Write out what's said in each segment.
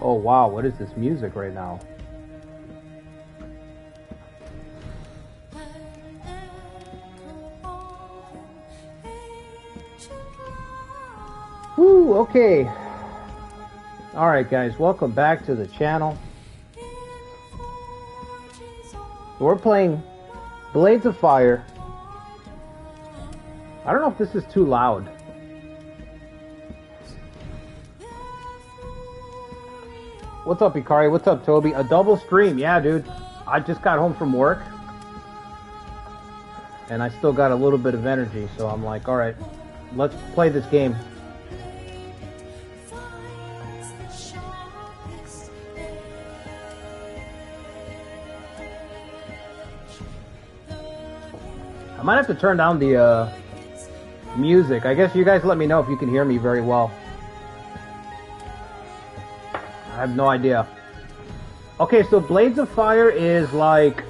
Oh wow, what is this music right now? Woo, okay. Alright guys, welcome back to the channel. We're playing Blades of Fire. I don't know if this is too loud. What's up, Ikari? What's up, Toby? A double stream. Yeah, dude. I just got home from work. And I still got a little bit of energy, so I'm like, alright, let's play this game. I might have to turn down the music. I guess you guys let me know if you can hear me very well. I have no idea. Okay, so Blades of Fire is like...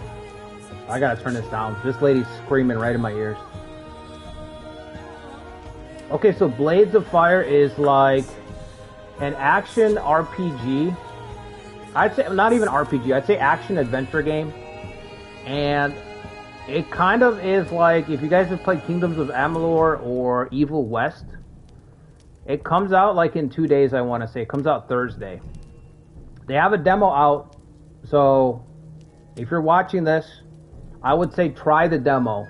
I gotta turn this down. This lady's screaming right in my ears. Okay, so Blades of Fire is like an action RPG. I'd say, not even RPG, I'd say action adventure game. And it kind of is like, if you guys have played Kingdoms of Amalur or Evil West, it comes out like in 2 days, I want to say. It comes out Thursday. They have a demo out, so if you're watching this, I would say try the demo.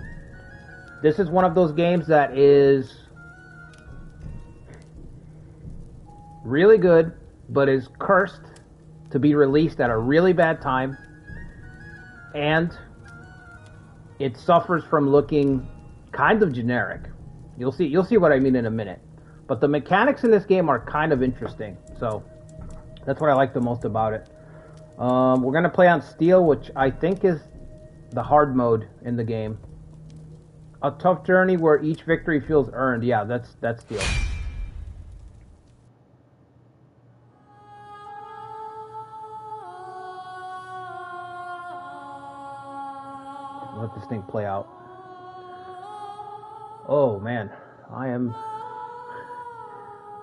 This is one of those games that is really good, but is cursed to be released at a really bad time, and it suffers from looking kind of generic. You'll see what I mean in a minute. But the mechanics in this game are kind of interesting, so that's what I like the most about it. We're gonna play on Steel, which I think is the hard mode in the game. A tough journey where each victory feels earned. Yeah, that's Steel. Let this thing play out. Oh man,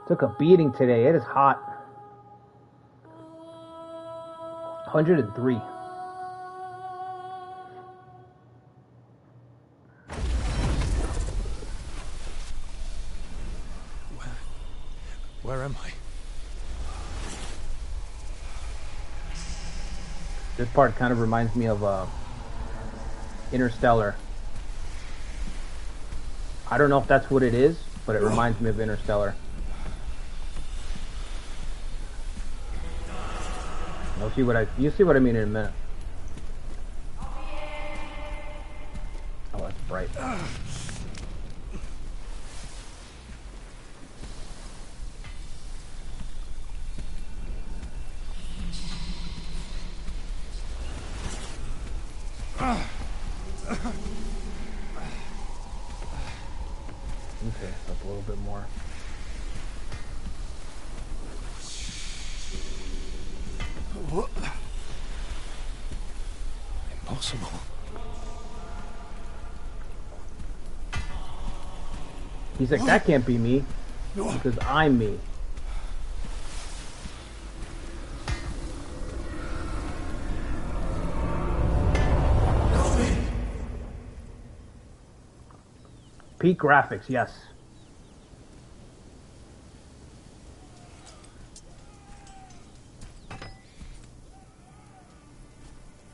took a beating today. It is hot. 103. Where am I? This part kind of reminds me of Interstellar. I don't know if that's what it is, but it reminds me of Interstellar. You'll see what I mean in a minute. Oh, that's bright. Okay, up a little bit more. Impossible. He's like, that can't be me, because I'm me. Peak graphics, yes.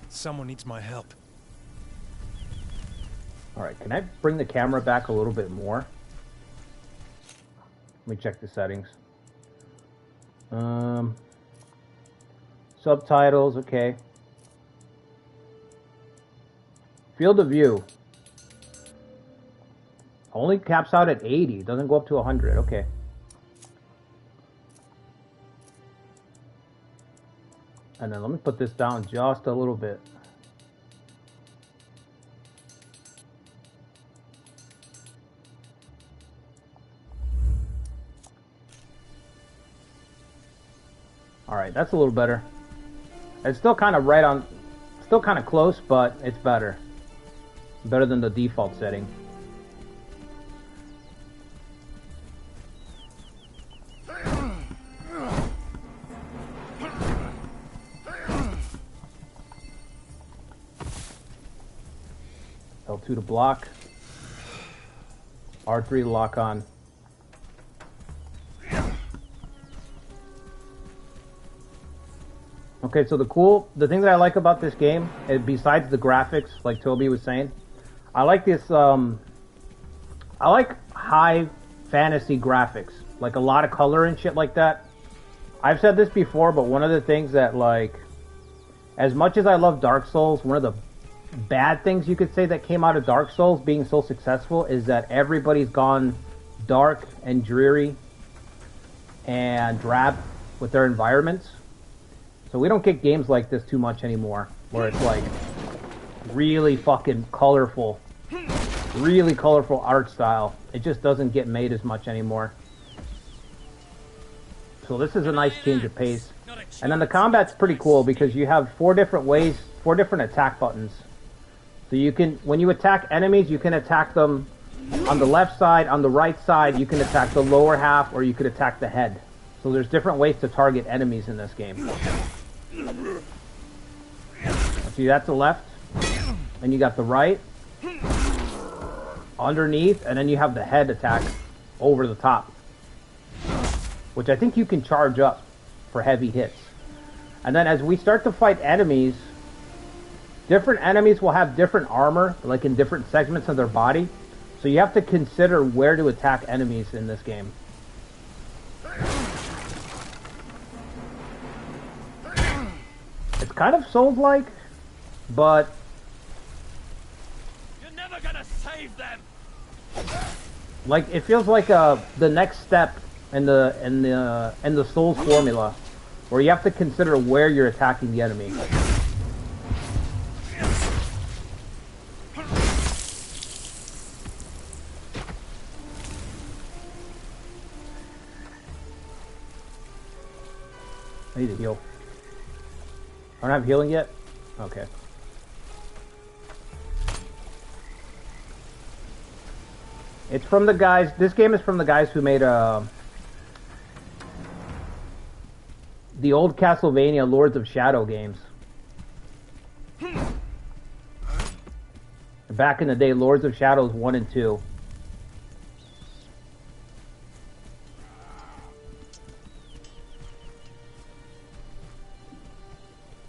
Someone needs my help. Alright, can I bring the camera back a little bit more? Let me check the settings. Subtitles, okay. Field of view. Only caps out at 80. It doesn't go up to 100. Okay. And then let me put this down just a little bit. Alright, that's a little better. It's still kind of right on, still kind of close, but it's better. Better than the default setting. L2 to block. R3 to lock on. Okay, so the thing that I like about this game, besides the graphics, like Toby was saying, I like this, I like high fantasy graphics. Like a lot of color and shit like that. I've said this before, but one of the things that, like, as much as I love Dark Souls, one of the bad things you could say that came out of Dark Souls being so successful is that everybody's gone dark and dreary and drab with their environments. So we don't get games like this too much anymore, where it's like really fucking colorful, really colorful art style. It just doesn't get made as much anymore. So this is a nice change of pace. And then the combat's pretty cool because you have 4 different ways, 4 different attack buttons. So you can, when you attack enemies, you can attack them on the left side, on the right side, you can attack the lower half, or you could attack the head. So there's different ways to target enemies in this game. See, that's the left, and you got the right, underneath, and then you have the head attack over the top, which I think you can charge up for heavy hits. And then as we start to fight enemies, different enemies will have different armor, like in different segments of their body. So you have to consider where to attack enemies in this game. It's kind of Souls-like, but you're never gonna save them. Like it feels like the next step in the Souls formula, where you have to consider where you're attacking the enemy. I need to heal. I don't have healing yet? Okay. It's from the guys, this game is from the guys who made the old Castlevania Lords of Shadow games. Back in the day, Lords of Shadows 1 and 2.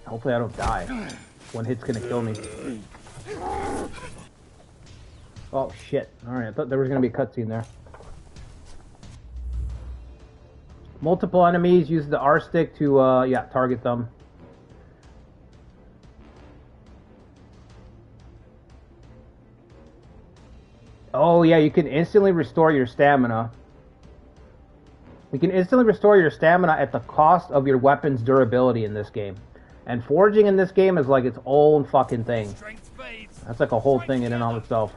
Hopefully I don't die. One hit's gonna kill me. Oh shit. Alright, I thought there was gonna be a cutscene there. Multiple enemies, use the R stick to yeah, target them. Oh yeah, you can instantly restore your stamina. You can instantly restore your stamina at the cost of your weapon's durability in this game. And foraging in this game is like its own fucking thing. That's like a whole thing in and of itself.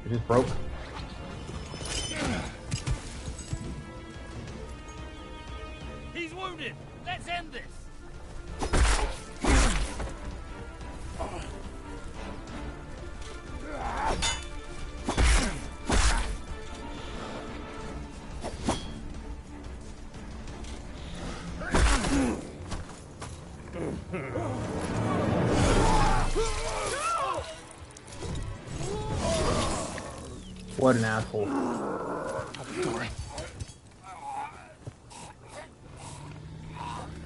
It just broke. He's wounded. Let's end this. What an asshole.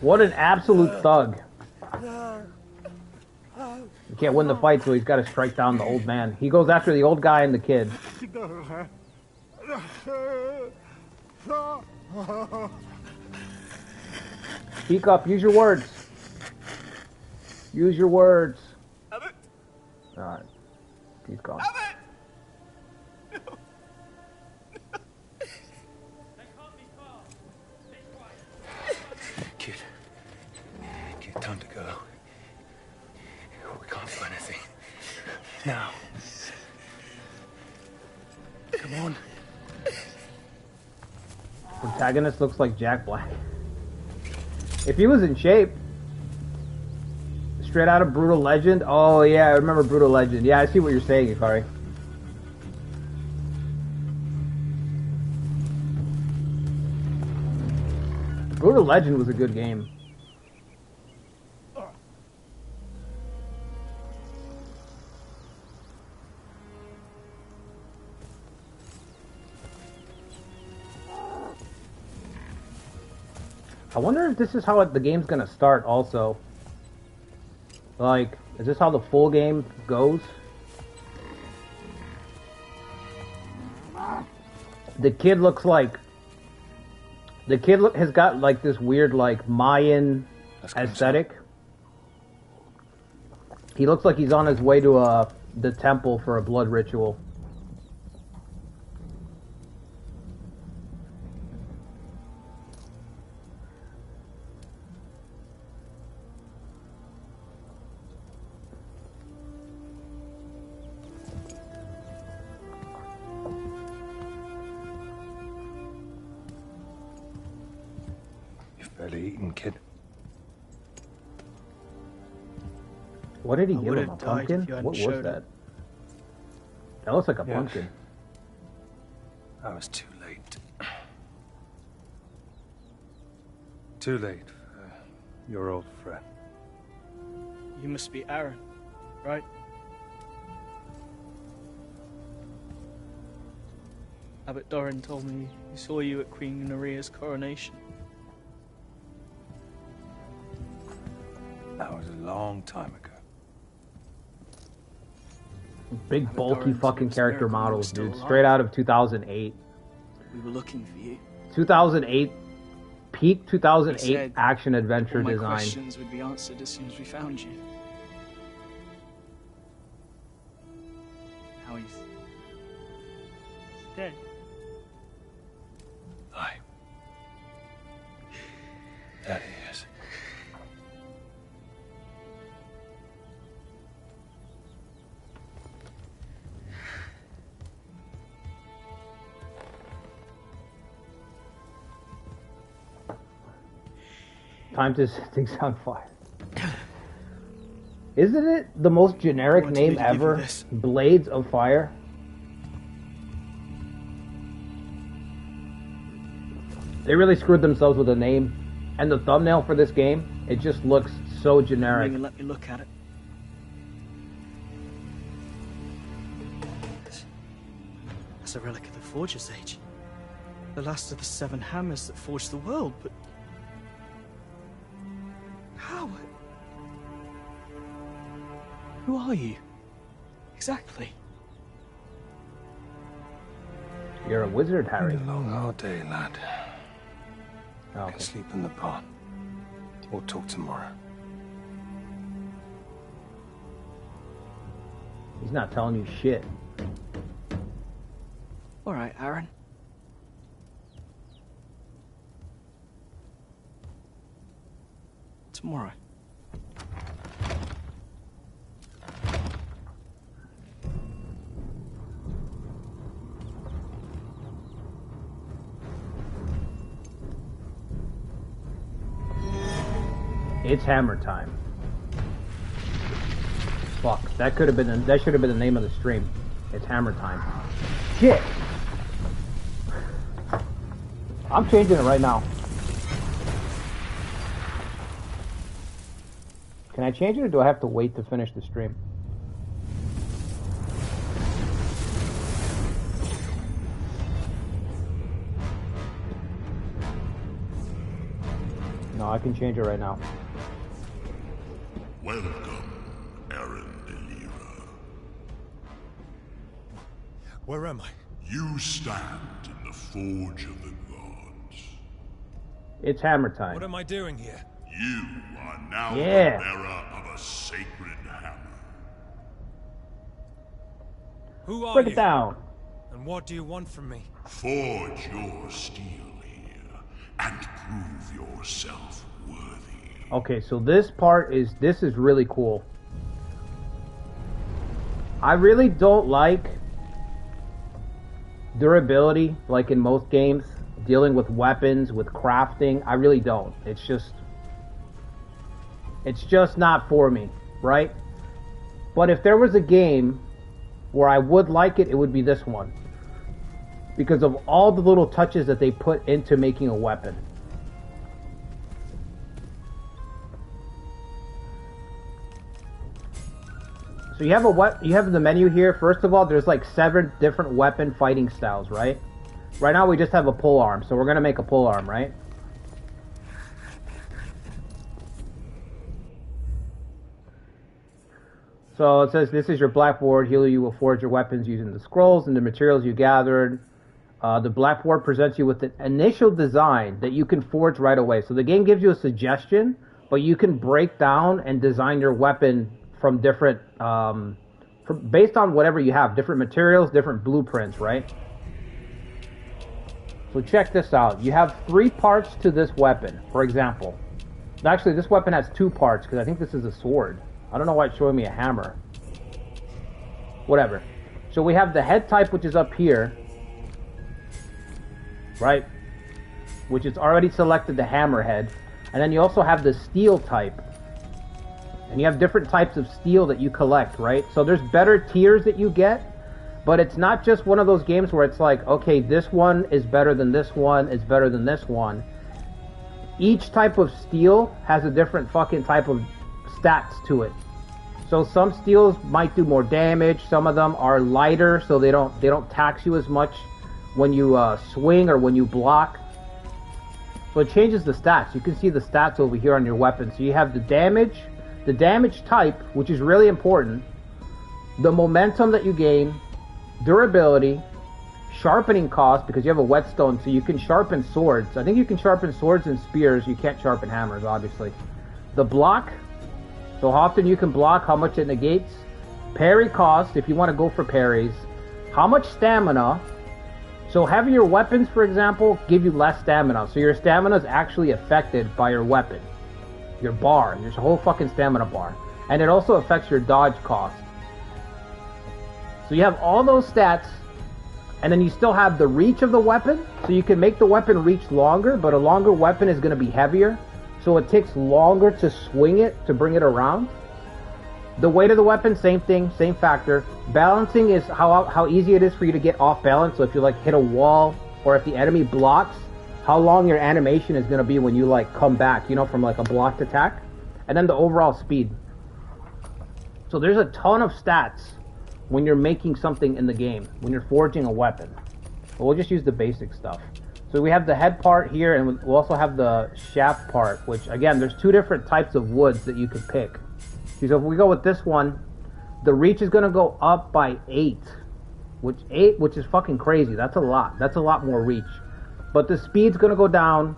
What an absolute thug. He can't win the fight, so he's got to strike down the old man. He goes after the old guy and the kid. Speak up, use your words. Use your words. Alright. He's gone. Kid, time to go. We can't do anything. Now. Come on. Protagonist looks like Jack Black. If he was in shape. Straight out of Brutal Legend. Oh yeah, I remember Brutal Legend. Yeah, I see what you're saying, Ikari. Brutal Legend was a good game. I wonder if this is how the game's gonna start also. Like, is this how the full game goes? The kid looks like... The kid has got like this weird like Mayan aesthetic. He looks like he's on his way to the temple for a blood ritual. Barely eaten, kid. What did he give him? A pumpkin? What was that? That looks like a pumpkin. I was too late. Too late for your old friend. You must be Aaron, right? Abbot Doran told me he saw you at Queen Neria's coronation. That was a long time ago. Big bulky fucking character models, dude. Straight out of 2008. We were looking for you. 2008, peak 2008 action adventure all my design. questions would be answered as soon as we found you. How he's dead. Aye. That he is. Time to set things on fire. Isn't it the most generic name ever? Blades of Fire? They really screwed themselves with the name. And the thumbnail for this game, it just looks so generic. Even let me look at it. That's a relic of the Forger's Age. The last of the 7 hammers that forged the world, but... How? Who are you? Exactly. You're a wizard, Harry. Been a long, hard day, lad. Oh, I can sleep in the barn. We'll talk tomorrow. He's not telling you shit. All right, Aaron. Tomorrow. It's hammer time. Fuck, that could have been that should have been the name of the stream. It's hammer time. Shit. I'm changing it right now. Can I change it or do I have to wait to finish the stream? No, I can change it right now. Welcome, Aaron Delira. Where am I? You stand in the Forge of the Gods. It's hammer time. What am I doing here? You are now the Yeah. bearer of a sacred hammer. Who are Break you? it down. And what do you want from me? Forge your steel here and prove yourself worthy. Okay, so this is really cool. I really don't like durability like in most games, dealing with weapons, with crafting. I really don't. It's just not for me, right? But if there was a game where I would like it, it would be this one. Because of all the little touches that they put into making a weapon. So you have the menu here. First of all, there's like 7 different weapon fighting styles, right? Right now we just have a pole arm, so we're gonna make a pole arm, right? So it says this is your blackboard. Here you will forge your weapons using the scrolls and the materials you gathered. The blackboard presents you with an initial design that you can forge right away. So the game gives you a suggestion, but you can break down and design your weapon from different, based on whatever you have, different materials, different blueprints, right? So check this out. You have 3 parts to this weapon, for example. Actually, this weapon has 2 parts because I think this is a sword. I don't know why it's showing me a hammer. Whatever. So we have the head type, which is up here. Right? Which is already selected the hammer head. And then you also have the steel type. And you have different types of steel that you collect, right? So there's better tiers that you get. But it's not just one of those games where it's like, okay, this one is better than this one, is better than this one. Each type of steel has a different fucking type of stats to it. So some steels might do more damage. Some of them are lighter, so they don't tax you as much when you swing or when you block. So it changes the stats. You can see the stats over here on your weapon. So you have the damage type, which is really important, the momentum that you gain, durability, sharpening cost, because you have a whetstone, so you can sharpen swords. I think you can sharpen swords and spears. You can't sharpen hammers, obviously. The block, so how often you can block, how much it negates. Parry cost, if you want to go for parries. How much stamina. So having your weapons, for example, give you less stamina. So your stamina is actually affected by your weapon. Your bar, your whole fucking stamina bar. And it also affects your dodge cost. So you have all those stats, and then you still have the reach of the weapon. So you can make the weapon reach longer, but a longer weapon is going to be heavier. So it takes longer to swing it, to bring it around. The weight of the weapon, same thing, same factor. Balancing is how easy it is for you to get off balance. So if you like hit a wall, or if the enemy blocks, how long your animation is going to be when you like come back, you know, from like a blocked attack. And then the overall speed. So there's a ton of stats when you're making something in the game, when you're forging a weapon. But we'll just use the basic stuff. So we have the head part here, and we'll also have the shaft part, which again, there's 2 different types of woods that you could pick. So if we go with this one, the reach is going to go up by 8, which is fucking crazy. That's a lot. That's a lot more reach. But the speed's going to go down.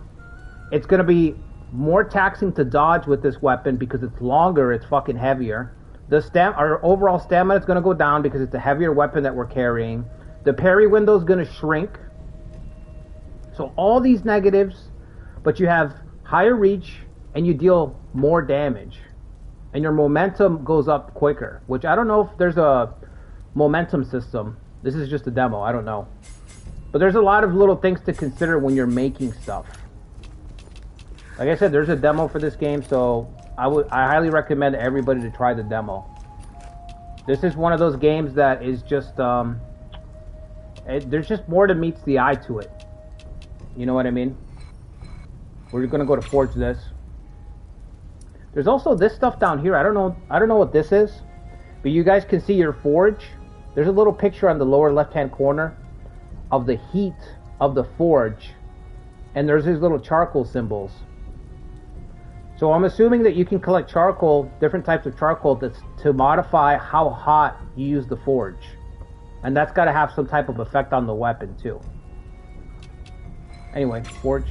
It's going to be more taxing to dodge with this weapon because it's longer, it's fucking heavier. Our overall stamina is going to go down because it's a heavier weapon that we're carrying. The parry window is going to shrink. So all these negatives, but you have higher reach and you deal more damage. And your momentum goes up quicker, which I don't know if there's a momentum system. This is just a demo, I don't know. But there's a lot of little things to consider when you're making stuff. Like I said, there's a demo for this game, so I highly recommend everybody to try the demo. This is one of those games that is just, there's just more that meets the eye to it. You know what I mean? We're gonna go to forge this. There's also this stuff down here. I don't know what this is, but you guys can see your forge. There's a little picture on the lower left-hand corner of the heat of the forge, and there's these little charcoal symbols. So I'm assuming that you can collect charcoal, different types of charcoal, to modify how hot you use the forge, and that's got to have some type of effect on the weapon too. Anyway, forge.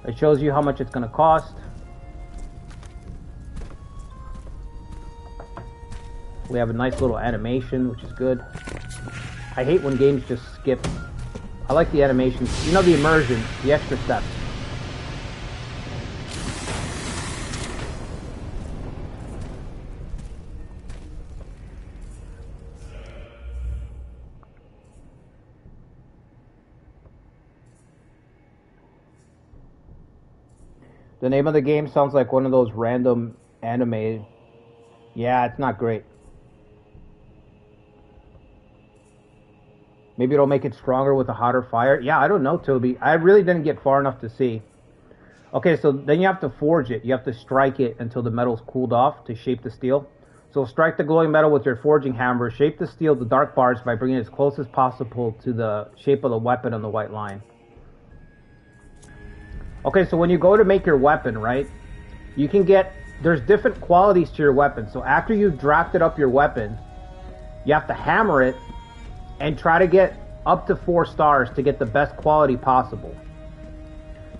It shows you how much it's going to cost. We have a nice little animation, which is good. I hate when games just skip. I like the animations. You know, the immersion, the extra steps. The name of the game sounds like one of those random anime. Yeah, it's not great. Maybe it'll make it stronger with a hotter fire. Yeah, I don't know, Toby. I really didn't get far enough to see. Okay, so then you have to forge it. You have to strike it until the metal's cooled off to shape the steel. So strike the glowing metal with your forging hammer. Shape the steel to dark bars by bringing it as close as possible to the shape of the weapon on the white line. Okay, so when you go to make your weapon, right, you can get there's different qualities to your weapon. So after you've drafted up your weapon, you have to hammer it and try to get up to 4 stars to get the best quality possible.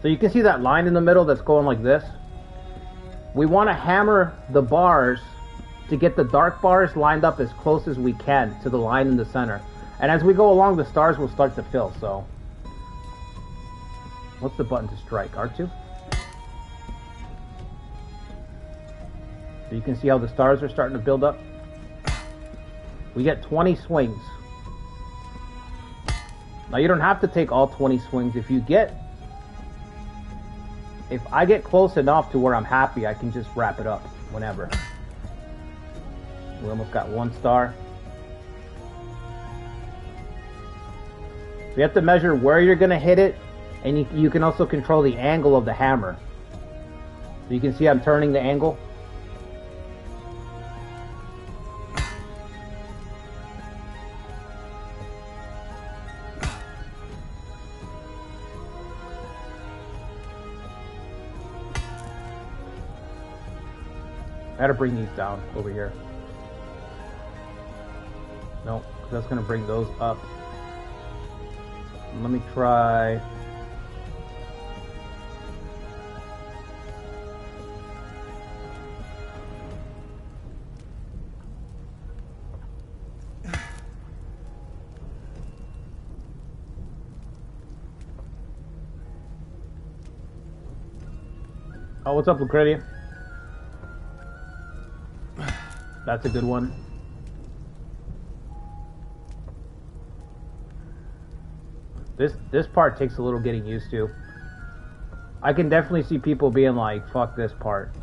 So you can see that line in the middle that's going like this. We want to hammer the bars to get the dark bars lined up as close as we can to the line in the center. And as we go along, the stars will start to fill. So what's the button to strike? R2? So you can see how the stars are starting to build up. We get 20 swings. Now you don't have to take all 20 swings. If I get close enough to where I'm happy, I can just wrap it up whenever. We almost got 1 star. So you have to measure where you're going to hit it, and you can also control the angle of the hammer. So you can see I'm turning the angle. I gotta bring these down over here. No, because that's gonna bring those up. Let me try. Oh, what's up, Lucretia? That's a good one. This part takes a little getting used to. I can definitely see people being like, fuck this part.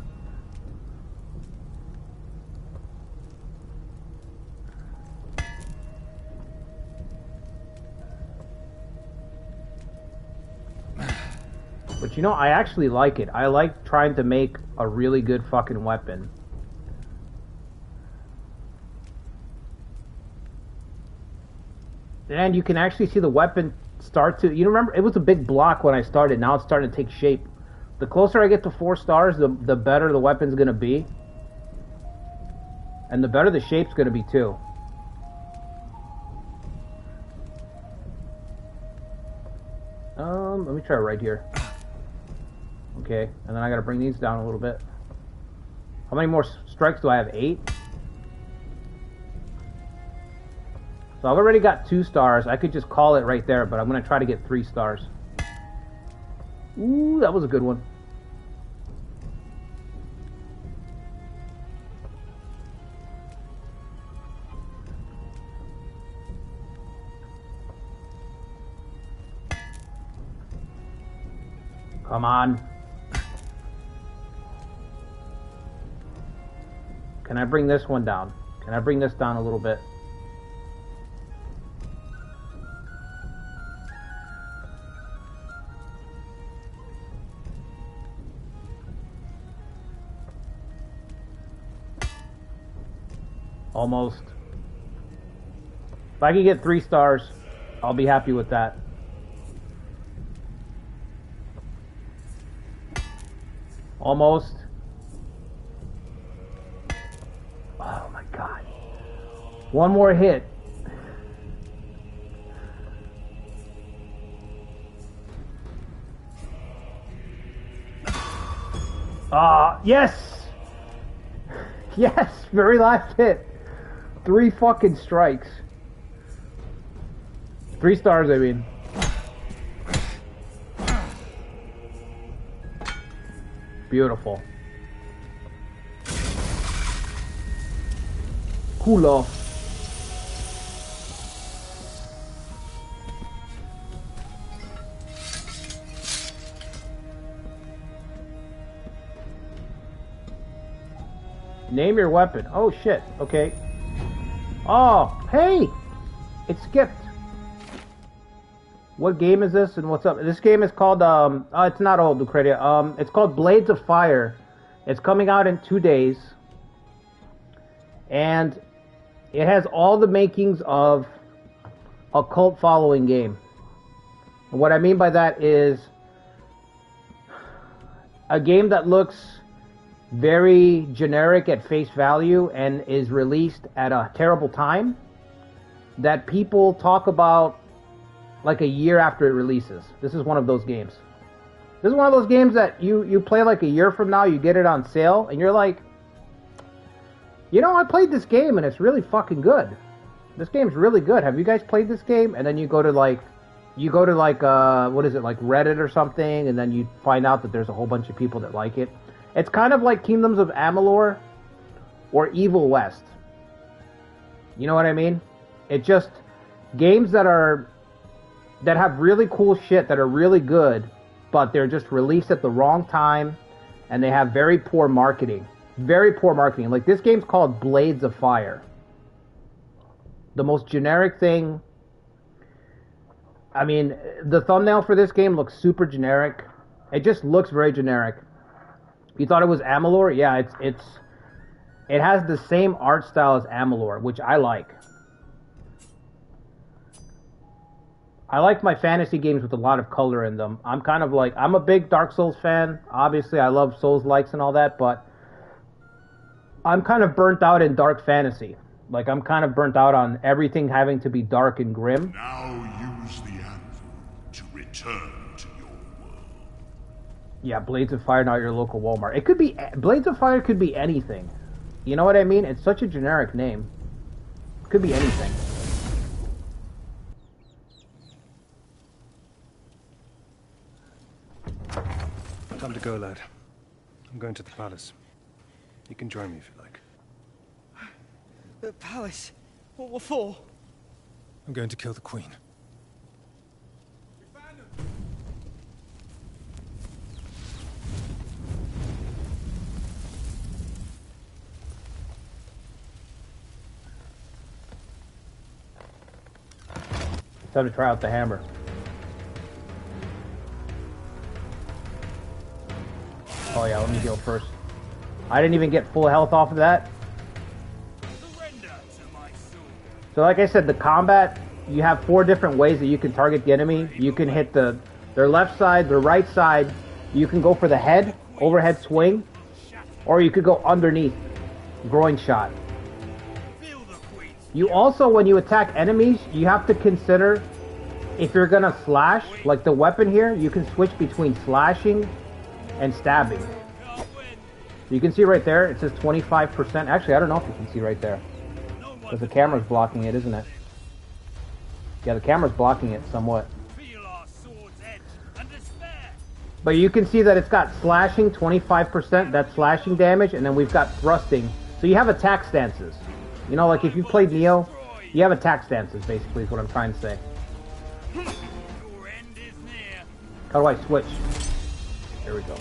But you know, I actually like it. I like trying to make a really good fucking weapon. And you can actually see the weapon start to... You remember, it was a big block when I started. Now it's starting to take shape. The closer I get to 4 stars, the better the weapon's going to be. And the better the shape's going to be, too. Let me try right here. Okay, and then I got to bring these down a little bit. How many more strikes do I have? 8? So I've already got 2 stars. I could just call it right there, but I'm going to try to get 3 stars. Ooh, that was a good one. Come on. Can I bring this one down? Can I bring this down a little bit? Almost. If I can get 3 stars, I'll be happy with that. Almost. Oh my god. One more hit. Yes! Yes! Very last hit. 3 fucking strikes. 3 stars, I mean. Beautiful. Cool off. Name your weapon. Oh shit. Okay. Oh, hey! It skipped. What game is this and what's up? This game is called, it's not old, Lucretia. It's called Blades of Fire. It's coming out in 2 days. And it has all the makings of a cult following game. And what I mean by that is a game that looks very generic at face value and is released at a terrible time that people talk about like a year after it releases. This is one of those games. This is one of those games that you play like a year from now, you get it on sale, and you're like, you know, I played this game and it's really fucking good. This game's really good. Have you guys played this game? And then you go to like, what is it, like Reddit or something, and then you find out that there's a whole bunch of people that like it. It's kind of like Kingdoms of Amalur or Evil West. You know what I mean? It's just games that have really cool shit that are really good, but they're just released at the wrong time, and they have very poor marketing. Very poor marketing. Like, this game's called Blades of Fire. The most generic thing. I mean, the thumbnail for this game looks super generic. It just looks very generic. You thought it was Amalur? Yeah, it has the same art style as Amalur, which I like. I like my fantasy games with a lot of color in them. I'm kind of like, I'm a big Dark Souls fan. Obviously, I love Souls-likes and all that, but I'm kind of burnt out in dark fantasy. Like, I'm kind of burnt out on everything having to be dark and grim. Now use the anvil to return to your world. Yeah, Blades of Fire, not your local Walmart. It could be, Blades of Fire could be anything. You know what I mean? It's such a generic name. It could be anything. Time to go, lad. I'm going to the palace. You can join me if you like. The palace? What for? I'm going to kill the queen. Time to try out the hammer. Oh yeah, let me heal first. I didn't even get full health off of that. So like I said, the combat, you have 4 different ways that you can target the enemy. You can hit their left side, their right side. You can go for the head, overhead swing, or you could go underneath, groin shot. You also, when you attack enemies, you have to consider if you're gonna slash, like the weapon here, you can switch between slashing and stabbing. You can see right there, it says 25%. Actually, I don't know if you can see right there. Because the camera's blocking it, isn't it? Yeah, the camera's blocking it somewhat. But you can see that it's got slashing, 25%, that's slashing damage, and then we've got thrusting. So you have attack stances. You know, like if you played Neo, you have attack stances, basically, is what I'm trying to say. How do I switch? There we go.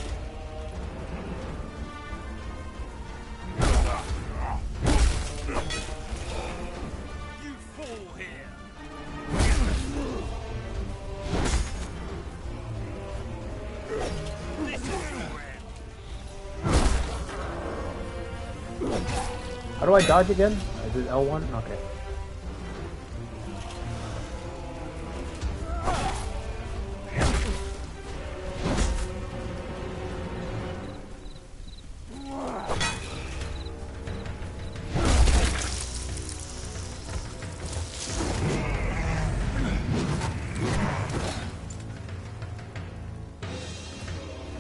How do I dodge again? Is it L1? Okay.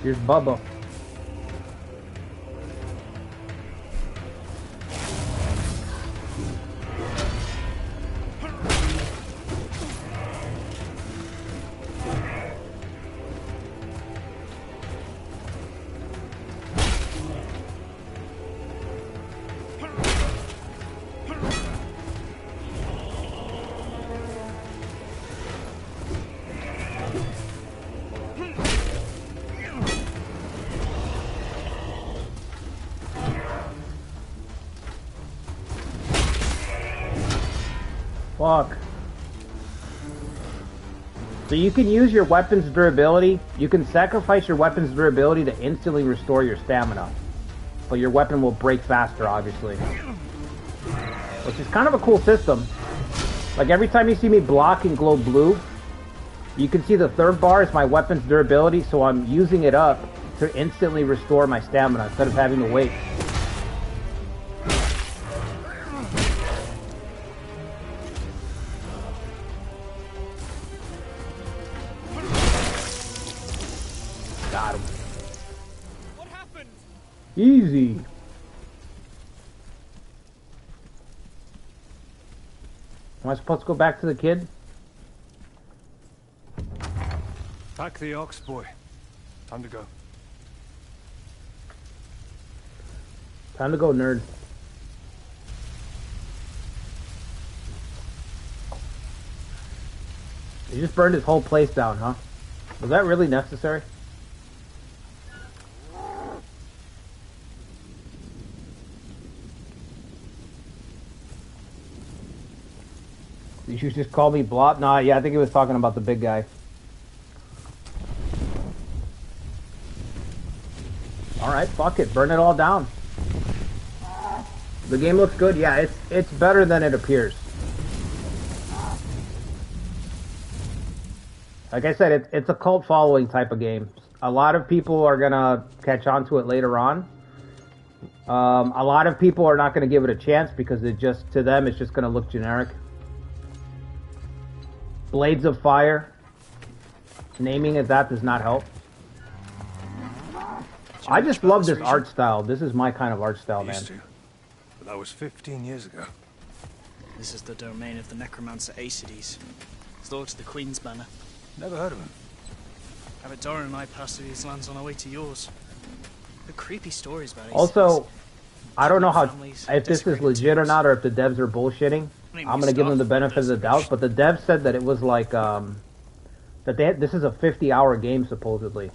Here's Bubba. Fuck. So you can use your weapon's durability. You can sacrifice your weapon's durability to instantly restore your stamina. But your weapon will break faster, obviously. Which is kind of a cool system. Like every time you see me block and glow blue, you can see the third bar is my weapon's durability, so I'm using it up to instantly restore my stamina instead of having to wait. Got him. What happened? Easy. Am I supposed to go back to the kid? Back the ox, boy. Time to go. Time to go, nerd. You just burned his whole place down, huh? Was that really necessary? You should just call me Blop. Nah, yeah, I think he was talking about the big guy. Alright, fuck it. Burn it all down. The game looks good. Yeah, it's better than it appears. Like I said, it's a cult following type of game. A lot of people are gonna catch on to it later on. A lot of people are not gonna give it a chance because to them it's just gonna look generic. Blades of Fire. Naming it that does not help. I just love this art style. This is my kind of art style, man. Used to, but that was 15 years ago. This is the domain of the necromancer Acides. It's lord to the Queen's banner. Never heard of him. Abadora and I passed through these lands on our way to yours. The creepy stories about Acides. Also, I don't know if this is legit or not, or if the devs are bullshitting. I'm gonna give them the benefit of the doubt, but the devs said that it was like this is a 50-hour game supposedly.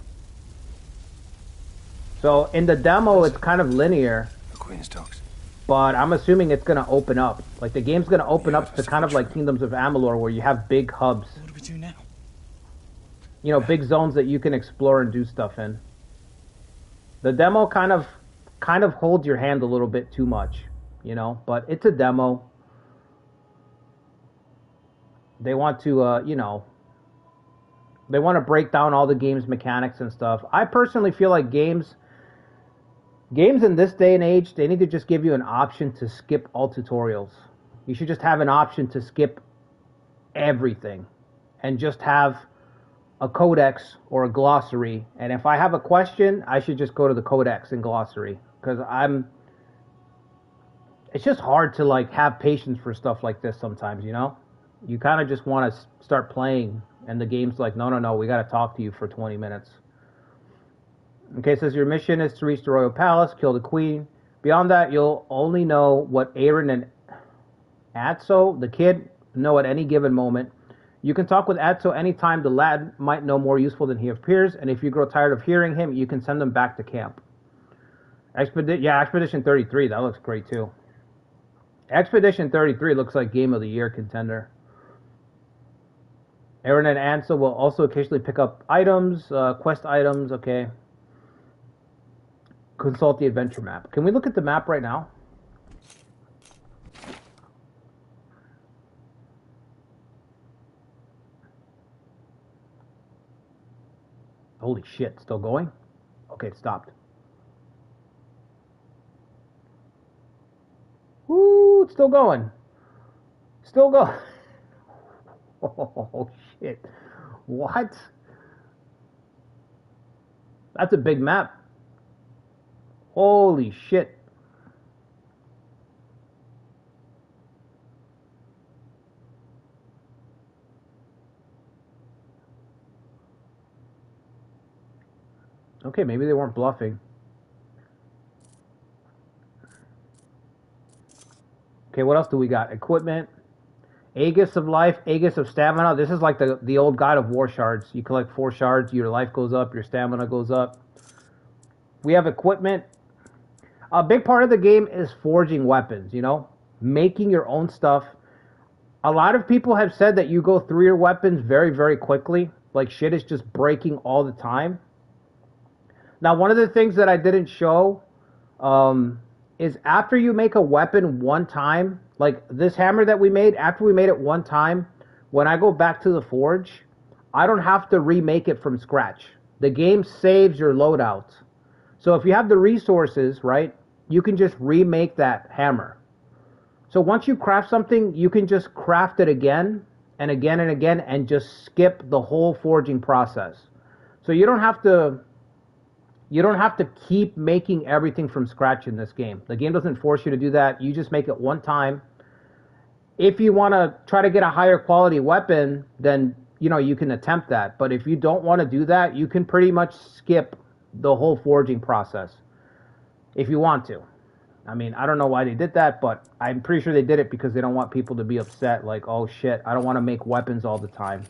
So in the demo, it's kind of linear. The Queen's dogs. But I'm assuming it's gonna open up. Like the game's gonna open up to kind of like Kingdoms of Amalur, where you have big hubs. What do we do now? You know, big zones that you can explore and do stuff in. The demo kind of holds your hand a little bit too much, you know. But it's a demo. They want to, you know, they want to break down all the game's mechanics and stuff. I personally feel like games in this day and age, they need to just give you an option to skip all tutorials. You should just have an option to skip everything and just have a codex or a glossary. And if I have a question, I should just go to the codex and glossary, because it's just hard to like have patience for stuff like this sometimes, you know? You kind of just want to start playing, and the game's like, no, we got to talk to you for 20 minutes. Okay, it says your mission is to reach the royal palace, kill the queen. Beyond that, you'll only know what Aaron and Atso, the kid, know at any given moment. You can talk with Atso anytime. The lad might know more useful than he appears, and if you grow tired of hearing him, you can send him back to camp. Expedition 33, that looks great too. Expedition 33 looks like Game of the Year contender. Aaron and Ansel will also occasionally pick up items, quest items, okay. Consult the adventure map. Can we look at the map right now? Holy shit, still going? Okay, it stopped. Woo, it's still going. Still going. Oh, shit. What? That's a big map. Holy shit. Okay, maybe they weren't bluffing. Okay, what else do we got? Equipment. Aegis of life, Aegis of stamina. This is like the old God of War shards. You collect 4 shards, your life goes up, your stamina goes up. We have equipment. A big part of the game is forging weapons, you know? Making your own stuff. A lot of people have said that you go through your weapons very, very quickly. Like shit is just breaking all the time. Now, one of the things that I didn't show is after you make a weapon one time, like this hammer that we made, after we made it one time, when I go back to the forge, I don't have to remake it from scratch. the game saves your loadouts. So if you have the resources, right, you can just remake that hammer. So once you craft something, you can just craft it again and again and again and just skip the whole forging process. So you don't have to keep making everything from scratch in this game. The game doesn't force you to do that. You just make it one time. If you want to try to get a higher quality weapon, then you can attempt that. But if you don't want to do that, you can pretty much skip the whole forging process if you want to. I mean, I don't know why they did that, but I'm pretty sure they did it because they don't want people to be upset, like, oh shit, I don't want to make weapons all the time.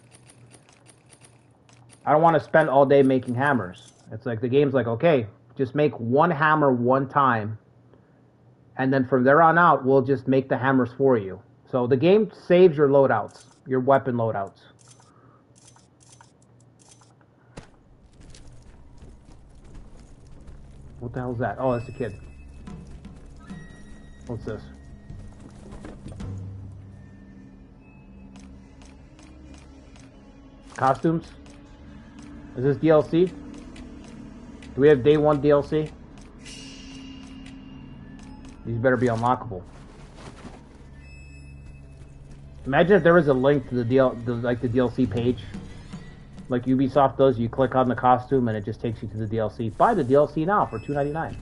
I don't want to spend all day making hammers. It's like the game's like, okay, just make one hammer one time, and then from there on out, we'll just make the hammers for you. So the game saves your loadouts, your weapon loadouts. What the hell is that? Oh, that's a kid. What's this? Costumes? Is this DLC? Do we have day one DLC? These better be unlockable. Imagine if there was a link to the DLC page, like Ubisoft does. You click on the costume and it just takes you to the DLC. Buy the DLC now for $2.99.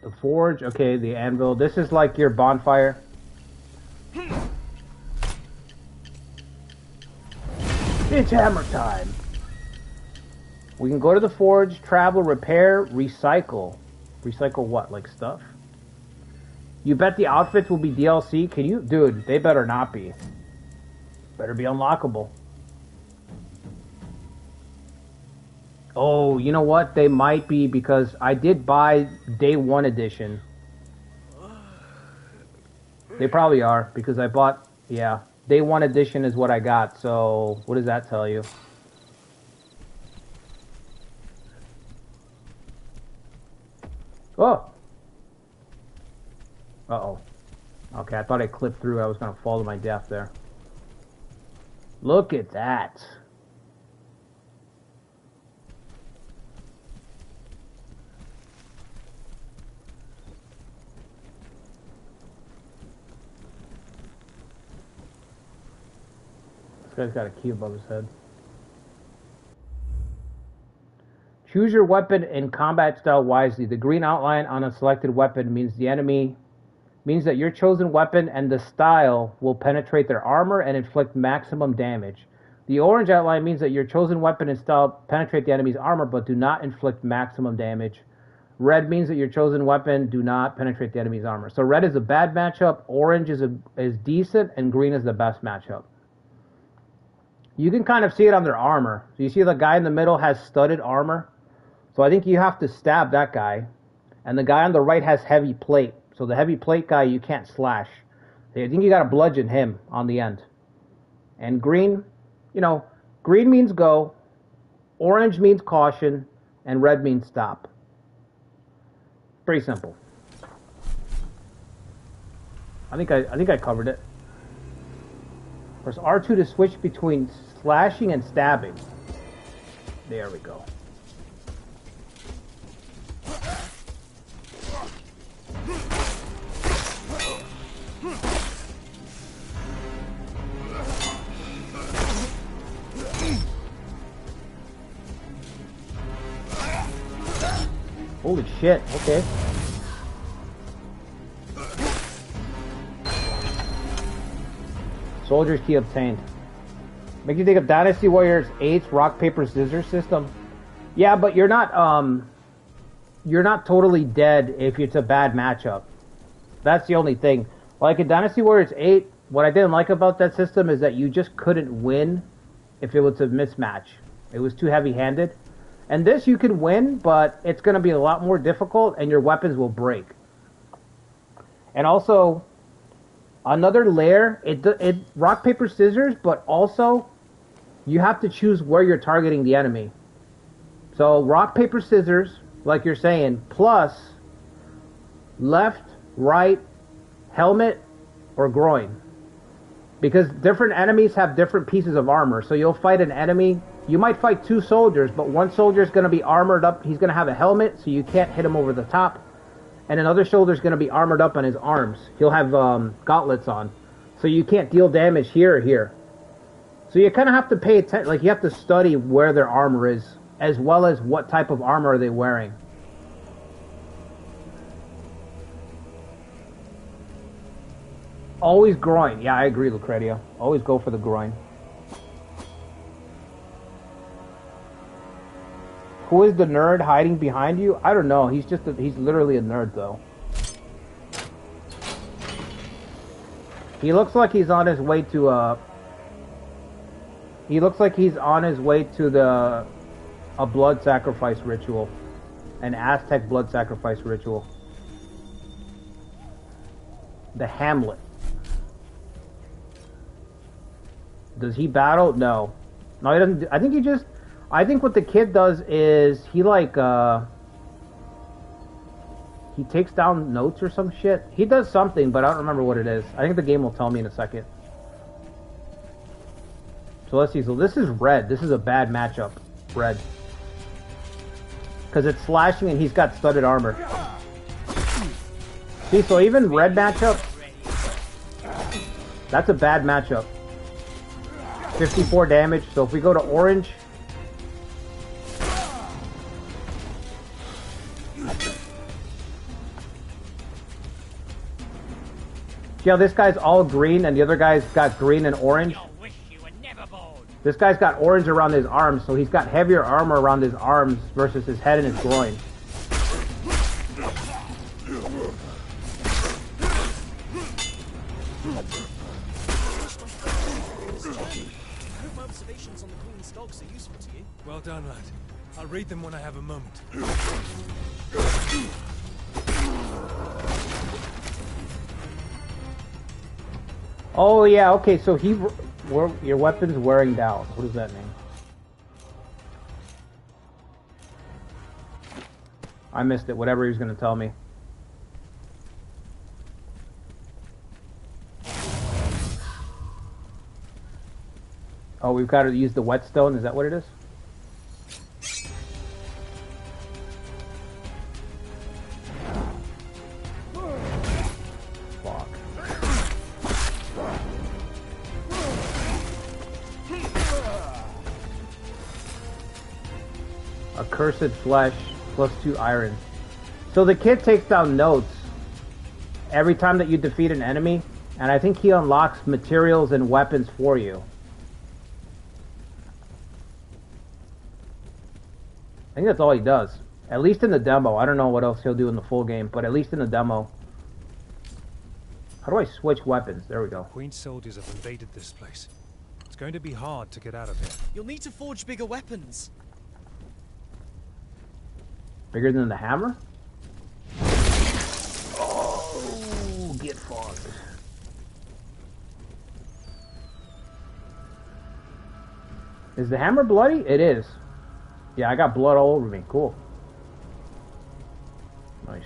The forge, okay, the anvil. This is like your bonfire. It's hammer time. We can go to the forge, travel, repair, recycle. Recycle what? Like stuff? You bet the outfits will be DLC? Can you? Dude, they better not be. Better be unlockable. Oh, you know what? They might be because I did buy day one edition. They probably are because I bought, yeah. Day one edition is what I got, so what does that tell you? Oh! Uh-oh. Okay, I thought I clipped through. I was going to fall to my death there. Look at that. This guy's got a key above his head. Choose your weapon and combat style wisely. The green outline on a selected weapon means that your chosen weapon and the style will penetrate their armor and inflict maximum damage. The orange outline means that your chosen weapon and style penetrate the enemy's armor but do not inflict maximum damage. Red means that your chosen weapon do not penetrate the enemy's armor. So red is a bad matchup, orange is decent, and green is the best matchup. You can kind of see it on their armor. So you see the guy in the middle has studded armor. So I think you have to stab that guy. And the guy on the right has heavy plate. So the heavy plate guy, you can't slash. I think you got to bludgeon him on the end. And green, green means go. Orange means caution. And red means stop. Pretty simple. I think I covered it. Press R2 to switch between slashing and stabbing. There we go. Holy shit, okay. Soldier's key obtained. Make you think of Dynasty Warriors 8's rock, paper, scissors system. Yeah, but you're not totally dead if it's a bad matchup. That's the only thing. Like in Dynasty Warriors 8, what I didn't like about that system is that you just couldn't win if it was a mismatch. It was too heavy-handed. And this you can win, but it's going to be a lot more difficult and your weapons will break. And also, Another layer, it rock, paper, scissors, but also you have to choose where you're targeting the enemy. So rock, paper, scissors, like you're saying, plus left, right, helmet, or groin. Because different enemies have different pieces of armor. So you'll fight an enemy, you might fight two soldiers, but one soldier is going to be armored up, he's going to have a helmet, so you can't hit him over the top. And another soldier's going to be armored up on his arms. He'll have gauntlets on. So you can't deal damage here or here. So you kind of have to pay attention, like you have to study where their armor is, as well as what type of armor are they wearing. Always groin. Yeah, I agree, Lucretia. Always go for the groin. Who is the nerd hiding behind you? I don't know. He's literally a nerd, though. He looks like he's on his way to he looks like he's on his way to a blood sacrifice ritual. An Aztec blood sacrifice ritual. The Hamlet. Does he battle? No. No, he doesn't. I think what the kid does is he takes down notes or some shit. He does something, but I don't remember what it is. I think the game will tell me in a second. So let's see. So this is red. This is a bad matchup. Red. Because it's slashing and he's got studded armor. See, so even red matchup, that's a bad matchup. 54 damage. So if we go to orange, see how this guy's all green and the other guy's got green and orange? This guy's got orange around his arms, so he's got heavier armor around his arms versus his head and his groin. Well done, lad. I'll read them when I have a moment. Oh yeah, okay, so your weapon's wearing down. What does that mean? I missed it, whatever he was gonna tell me. Oh, we've got to use the whetstone, is that what it is? Accursed flesh plus 2 iron. So the kid takes down notes every time that you defeat an enemy, and I think he unlocks materials and weapons for you. I think that's all he does. At least in the demo. I don't know what else he'll do in the full game, but at least in the demo. How do I switch weapons? There we go. Queen's soldiers have invaded this place. It's going to be hard to get out of here. You'll need to forge bigger weapons. Bigger than the hammer? Oh, get fucked. Is the hammer bloody? It is. Yeah, I got blood all over me. Cool. Nice.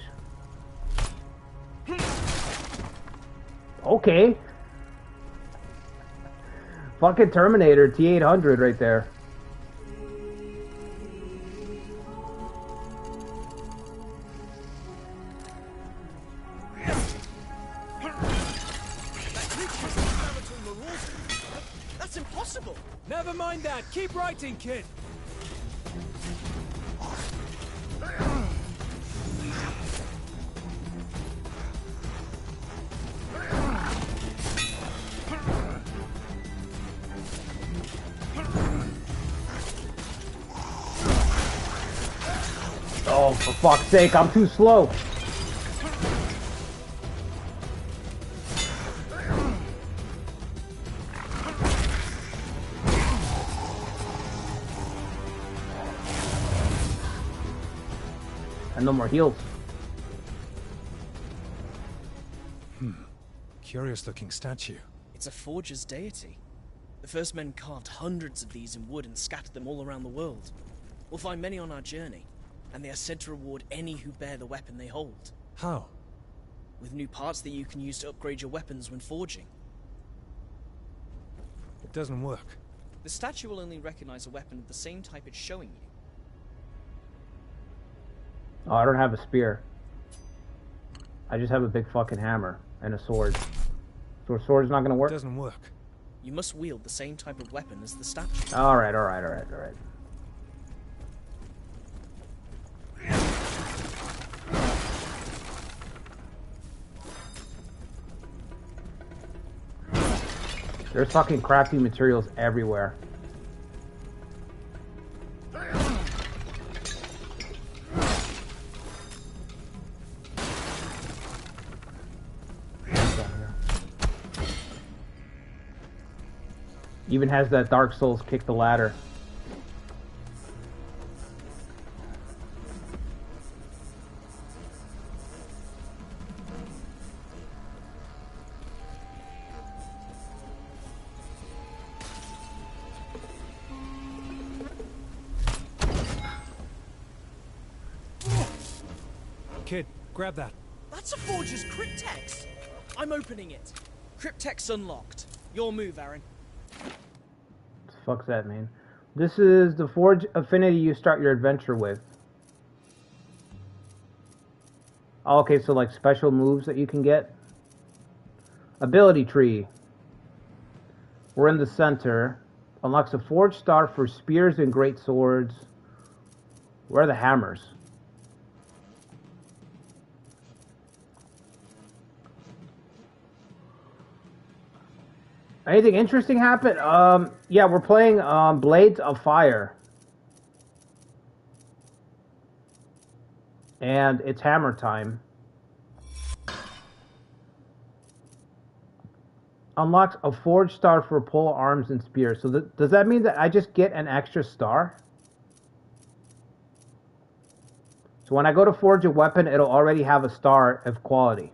Okay. Fucking Terminator T-800 right there. That's impossible. Never mind that. Keep writing, kid. Oh, for fuck's sake, I'm too slow. And no more heals. curious-looking statue. It's a forger's deity. The first men carved hundreds of these in wood and scattered them all around the world. We'll find many on our journey, and they are said to reward any who bear the weapon they hold. How? With new parts that you can use to upgrade your weapons when forging. It doesn't work. The statue will only recognize a weapon of the same type it's showing you. Oh, I don't have a spear. I just have a big fucking hammer and a sword. So a sword's not gonna work? It doesn't work. You must wield the same type of weapon as the statue. Alright. There's fucking crappy materials everywhere. Even has that Dark Souls kick the ladder. Kid, grab that. That's a forger's cryptex! I'm opening it. Cryptex unlocked. Your move, Aaron. What the fuck's that mean? This is the forge affinity you start your adventure with. Oh, okay, so like special moves that you can get. Ability tree. We're in the center. Unlocks a forge star for spears and great swords. Where are the hammers? Anything interesting happen? Yeah, we're playing Blades of Fire. And it's hammer time. Unlocks a forge star for pole arms and spears. So does that mean that I just get an extra star? So when I go to forge a weapon, it'll already have a star of quality.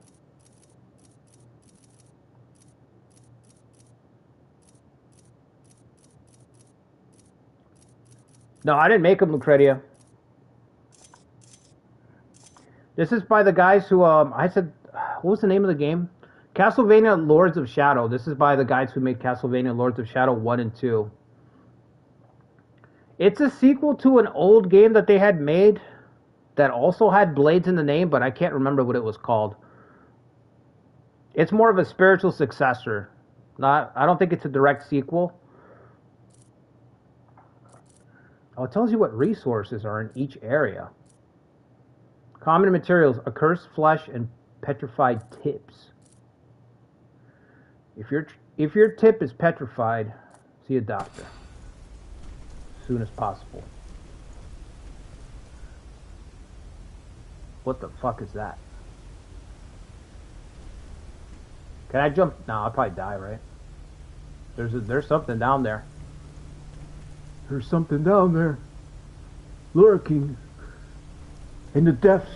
No, I didn't make them, Lucretia. This is by the guys who, I said, what was the name of the game? Castlevania Lords of Shadow. This is by the guys who made Castlevania Lords of Shadow 1 and 2. It's a sequel to an old game that they had made that also had blades in the name, but I can't remember what it was called. It's more of a spiritual successor. I don't think it's a direct sequel. Oh, it tells you what resources are in each area. Common materials, accursed flesh and petrified tips. If your tip is petrified, see a doctor as soon as possible. What the fuck is that? Can I jump? No, I'll probably die, right? There's something down there. There's something down there, lurking in the depths.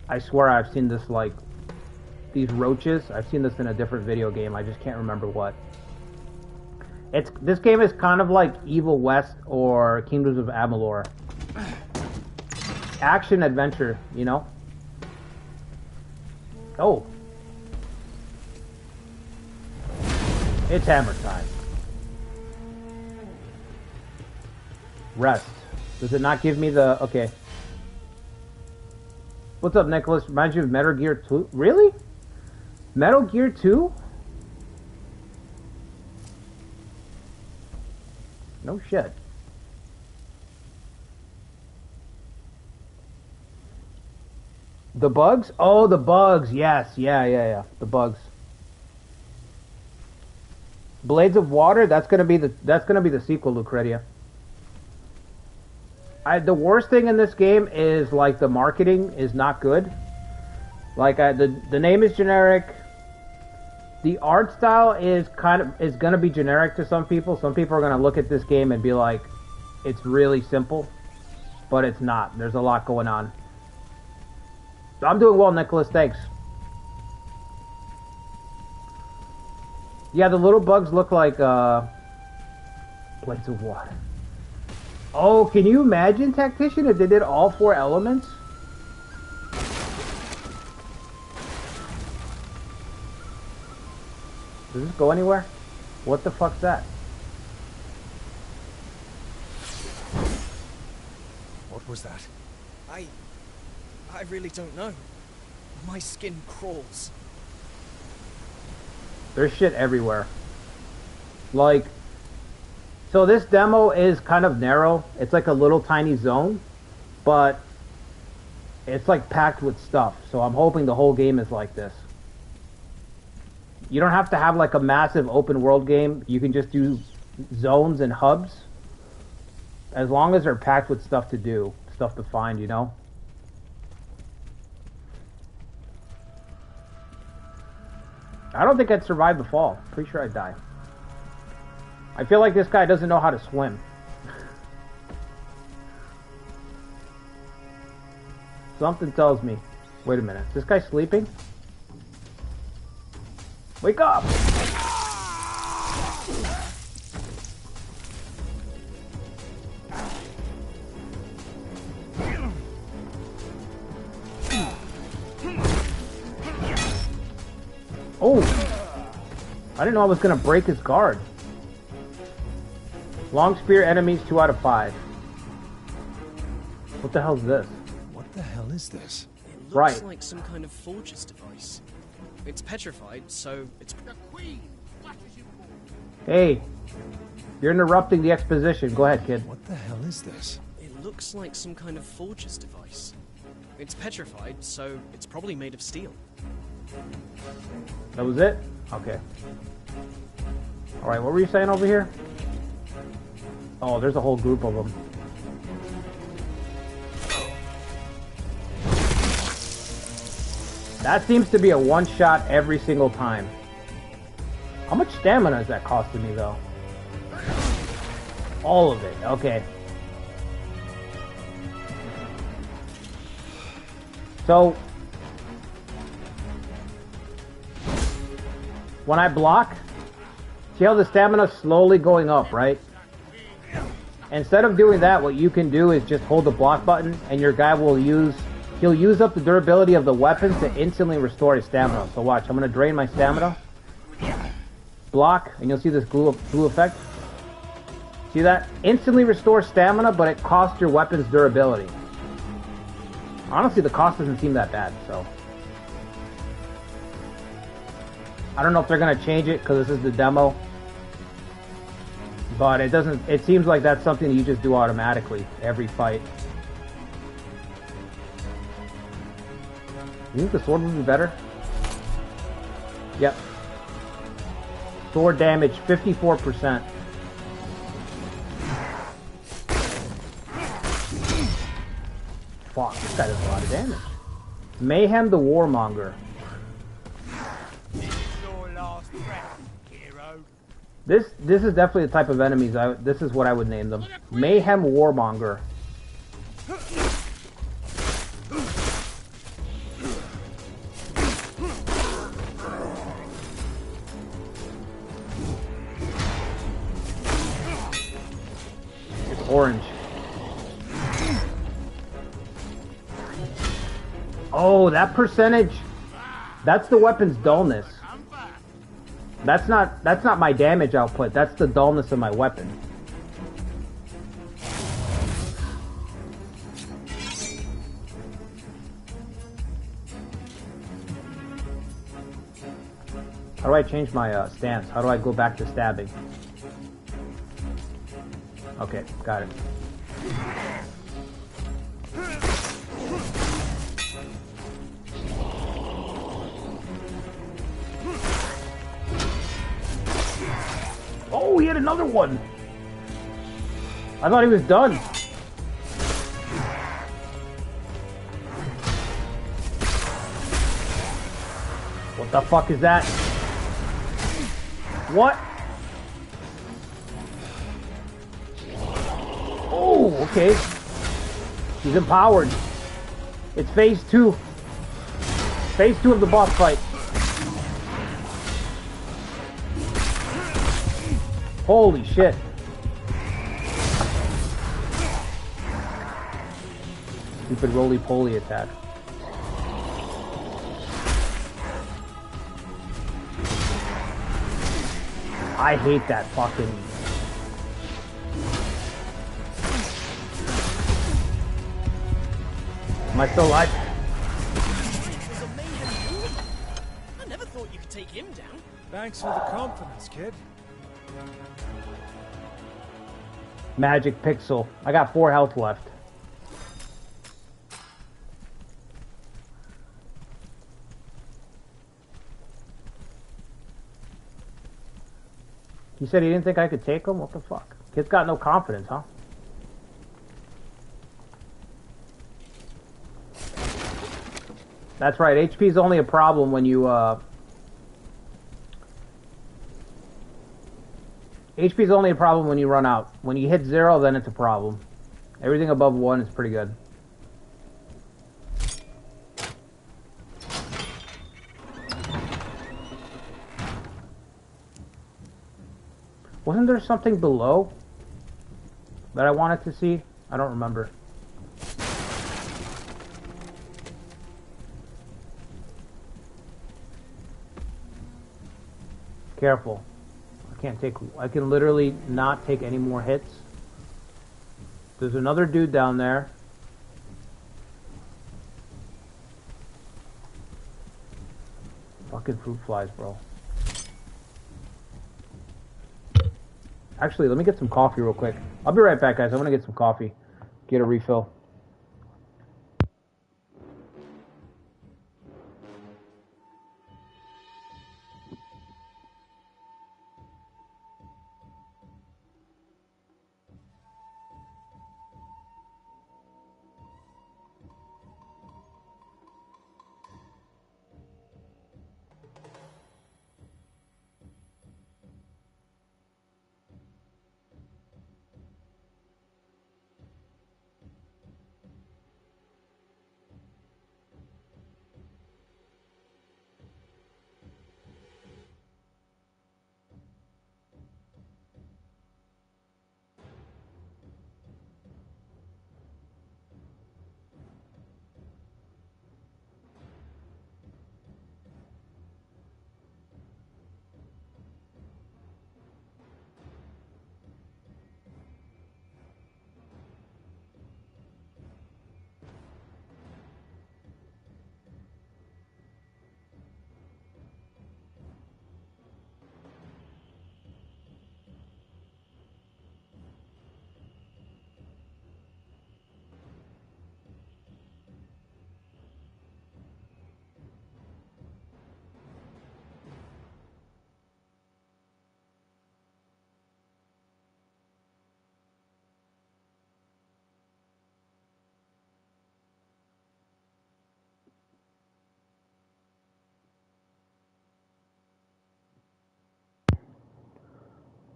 I swear I've seen this, like, these roaches. I've seen this in a different video game. I just can't remember what. This game is kind of like Evil West or Kingdoms of Amalur. Action adventure, you know? Oh. It's hammer time. Rest. Does it not give me the... Okay. What's up, Nicholas? Reminds you of Metal Gear 2? Really? Metal Gear 2? No shit. The bugs? Oh, the bugs. Yes. Yeah. The bugs. Blades of Water? That's gonna be the sequel, Lucretia. The worst thing in this game is, like, the marketing is not good. Like, the name is generic. The art style is gonna be generic to some people. Some people are gonna look at this game and be like, it's really simple. but it's not. There's a lot going on. I'm doing well, Nicholas. Thanks. Yeah, the little bugs look like blades of water. Oh, can you imagine, Tactician, if they did all 4 elements? Does this go anywhere? What the fuck's that? What was that? I really don't know. My skin crawls. There's shit everywhere. Like, so this demo is kind of narrow. It's like a little tiny zone, but it's like packed with stuff. So I'm hoping the whole game is like this. You don't have to have like a massive open world game. You can just do zones and hubs. As long as they're packed with stuff to do, stuff to find, you know? I don't think I'd survive the fall. Pretty sure I'd die. I feel like this guy doesn't know how to swim. Something tells me. Wait a minute. Is this guy sleeping? Wake up! Oh! I didn't know I was gonna break his guard. Long spear enemies 2 out of 5. What the hell is this? What the hell is this? It looks Right. like some kind of forger's device. It's petrified, so it's... The Queen flashes you all. Hey, you're interrupting the exposition. Go ahead, kid. What the hell is this? It looks like some kind of forger's device. It's petrified, so it's probably made of steel. That was it? Okay. Alright, what were you saying over here? Oh, there's a whole group of them. That seems to be a one-shot every single time. How much stamina is that costing me, though? All of it. Okay. So, when I block, see how the stamina's slowly going up, right? Instead of doing that, what you can do is just hold the block button, and your guy will he'll use up the durability of the weapons to instantly restore his stamina. So watch, I'm going to drain my stamina. Block, and you'll see this glue effect. See that? Instantly restores stamina, but it costs your weapon's durability. Honestly, the cost doesn't seem that bad, so. I don't know if they're going to change it, because this is the demo. But it seems like that's something you just do automatically, every fight. You think the sword would be better? Yep. Sword damage, 54%. Fuck, this guy does a lot of damage. Mayhem the Warmonger. Your last breath, hero. This is definitely the type of enemies this is what I would name them. Mayhem Warmonger. It's orange. Oh, that percentage. That's the weapon's dullness. That's not my damage output. That's the dullness of my weapon. How do I change my stance? How do I go back to stabbing? Okay, got it. Oh, he had another one. I thought he was done. What the fuck is that? What? Oh, okay. He's empowered. It's phase 2. Phase 2 of the boss fight. Holy shit. Stupid roly-poly attack. I hate that fucking... Am I still alive? I never thought you could take him down. Thanks for the confidence, kid. Magic pixel. I got 4 health left. He said he didn't think I could take him? What the fuck? Kid's got no confidence, huh? That's right, HP is only a problem when you, HP is only a problem when you run out. When you hit 0, then it's a problem. Everything above 1 is pretty good. Wasn't there something below that I wanted to see? I don't remember. Careful. I can literally not take any more hits. There's another dude down there. Fucking fruit flies, bro. Actually, let me get some coffee real quick. I'll be right back, guys. I'm gonna get some coffee. Get a refill.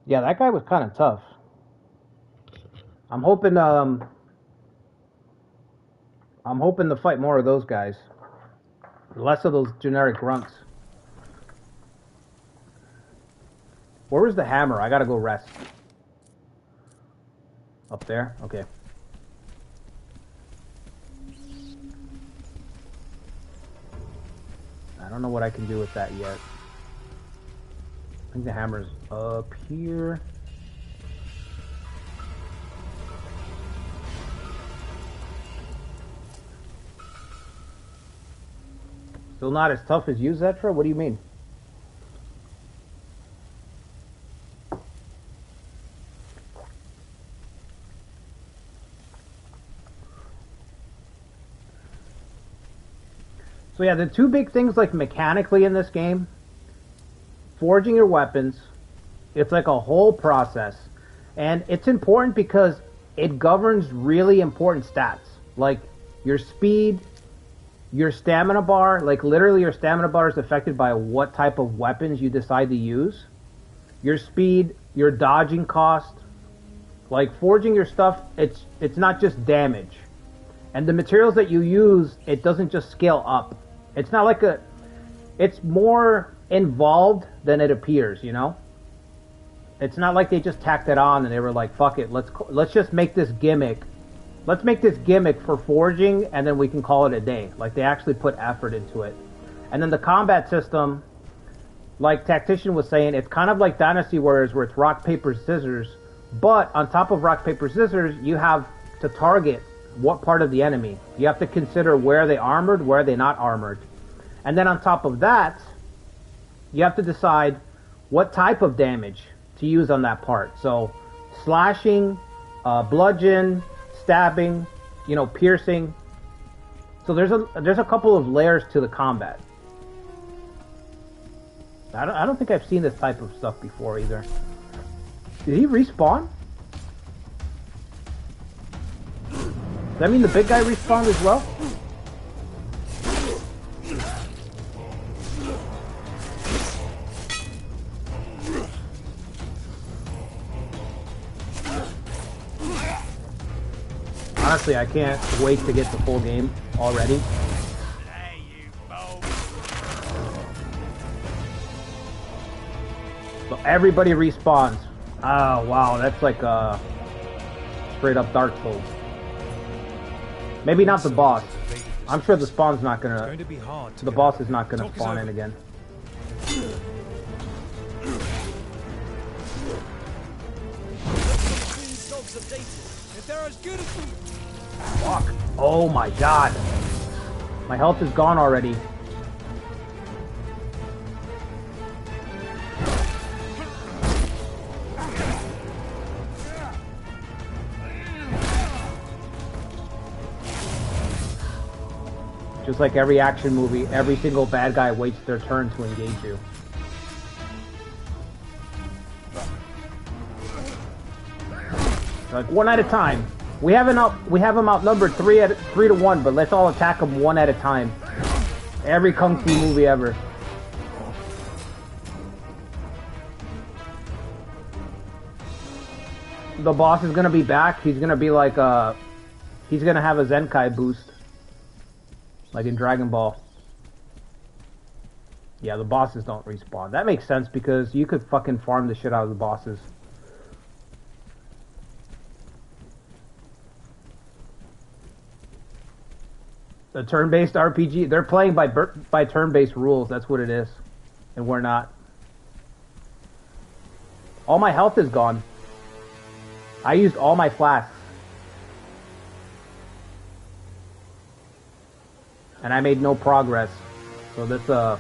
Yeah, that guy was kind of tough. I'm hoping to fight more of those guys. Less of those generic grunts. Where was the hammer? I gotta go rest. Up there? Okay. I don't know what I can do with that yet. I think the hammer's up here. Still not as tough as you, Zetra? What do you mean? So yeah, the two big things like mechanically in this game, forging your weapons, it's like a whole process. And it's important because it governs really important stats. Like your speed, your stamina bar, like literally your stamina bar is affected by what type of weapons you decide to use. Your speed, your dodging cost, like forging your stuff, it's not just damage. And the materials that you use, it doesn't just scale up. It's not like a... It's more involved than it appears, you know? It's not like they just tacked it on and they were like, fuck it, let's just make this gimmick. Let's make this gimmick for forging and then we can call it a day. Like, they actually put effort into it. And then the combat system, like Tactician was saying, it's kind of like Dynasty Warriors where it's rock, paper, scissors. But on top of rock, paper, scissors, you have to target what part of the enemy. You have to consider where they armored, where they not armored. And then on top of that, you have to decide what type of damage to use on that part. So, slashing, bludgeon, stabbing, you know, piercing. So there's a couple of layers to the combat. I don't think I've seen this type of stuff before either. Did he respawn? Does that mean the big guy respawned as well? Honestly, I can't wait to get the full game already. So everybody respawns. Oh wow, that's like a straight up Dark Souls. Maybe not the boss. I'm sure the spawn's not gonna. The boss is not gonna spawn in again. Fuck. Oh my god. My health is gone already. Just like every action movie, every single bad guy waits their turn to engage you. Like one at a time. We have them outnumbered 3 to 1, but let's all attack them one at a time. Every kung fu movie ever. The boss is gonna be back. He's gonna be like he's gonna have a Zenkai boost. Like in Dragon Ball. Yeah, the bosses don't respawn. That makes sense because you could fucking farm the shit out of the bosses. The turn-based RPG, they're playing by turn-based rules. That's what it is. And we're not. All my health is gone. I used all my flasks. And I made no progress. So that's I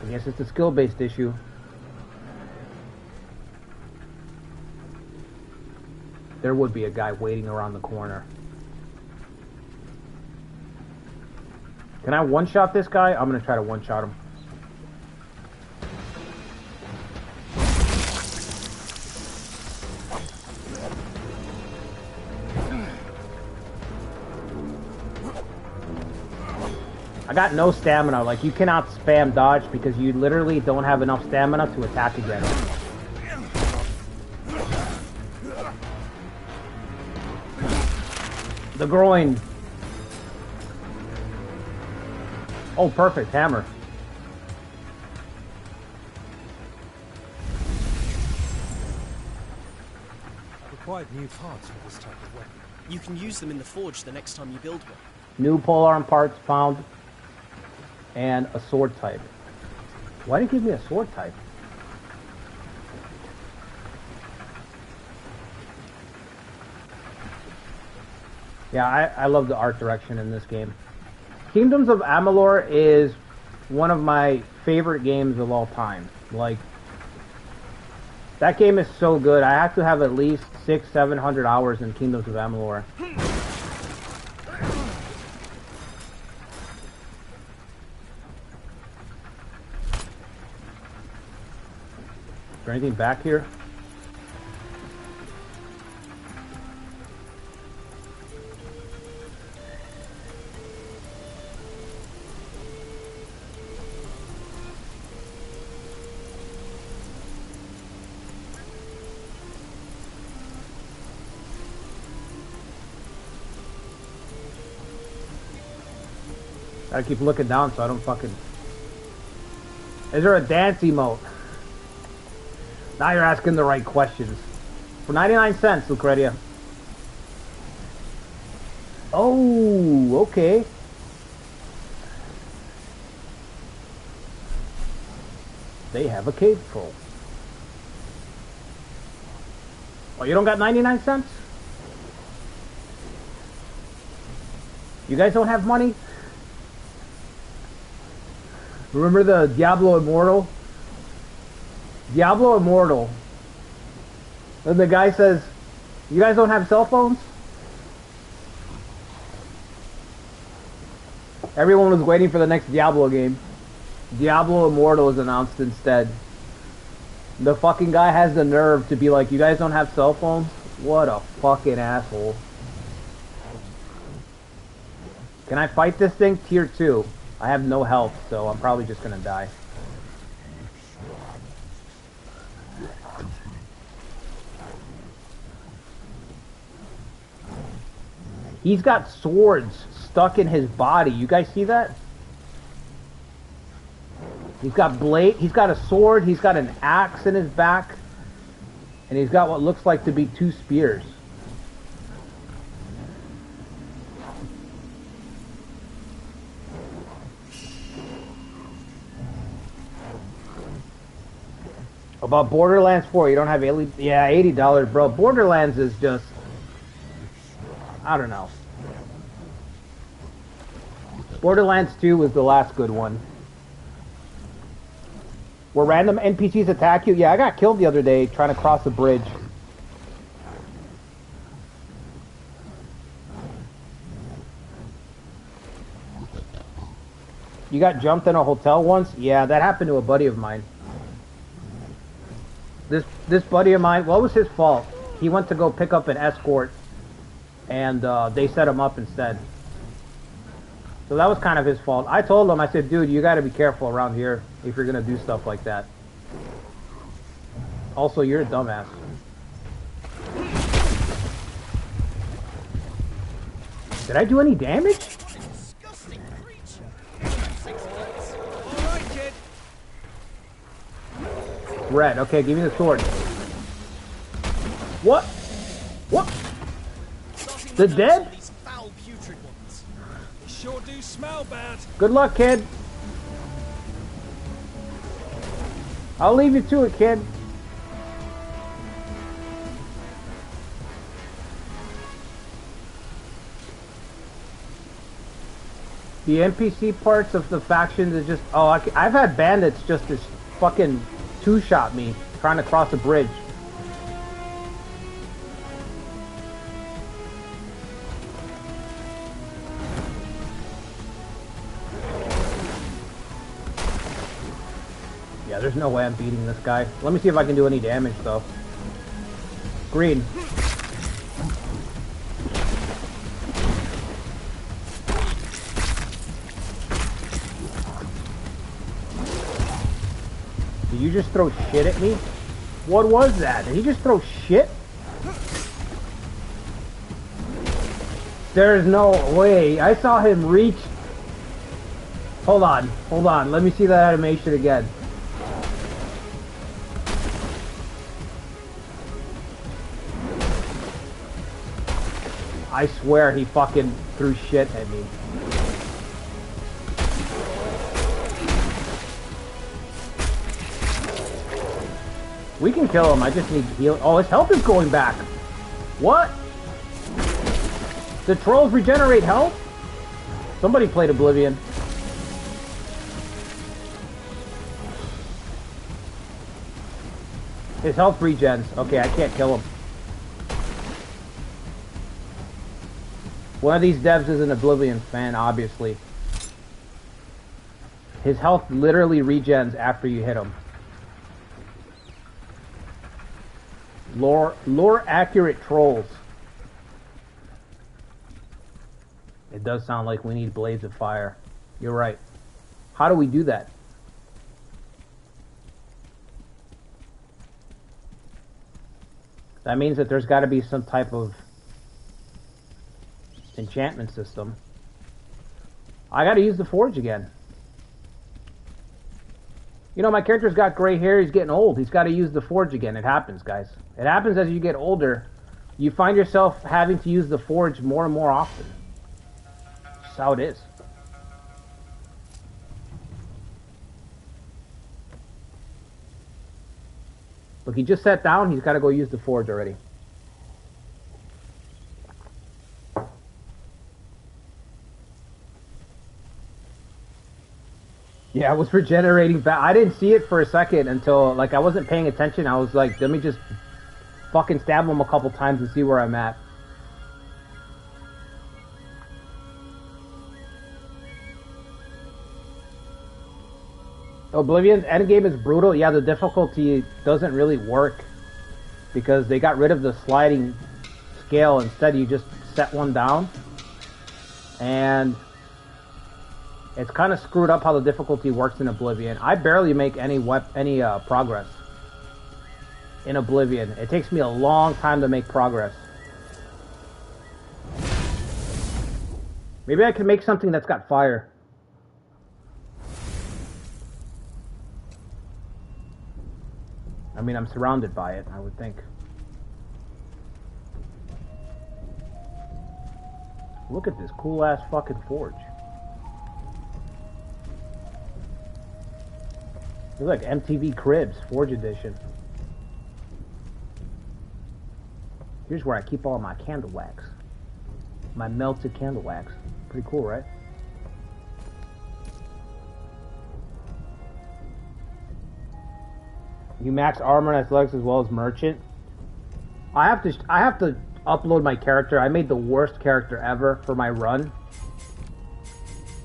guess it's a skill-based issue. There would be a guy waiting around the corner. Can I one-shot this guy? I'm gonna try to one-shot him. I got no stamina. Like, you cannot spam dodge because you literally don't have enough stamina to attack again. The groin. Oh, perfect. Hammer. I required new parts for this type of weapon. You can use them in the forge the next time you build one. New polearm parts found. And a sword type. Why did it give me a sword type? Yeah, I love the art direction in this game. Kingdoms of Amalur is one of my favorite games of all time. Like, that game is so good. I have to have at least 600-700 hours in Kingdoms of Amalur. Is there anything back here? Gotta keep looking down so I don't fucking... Is there a dance emote? Now you're asking the right questions. For 99 cents, Lucretia. Oh, okay. They have a cave full. Oh, you don't got 99 cents? You guys don't have money? Remember the Diablo Immortal? Diablo Immortal. And the guy says, you guys don't have cell phones? Everyone was waiting for the next Diablo game. Diablo Immortal is announced instead. The fucking guy has the nerve to be like, you guys don't have cell phones? What a fucking asshole. Can I fight this thing? Tier 2. I have no health, so I'm probably just gonna die. He's got swords stuck in his body. You guys see that? He's got he's got a sword, he's got an axe in his back, and he's got what looks like to be 2 spears. About Borderlands 4, you don't have yeah, $80, bro. Borderlands is just, I don't know. Borderlands 2 was the last good one. Where random NPCs attack you? Yeah, I got killed the other day trying to cross a bridge. You got jumped in a hotel once? Yeah, that happened to a buddy of mine. This buddy of mine, what was his fault? He went to go pick up an escort, and they set him up instead. So that was kind of his fault. I told him, I said, dude, you gotta be careful around here if you're gonna do stuff like that. Also, you're a dumbass. Did I do any damage? Red, okay, give me the sword. What? What? The dead? These foul, putrid ones. They sure do smell bad. Good luck, kid. I'll leave you to it, kid. The NPC parts of the factions is just... Oh, I've had bandits just as fucking two-shot me trying to cross a bridge. Yeah, there's no way I'm beating this guy. Let me see if I can do any damage, though. Green. Did you just throw shit at me? What was that? Did he just throw shit? There's no way. I saw him reach. Hold on. Hold on. Let me see that animation again. I swear he fucking threw shit at me. We can kill him, I just need heal. Oh, his health is going back. What? The trolls regenerate health? Somebody played Oblivion. His health regens. Okay, I can't kill him. One of these devs is an Oblivion fan, obviously. His health literally regens after you hit him. Lore accurate trolls. It does sound like we need blades of fire. You're right. How do we do that? That means that there's got to be some type of enchantment system. I gotta use the forge again. You know, my character's got gray hair, he's getting old. He's gotta use the forge again. It happens, guys. It happens as you get older. You find yourself having to use the forge more and more often. That's how it is. Look, he just sat down, he's gotta go use the forge already. Yeah, it was regenerating back. I didn't see it for a second until, like, I wasn't paying attention. I was like, let me just fucking stab him a couple times and see where I'm at. Oblivion's endgame is brutal. Yeah, the difficulty doesn't really work because they got rid of the sliding scale. Instead, you just set one down. And it's kind of screwed up how the difficulty works in Oblivion. I barely make any progress in Oblivion. It takes me a long time to make progress. Maybe I can make something that's got fire. I mean, I'm surrounded by it, I would think. Look at this cool-ass fucking forge. It's like MTV Cribs, Forge Edition. Here's where I keep all my candle wax. My melted candle wax. Pretty cool, right? You max armor and athletics as well as merchant. I have to upload my character. I made the worst character ever for my run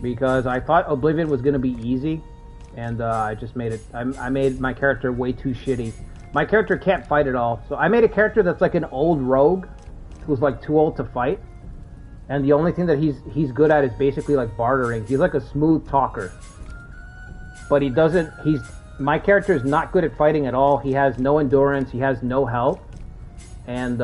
because I thought Oblivion was gonna be easy. And I just made it. I made my character way too shitty. My character can't fight at all. So I made a character that's like an old rogue who's like too old to fight. And the only thing that he's good at is basically like bartering. He's like a smooth talker. But he doesn't. My character is not good at fighting at all. He has no endurance. He has no health. And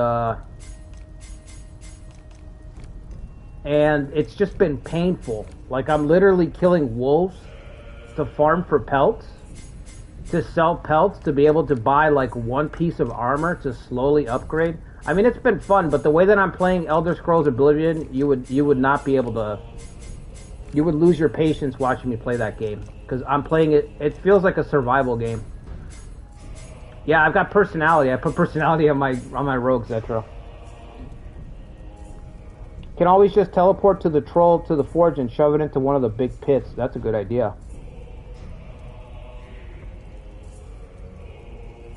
it's just been painful. Like I'm literally killing wolves to farm for pelts, to sell pelts, to be able to buy like one piece of armor to slowly upgrade. I mean, it's been fun, but the way that I'm playing Elder Scrolls Oblivion, you would not be able to. You would lose your patience watching me play that game because I'm playing it. It feels like a survival game. Yeah, I've got personality. I put personality on my rogues, Zetro. Can always just teleport to the troll to the forge and shove it into one of the big pits. That's a good idea.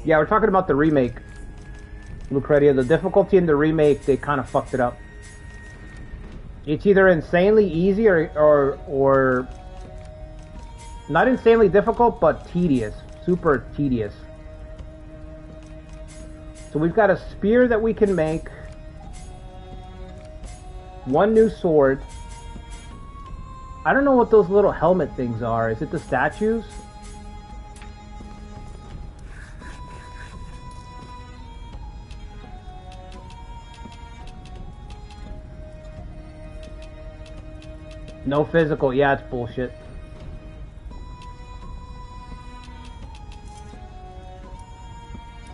Yeah, we're talking about the remake, Lucretia. The difficulty in the remake, they kind of fucked it up. It's either insanely easy or not insanely difficult, but tedious. Super tedious. So we've got a spear that we can make. One new sword. I don't know what those little helmet things are. Is it the statues? No physical. Yeah, it's bullshit.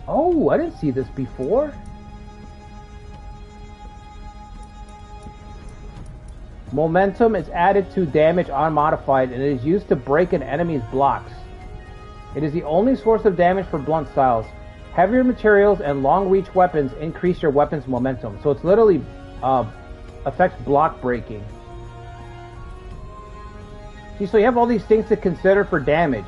Oh, I didn't see this before. Momentum is added to damage unmodified and it is used to break an enemy's blocks. It is the only source of damage for blunt styles. Heavier materials and long-reach weapons increase your weapon's momentum. So it's literally affects block breaking. See, so you have all these things to consider for damage.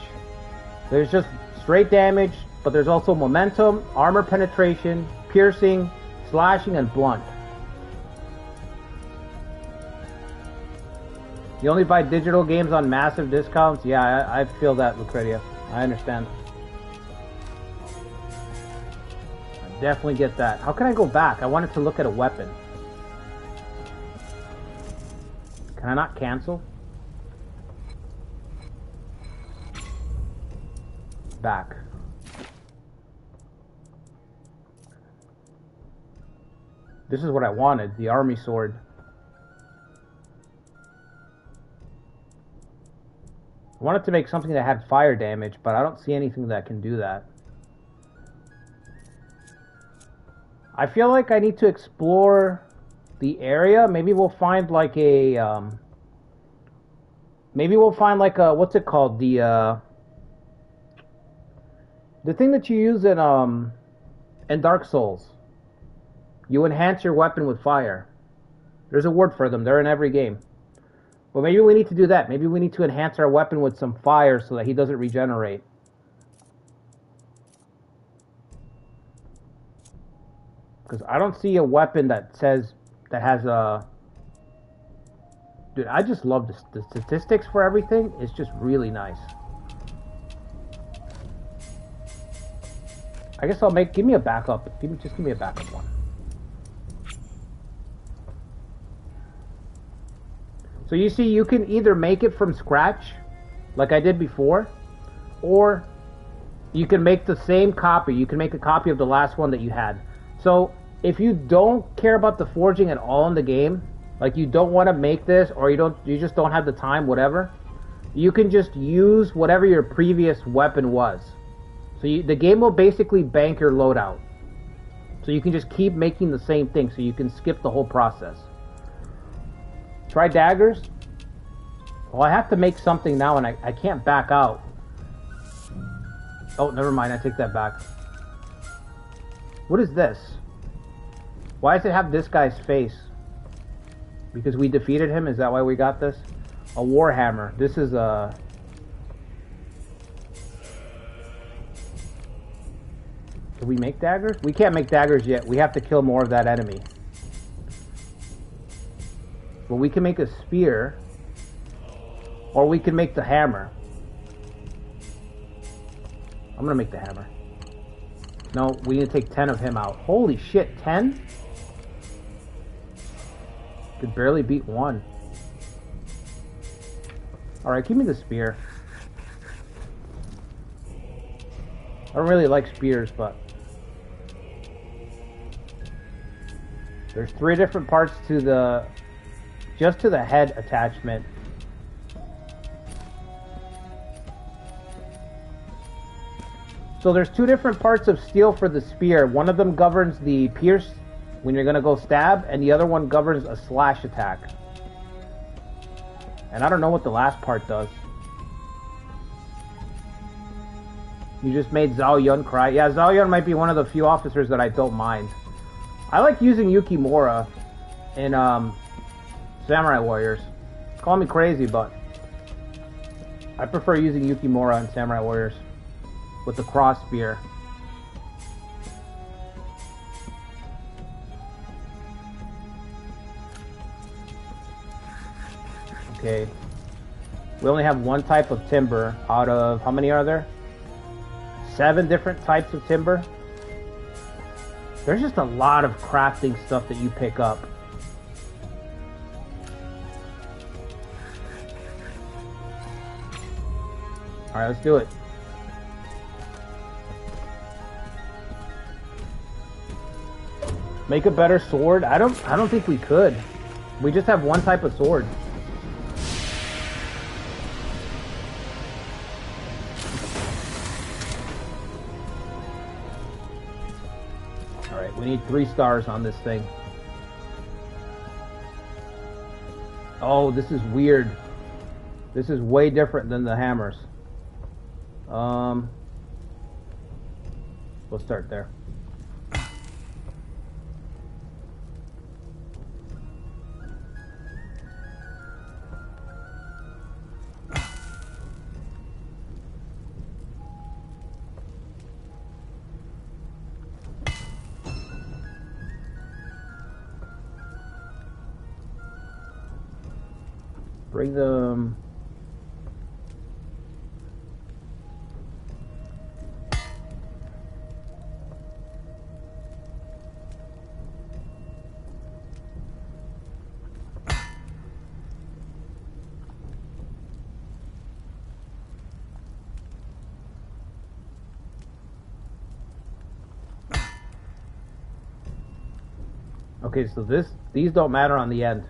There's just straight damage, but there's also momentum, armor penetration, piercing, slashing, and blunt. You only buy digital games on massive discounts? Yeah, I feel that, Lucretia. I understand. I definitely get that. How can I go back? I wanted to look at a weapon. Can I not cancel? Back. This is what I wanted, the army sword. I wanted to make something that had fire damage, but I don't see anything that can do that. I feel like I need to explore the area. Maybe we'll find like a, maybe we'll find like a, what's it called? The thing that you use in Dark Souls. You enhance your weapon with fire. There's a word for them. They're in every game. Well, maybe we need to do that. Maybe we need to enhance our weapon with some fire so that he doesn't regenerate. Because I don't see a weapon that says, that has a... Dude, I just love the statistics for everything. It's just really nice. I guess I'll give me a backup. Just give me a backup one. So you see, you can either make it from scratch, like I did before, or you can make the same copy. You can make a copy of the last one that you had. So if you don't care about the forging at all in the game, like you don't want to make this, or you just don't have the time, whatever, you can just use whatever your previous weapon was. So the game will basically bank your loadout. So you can just keep making the same thing, so you can skip the whole process. Try daggers. Well, I have to make something now, and I can't back out. Oh, never mind. I take that back. What is this? Why does it have this guy's face? Because we defeated him? Is that why we got this? A warhammer. This is a... Can we make daggers? We can't make daggers yet. We have to kill more of that enemy. Well, we can make a spear, or we can make the hammer. I'm gonna make the hammer. No, we need to take 10 of him out. Holy shit, 10? Could barely beat one. Alright, give me the spear. I don't really like spears, but... There's 3 different parts to the... just to the head attachment. So there's 2 different parts of steel for the spear. One of them governs the pierce when you're gonna go stab, and the other one governs a slash attack. And I don't know what the last part does. You just made Zhao Yun cry. Yeah, Zhao Yun might be one of the few officers that I don't mind. I like using Yukimura in Samurai Warriors. Call me crazy, but I prefer using Yukimura in Samurai Warriors with the cross spear. Okay. We only have 1 type of timber out of, how many are there? 7 different types of timber. There's just a lot of crafting stuff that you pick up. Alright, let's do it. Make a better sword? I don't think we could. We just have 1 type of sword. Alright, we need 3 stars on this thing. Oh, this is weird. This is way different than the hammers. We'll start there. Bring them. Okay, so these don't matter on the end.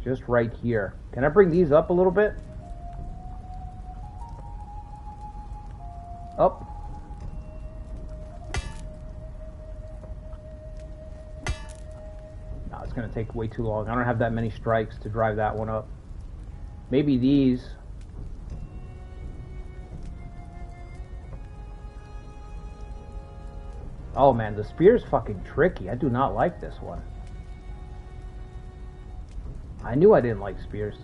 Just right here. Can I bring these up a little bit? Up. No, it's gonna take way too long. I don't have that many strikes to drive that one up. Maybe these. Oh man, the spear's fucking tricky. I do not like this one. I knew I didn't like spears.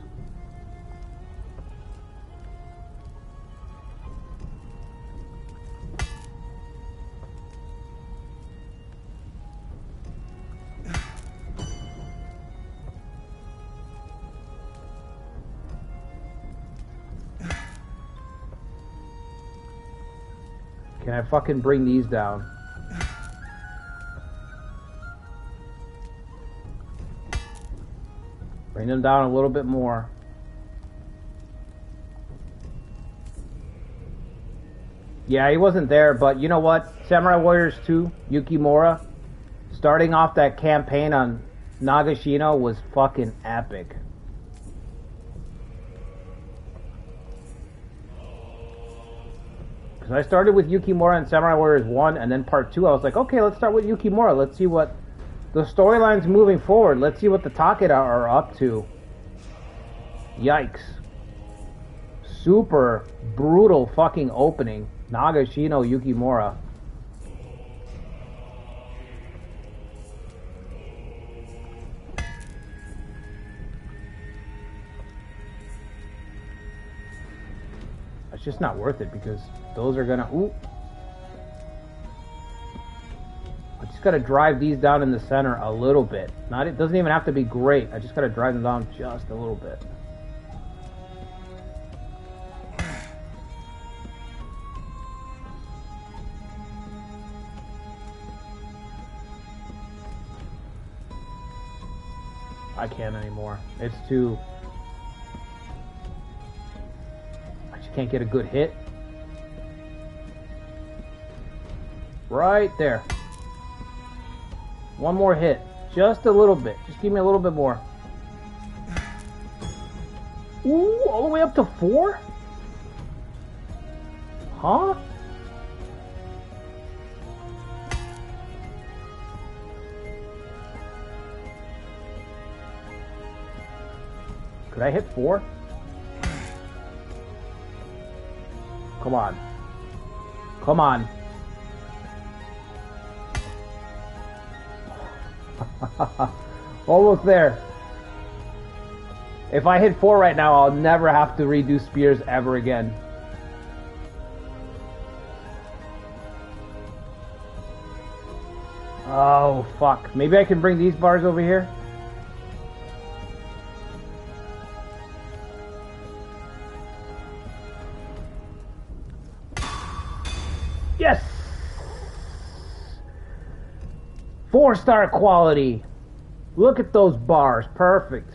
Can I fucking bring these down? Bring them down a little bit more. Yeah, he wasn't there, but you know what? Samurai Warriors 2, Yukimura, starting off that campaign on Nagashino was fucking epic. Because I started with Yukimura and Samurai Warriors 1, and then part 2, I was like, okay, let's start with Yukimura. Let's see what the storyline's moving forward. Let's see what the Takeda are up to. Yikes. Super brutal fucking opening. Nagashino Yukimura. It's just not worth it because those are gonna... Ooh. I just gotta drive these down in the center a little bit. It doesn't even have to be great. I just gotta drive them down just a little bit. I can't anymore. It's too... I just can't get a good hit. Right there. One more hit. Just a little bit. Just give me a little bit more. Ooh, all the way up to 4? Huh? Could I hit 4? Come on. Come on. Almost there. If I hit 4 right now, I'll never have to redo spears ever again. Oh, fuck. Maybe I can bring these bars over here? Yes! 4-star quality. Look at those bars. Perfect.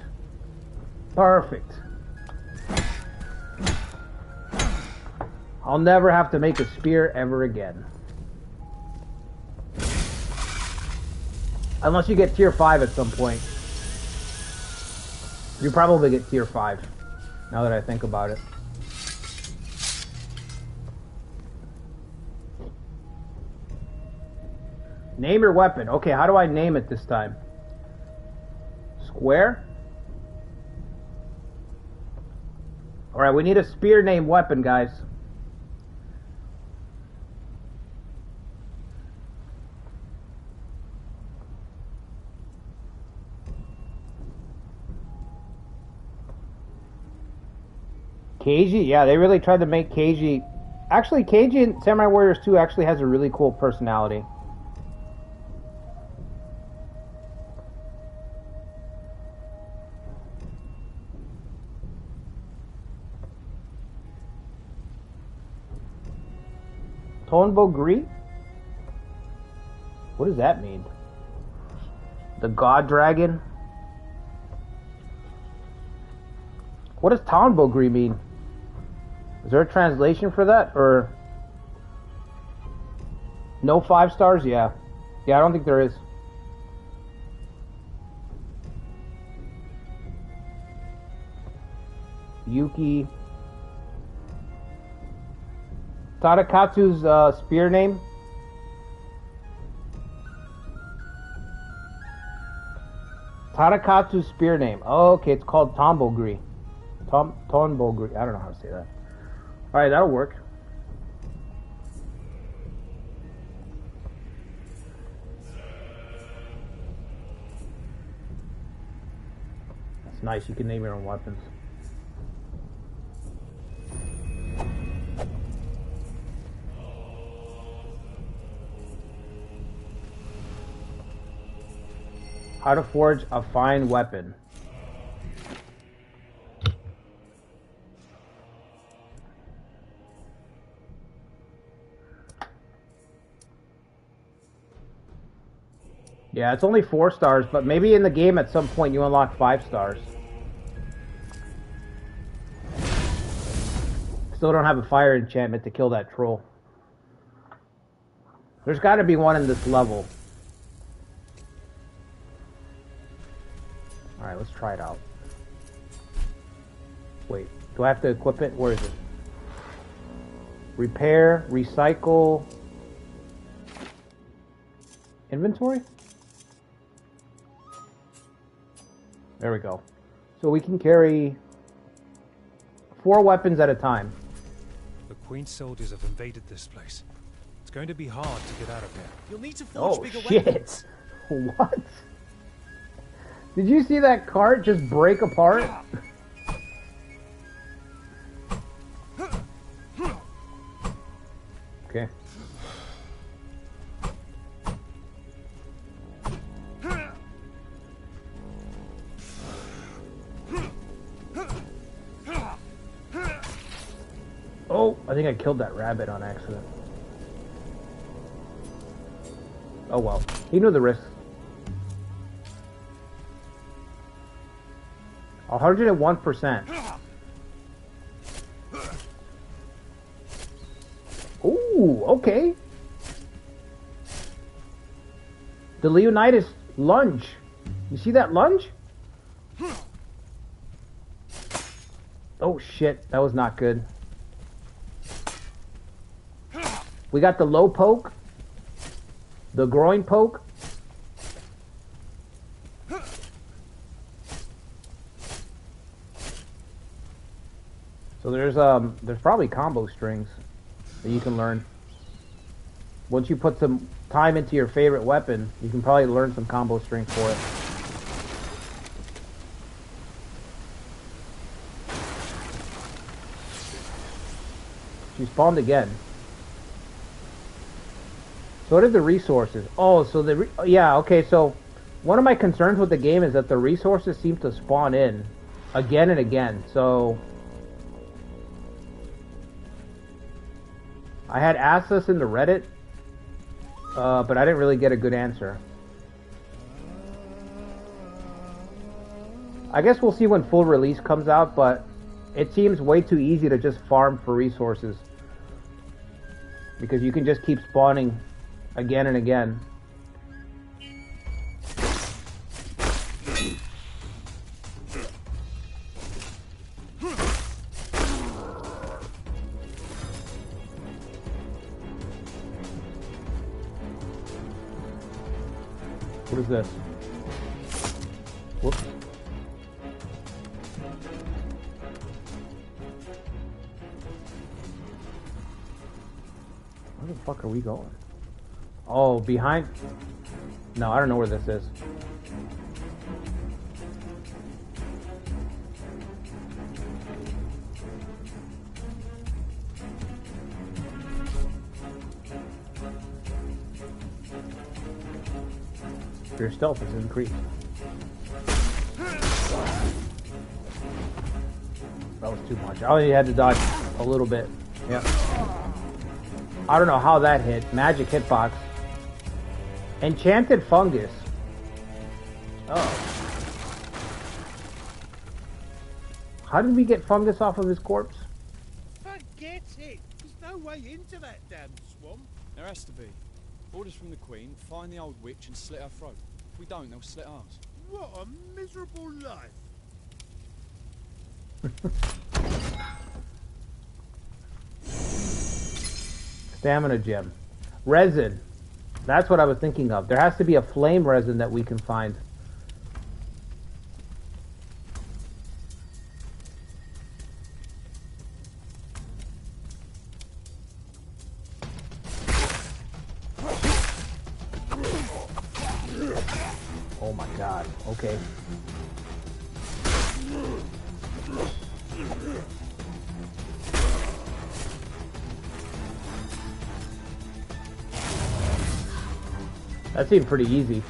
Perfect. I'll never have to make a spear ever again. Unless you get tier 5 at some point. You probably get tier 5. Now that I think about it. Name your weapon. Okay, how do I name it this time? Square? Alright, we need a spear named weapon, guys. Keiji? Yeah, they really tried to make Keiji... Actually, Keiji in Samurai Warriors 2 actually has a really cool personality. Tonbo Gri? What does that mean? The God Dragon? What does Tonbo Gri mean? Is there a translation for that? Or... No 5 stars? Yeah. Yeah, I don't think there is. Yuki... Tadakatsu's spear name? Tadakatsu's spear name. Oh, okay, it's called Tombogri. Tombogri. I don't know how to say that. Alright, that'll work. That's nice, you can name your own weapons. How to forge a fine weapon. Yeah, it's only 4 stars, but maybe in the game at some point you unlock 5 stars. Still don't have a fire enchantment to kill that troll. There's got to be one in this level. Alright, let's try it out. Wait, do I have to equip it? Where is it? Repair, recycle, inventory? There we go. So we can carry 4 weapons at a time. The Queen's soldiers have invaded this place. It's going to be hard to get out of here. You'll need to forge Oh bigger shit! weapons. What? Did you see that cart just break apart? Okay. Oh, I think I killed that rabbit on accident. Oh well, he knew the risk. 101%. Ooh, okay. The Leonidas lunge. You see that lunge? Oh shit, that was not good. We got the low poke. The groin poke. So there's probably combo strings that you can learn. Once you put some time into your favorite weapon, you can probably learn some combo strings for it. She spawned again. So what are the resources? Oh, so yeah, okay, so one of my concerns with the game is that the resources seem to spawn in again and again. So I had asked this in the Reddit, but I didn't really get a good answer. I guess we'll see when full release comes out, but it seems way too easy to just farm for resources. Because you can just keep spawning again and again. What is this? Whoops. Where the fuck are we going? Oh, behind? No, I don't know where this is. Your stealth is increased. That was too much. I only had to dodge a little bit. Yeah. I don't know how that hit. Magic hitbox. Enchanted fungus. Oh. How did we get fungus off of his corpse? Forget it. There's no way into that damn swamp. There has to be. Orders from the Queen, find the old witch and slit her throat. If we don't, they'll slit ours. What a miserable life. Stamina gem. Resin. That's what I was thinking of. There has to be a flame resin that we can find. Oh my god. Okay. That seemed pretty easy.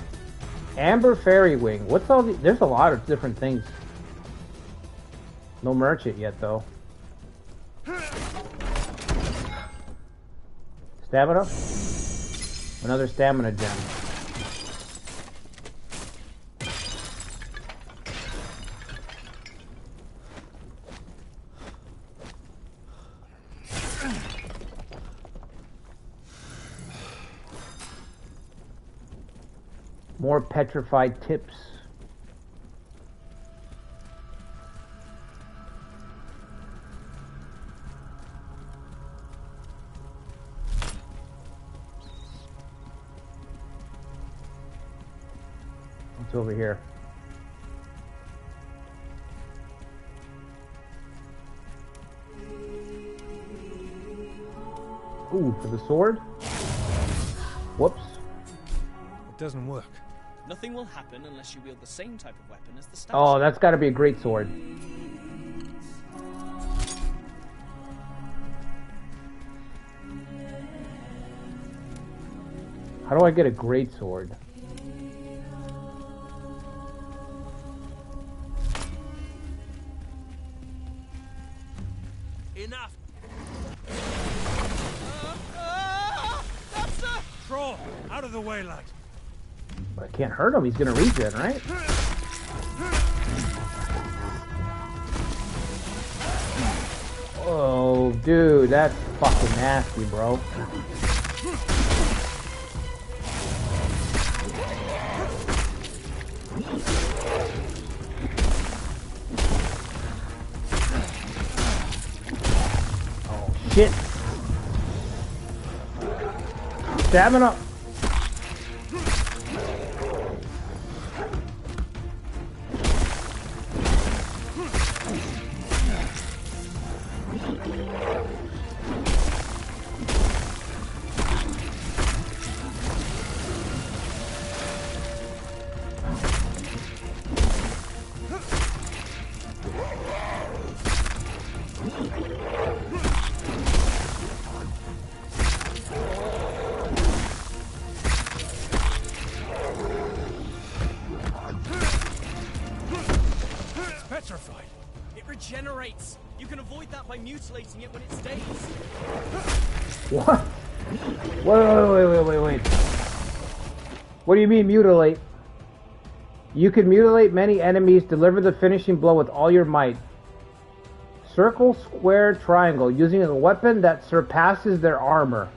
Amber Fairy Wing. What's all the... There's a lot of different things. No merchant yet, though. Stamina? Another stamina gem. More petrified tips. What's over here? Ooh, for the sword? Whoops. It doesn't work. Nothing will happen unless you wield the same type of weapon as the statue. Oh, that's got to be a great sword. How do I get a great sword? Enough! Troll! Out of the way, lad! But I can't hurt him. He's gonna regen, right? Oh, dude, that's fucking nasty, bro. Oh, shit. Stamina. Petrified. It regenerates. You can avoid that by mutilating it when it stays. What? Wait. What do you mean mutilate? You can mutilate many enemies, deliver the finishing blow with all your might. Circle, square, triangle, using a weapon that surpasses their armor.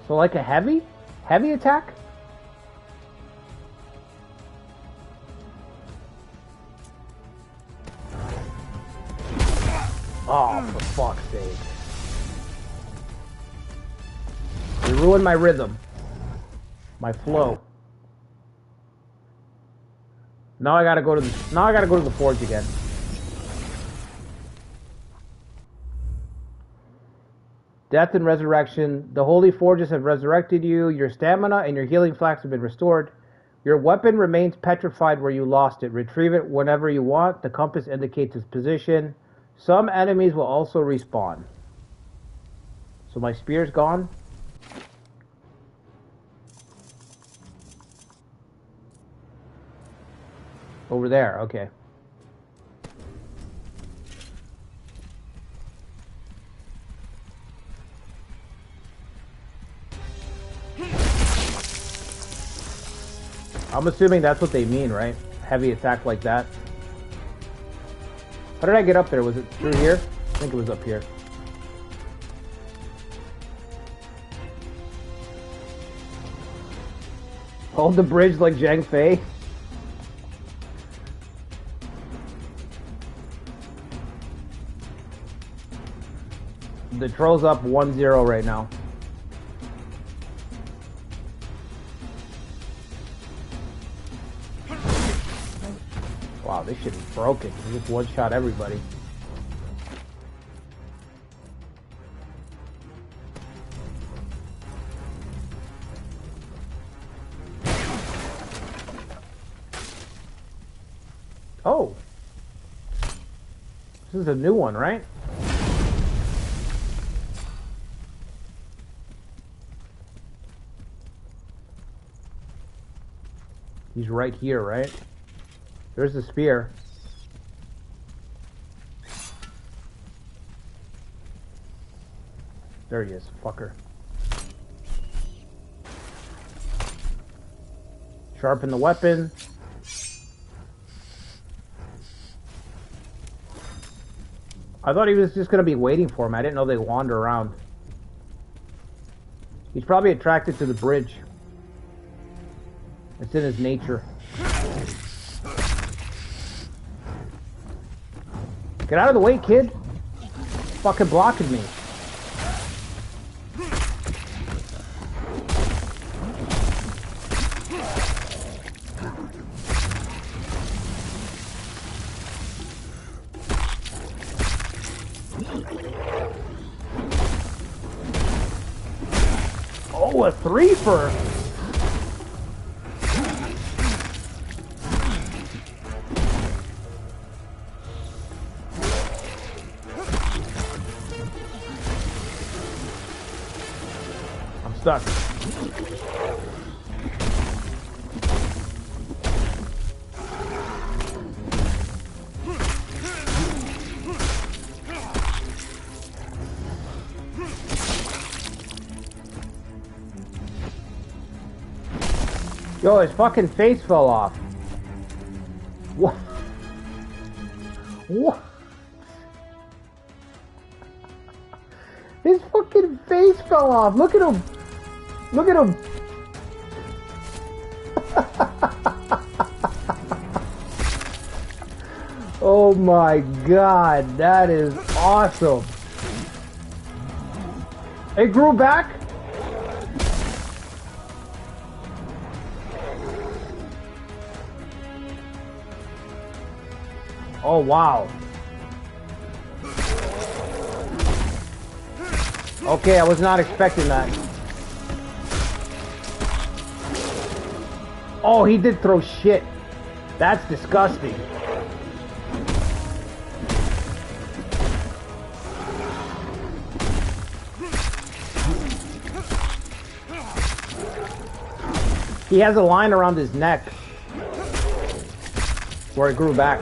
So like a heavy attack? Oh, for fuck's sake. You ruined my rhythm. My flow. Now I gotta go to the forge again. Death and resurrection. The holy forges have resurrected you. Your stamina and your healing flax have been restored. Your weapon remains petrified where you lost it. Retrieve it whenever you want. The compass indicates its position. Some enemies will also respawn. So my spear's gone. Over there, okay. I'm assuming that's what they mean, right? Heavy attack like that. How did I get up there? Was it through here? I think it was up here. Hold the bridge like Zhang Fei. The troll's up 1-0 right now. Wow, this shit is broken. He just one-shot everybody. Oh. This is a new one, right? He's right here, right? There's the spear. There he is, fucker. Sharpen the weapon. I thought he was just gonna be waiting for him. I didn't know they wander around. He's probably attracted to the bridge. It's in his nature. Get out of the way, kid. Fucking blocking me. Oh, a threefer. Stuck. Yo, his fucking face fell off. What? What? His fucking face fell off. Look at him. Look at him. Oh my god, that is awesome. It grew back? Oh wow. Okay, I was not expecting that. Oh, he did throw shit. That's disgusting. He has a line around his neck where it grew back.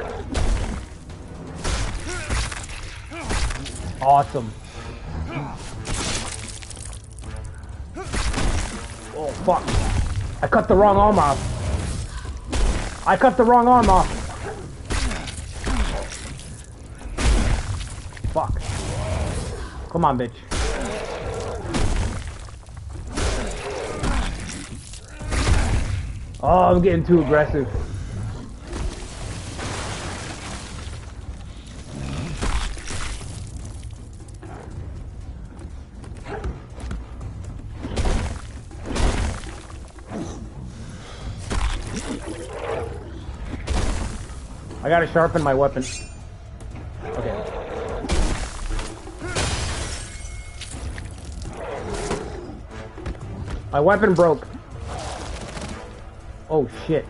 Awesome. Oh, fuck. I cut the wrong arm off. I cut the wrong arm off. Fuck. Come on, bitch. Oh, I'm getting too aggressive. I gotta sharpen my weapon. Okay. My weapon broke. Oh shit.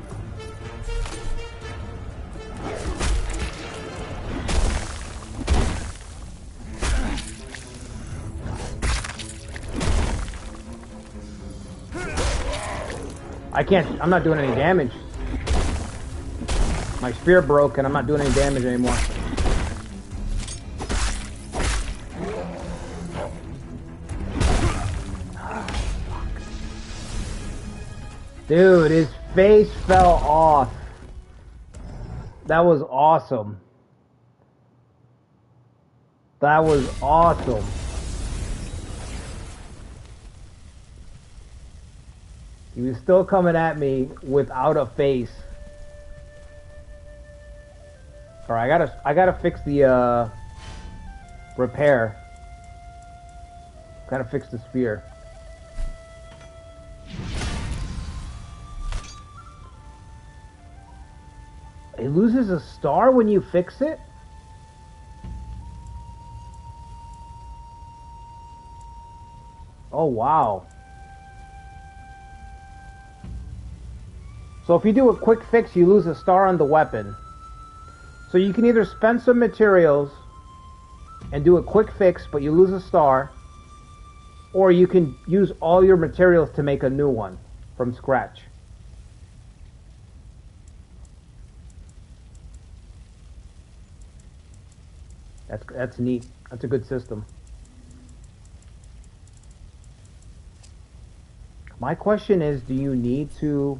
I can't, I'm not doing any damage. My spear broke and I'm not doing any damage anymore. Dude, his face fell off. That was awesome. That was awesome. He was still coming at me without a face. Alright, I gotta fix the repair. Gotta fix the spear. It loses a star when you fix it? Oh, wow. So if you do a quick fix, you lose a star on the weapon. So you can either spend some materials and do a quick fix, but you lose a star, or you can use all your materials to make a new one from scratch. That's neat. That's a good system. My question is, do you need to...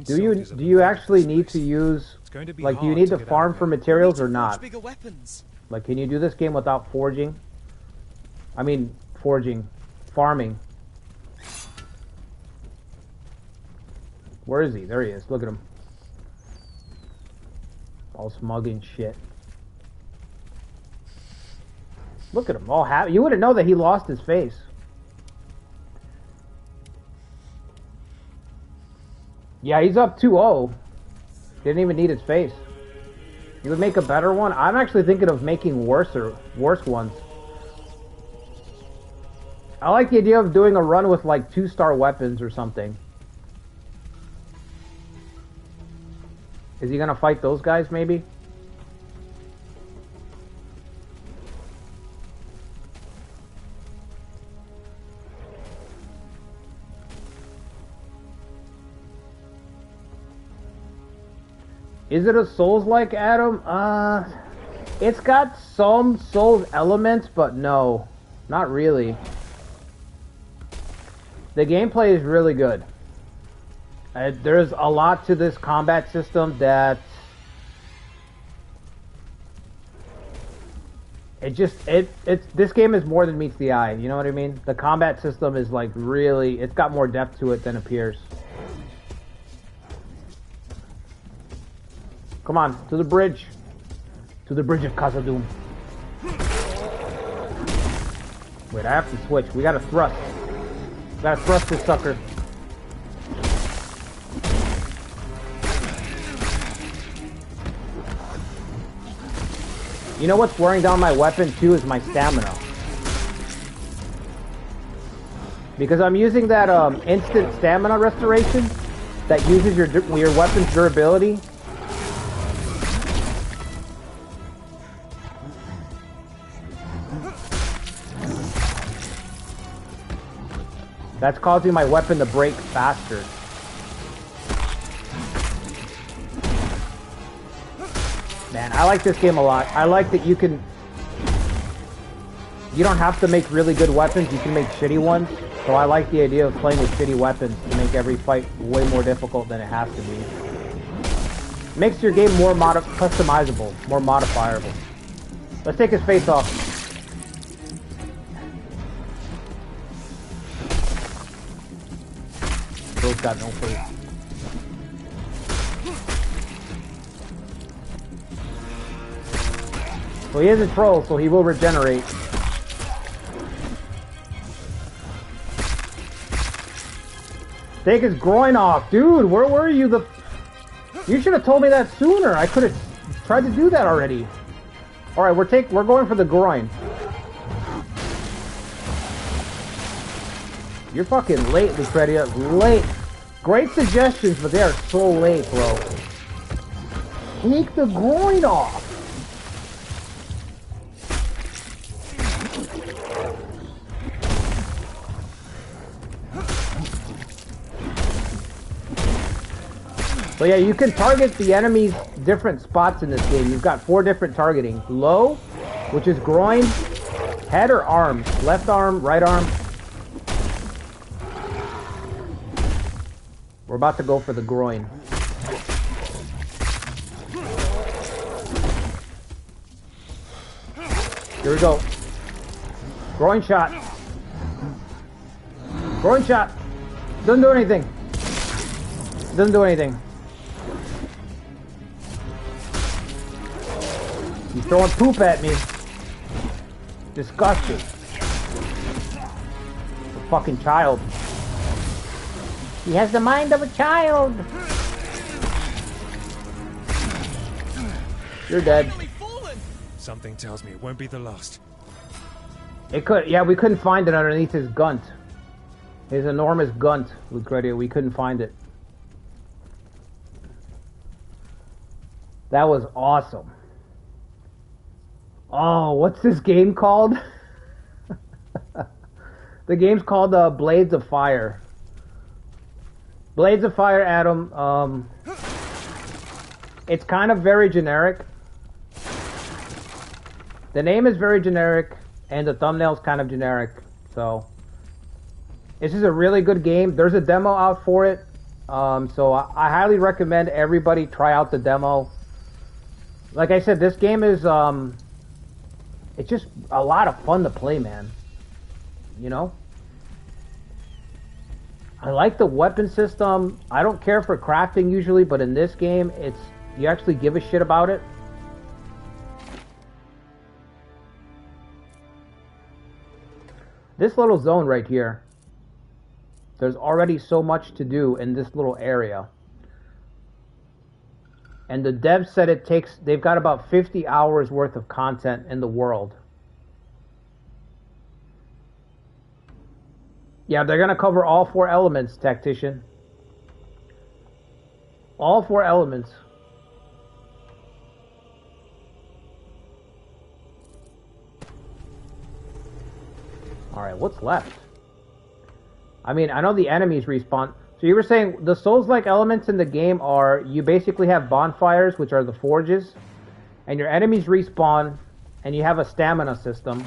Do you actually need to use... Like, do you need to farm for materials or not? Bigger weapons. Like, can you do this game without forging? I mean, farming. Where is he? There he is. Look at him. All smug and shit. Look at him, all happy. You wouldn't know that he lost his face. Yeah, he's up 2-0. Didn't even need his face. You would make a better one? I'm actually thinking of making worse ones. I like the idea of doing a run with like 2-star weapons or something. Is he gonna fight those guys maybe? Is it a Souls-like, Adam? It's got some Souls elements, but no. Not really. The gameplay is really good. There's a lot to this combat system that... this game is more than meets the eye, you know what I mean? The combat system is like really... It's got more depth to it than appears. Come on, to the bridge. To the bridge of Khazad-dûm. Wait, I have to switch. We gotta thrust. We gotta thrust this sucker. You know what's wearing down my weapon too is my stamina. Because I'm using that instant stamina restoration that uses your weapon's durability. That's causing my weapon to break faster. Man, I like this game a lot. I like that you don't have to make really good weapons, you can make shitty ones. So I like the idea of playing with shitty weapons to make every fight way more difficult than it has to be. Makes your game more customizable, more modifiable. Let's take his face off. Bro's got no face. Well, he is a troll, so he will regenerate. Take his groin off, dude. Where were you? You should have told me that sooner. I could have tried to do that already. All right, we're going for the groin. You're fucking late, Lucretia. Late. Great suggestions, but they are so late, bro. Take the groin off. So yeah, you can target the enemies different spots in this game. You've got 4 different targeting. Low, which is groin, head or arms. Left arm, right arm. We're about to go for the groin. Here we go. Groin shot. Groin shot. Doesn't do anything. Doesn't do anything. He's throwing poop at me. Disgusting. fucking child. He has the mind of a child. You're dead. Something tells me it won't be the last. It could, yeah, we couldn't find it underneath his gunt. His enormous gunt, Lucretia, we couldn't find it. That was awesome. Oh, what's this game called? The game's called Blades of Fire. Blades of Fire, Adam. It's kind of very generic. The name is very generic, and the thumbnail's kind of generic. So, this is a really good game. There's a demo out for it. So I highly recommend everybody try out the demo. Like I said, this game is, it's just a lot of fun to play, man. You know? I like the weapon system. I don't care for crafting usually, but in this game, you actually give a shit about it. This little zone right here, there's already so much to do in this little area. And the devs said they've got about 50 hours worth of content in the world. Yeah, they're going to cover all 4 elements, Tactician. All 4 elements. Alright, what's left? I mean, I know the enemies respawn. So you were saying the Souls-like elements in the game are, you basically have bonfires, which are the forges, and your enemies respawn, and you have a stamina system.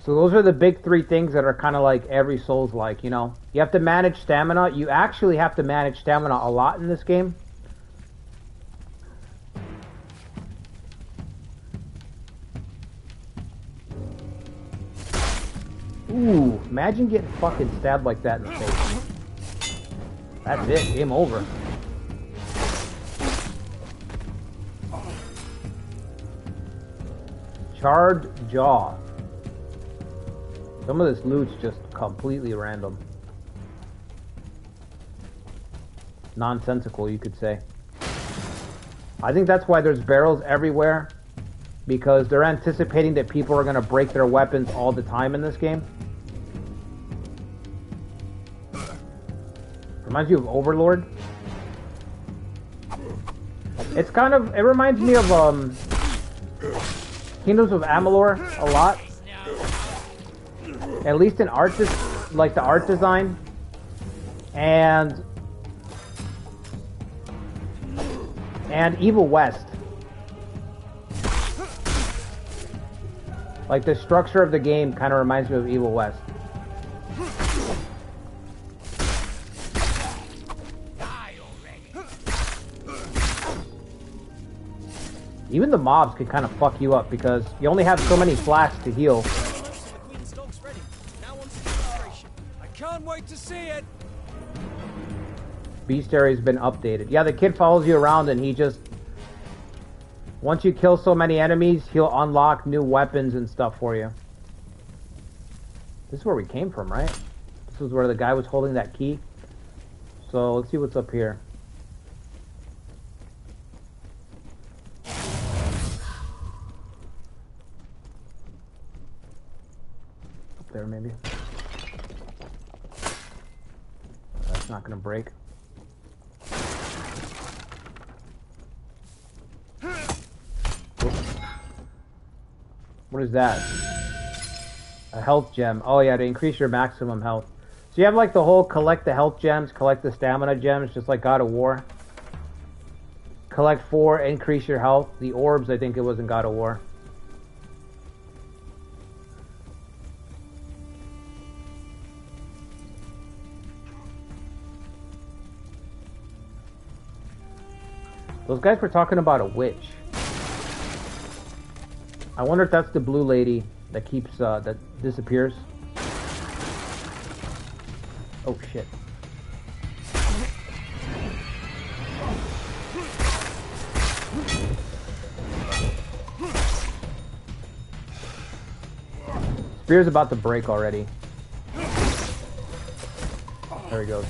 So those are the big 3 things that are kind of like every Souls-like, you know. You have to manage stamina. You actually have to manage stamina a lot in this game. Ooh, imagine getting fucking stabbed like that in the face. That's it, game over. Charred jaw. Some of this loot's just completely random. Nonsensical, you could say. I think that's why there's barrels everywhere, because they're anticipating that people are going to break their weapons all the time in this game. Reminds you of Overlord. It's kind of, it reminds me of Kingdoms of Amalur a lot. At least in art, like the art design. And Evil West. Like the structure of the game kind of reminds me of Evil West. Even the mobs can kind of fuck you up because you only have so many flasks to heal. I can't wait to see it. Bestiary's been updated. Yeah, the kid follows you around and he just... Once you kill so many enemies, he'll unlock new weapons and stuff for you. This is where we came from, right? This is where the guy was holding that key. So, let's see what's up here. Up there, maybe. That's not gonna break. What is that? A health gem. Oh yeah, to increase your maximum health. So you have like the whole collect the health gems, collect the stamina gems, just like God of War. Collect 4, increase your health. The orbs, I think it was in God of War. Those guys were talking about a witch. I wonder if that's the blue lady that keeps, that disappears. Oh shit. Spear's about to break already. There he goes.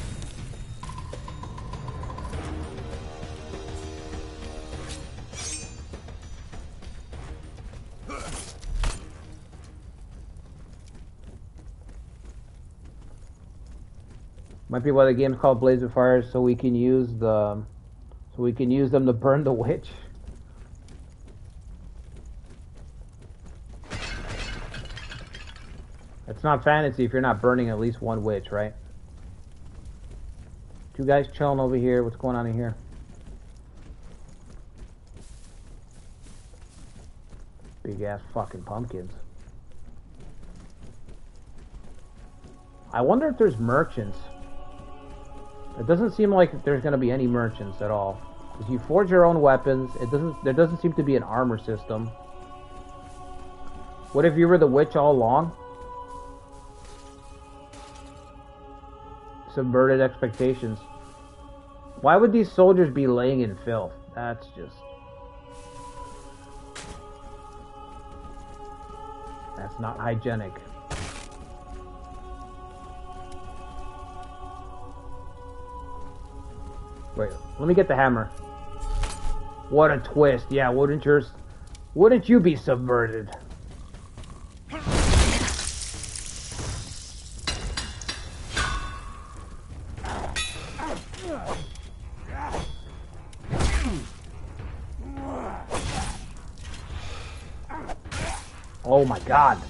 Might be why the game's called Blades of Fire, so we can use them to burn the witch. It's not fantasy if you're not burning at least one witch, right? Two guys chilling over here. What's going on in here? Big ass fucking pumpkins. I wonder if there's merchants. It doesn't seem like there's going to be any merchants at all. Because you forge your own weapons. There doesn't seem to be an armor system. What if you were the witch all along? Subverted expectations. Why would these soldiers be laying in filth? That's just... That's not hygienic. Wait, let me get the hammer. What a twist. Yeah, wouldn't you be subverted? Oh my god.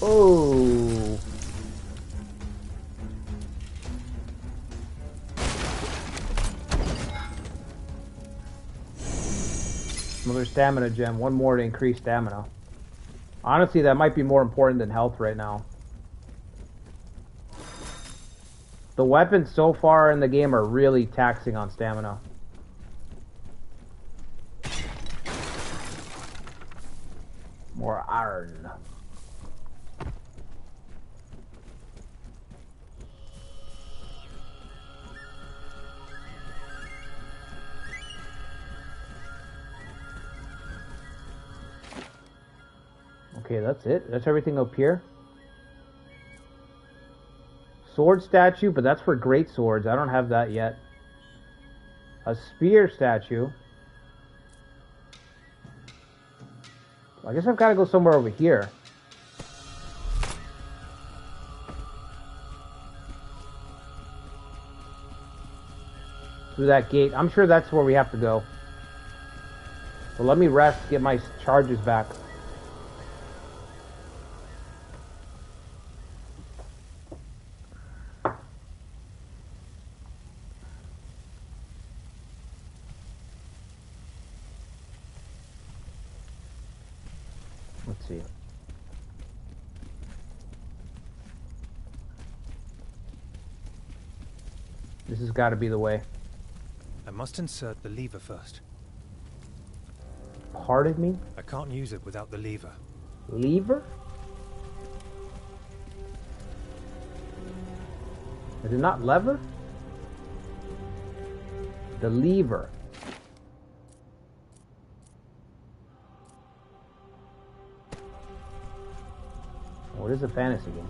Oh. Another stamina gem. One more to increase stamina. Honestly, that might be more important than health right now. The weapons so far in the game are really taxing on stamina. More iron. Okay, that's it. That's everything up here. Sword statue, but that's for great swords. I don't have that yet. A spear statue. I guess I've got to go somewhere over here. Through that gate. I'm sure that's where we have to go. So let me rest, get my charges back. Let's see. This has got to be the way. I must insert the lever first. Pardon me? I can't use it without the lever. Lever? Is it not lever? The lever. What is a fantasy game?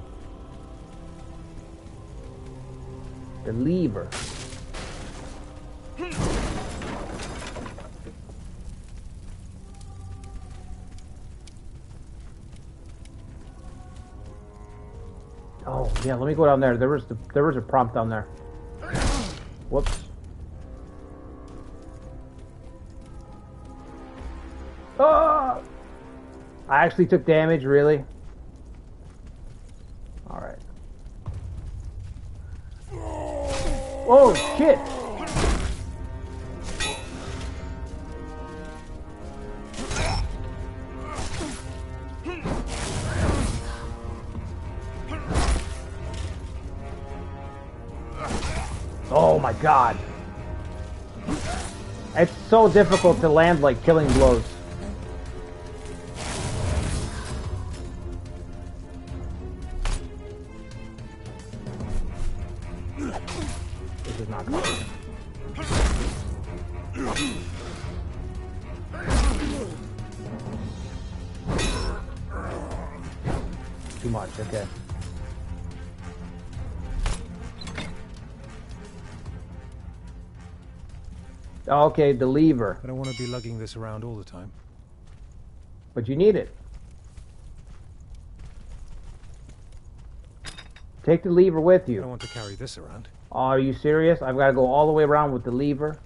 The lever. Oh yeah, let me go down there. There was a prompt down there. Whoops. Ah! I actually took damage, really? Alright. Oh shit! Oh my god. It's so difficult to land like killing blows. This is not good. Too much, okay. Oh, okay, the lever. I don't want to be lugging this around all the time. But you need it. Take the lever with I you. don't want to carry this around. Oh, are you serious? I've got to go all the way around with the lever.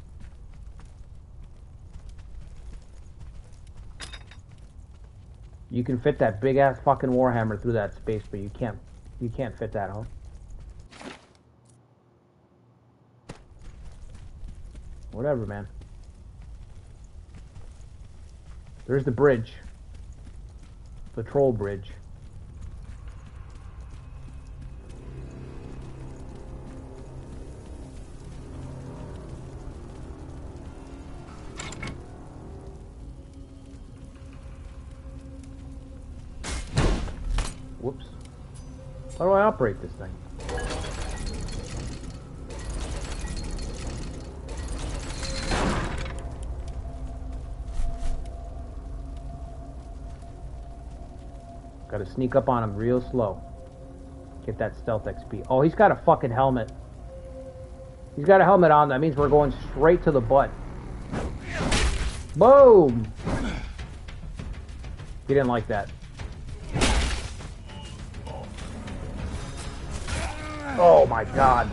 You can fit that big ass fucking warhammer through that space, but you can't fit that, huh? Whatever, man. There's the bridge. The troll bridge. Whoops. How do I operate this thing? Gotta sneak up on him real slow. Get that stealth XP. Oh, he's got a fucking helmet. He's got a helmet on. That means we're going straight to the butt. Boom! He didn't like that. Oh my god.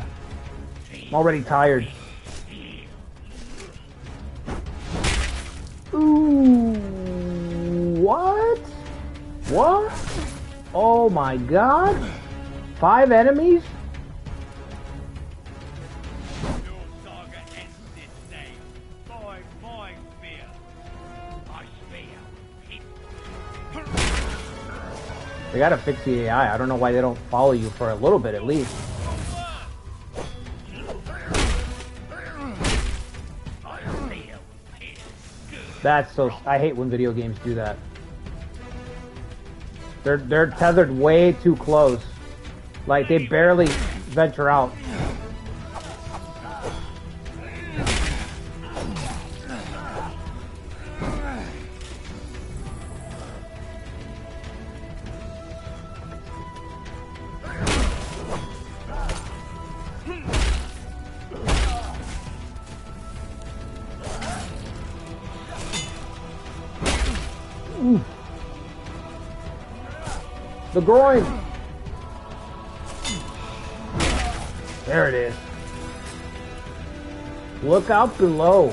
I'm already tired. Ooh. What? What? Oh my god. 5 enemies? Your saga ends this day by my spear. My spear. They gotta fix the AI. I don't know why they don't follow you for a little bit at least. That's so... I hate when video games do that. They're tethered way too close. Like, they barely venture out. The groin! There it is. Look out below.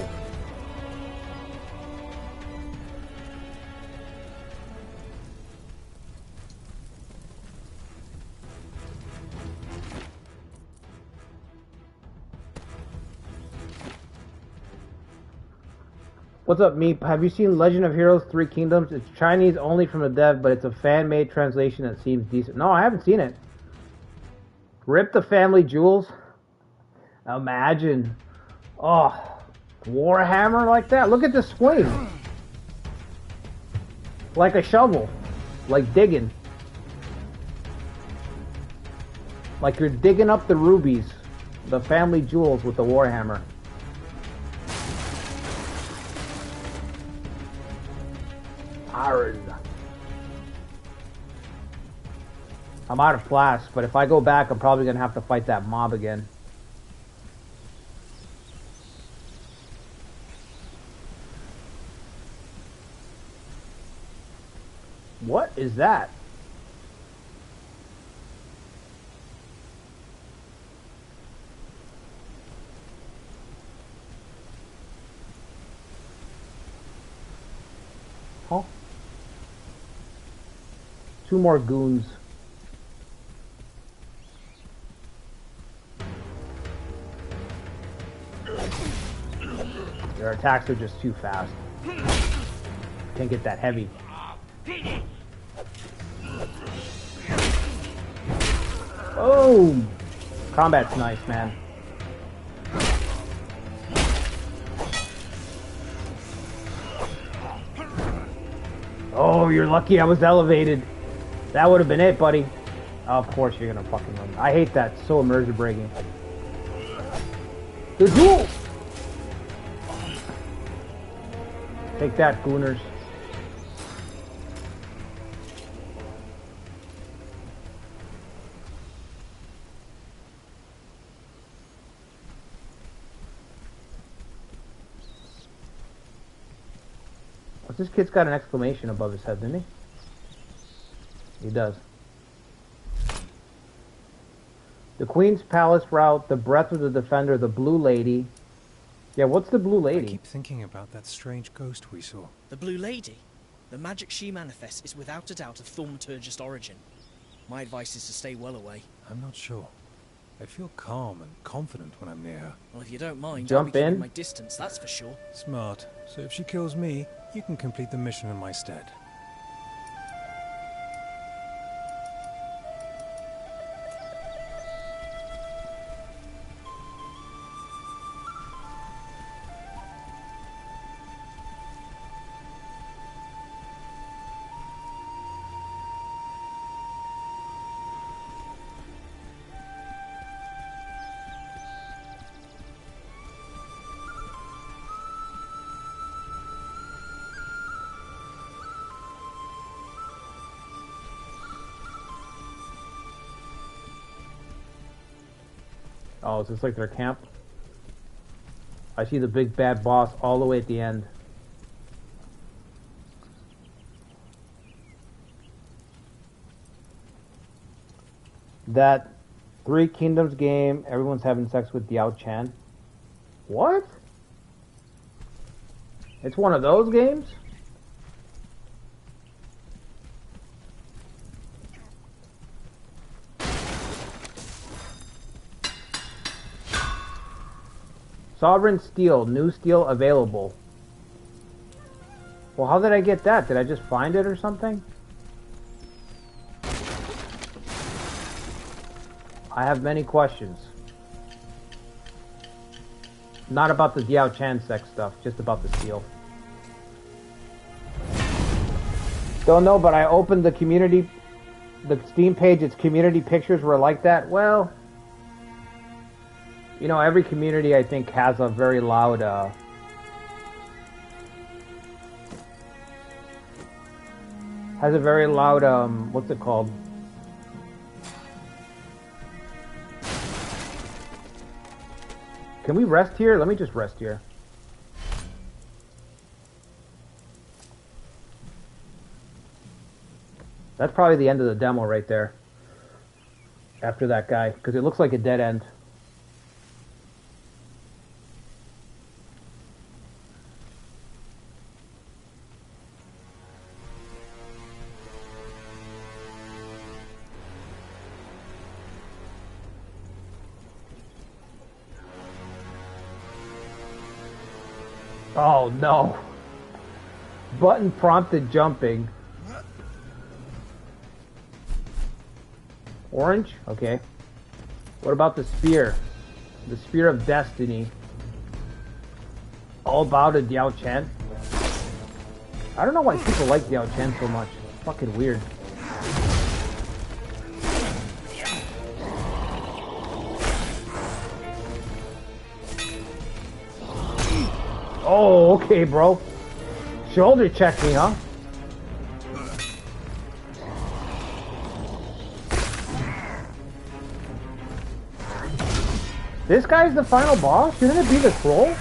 What's up, Meep? Have you seen Legend of Heroes 3 Kingdoms? It's Chinese only from the dev, but it's a fan-made translation that seems decent. No, I haven't seen it. Rip the family jewels? Imagine. Oh, Warhammer like that? Look at the swing. Like a shovel. Like digging. Like you're digging up the rubies. The family jewels with the Warhammer. Iron. I'm out of flasks, but if I go back, I'm probably gonna have to fight that mob again. What is that? Huh? 2 more goons. Their attacks are just too fast. Can't get that heavy. Oh! Combat's nice, man. Oh, you're lucky I was elevated. That would have been it, buddy. Oh, of course you're gonna fucking run. I hate that. So immersive breaking. The duel! Take that, gooners. This kid's got an exclamation above his head, didn't he? He does. The Queen's Palace route, the Breath of the Defender, the Blue Lady. Yeah, what's the Blue I Lady? keep thinking about that strange ghost we saw. The Blue Lady? The magic she manifests is without a doubt of thaumaturgist origin. My advice is to stay well away. I'm not sure. I feel calm and confident when I'm near her. Well, if you don't mind, Jump I'll be keeping in. my distance, that's for sure. Smart. So if she kills me, you can complete the mission in my stead. Oh, is this like their camp? I see the big bad boss all the way at the end. That Three Kingdoms game, everyone's having sex with Diao Chan. What? It's one of those games? Sovereign Steel, new steel available. Well, how did I get that? Did I just find it or something? I have many questions. Not about the Diao Chan sex stuff, just about the steel. Don't know, but I opened the community, the Steam page, its community pictures were like that. Well, you know, every community, I think, has a very loud, what's it called? Can we rest here? Let me just rest here. That's probably the end of the demo right there. After that guy, because it looks like a dead end. Oh no. Button prompted jumping. Orange? Okay. What about the spear? The spear of destiny. All bow to Diao Chan? I don't know why people like Diao Chan so much. It's fucking weird. Oh, okay, bro. Shoulder check me, huh? This guy's the final boss? Shouldn't it be the troll?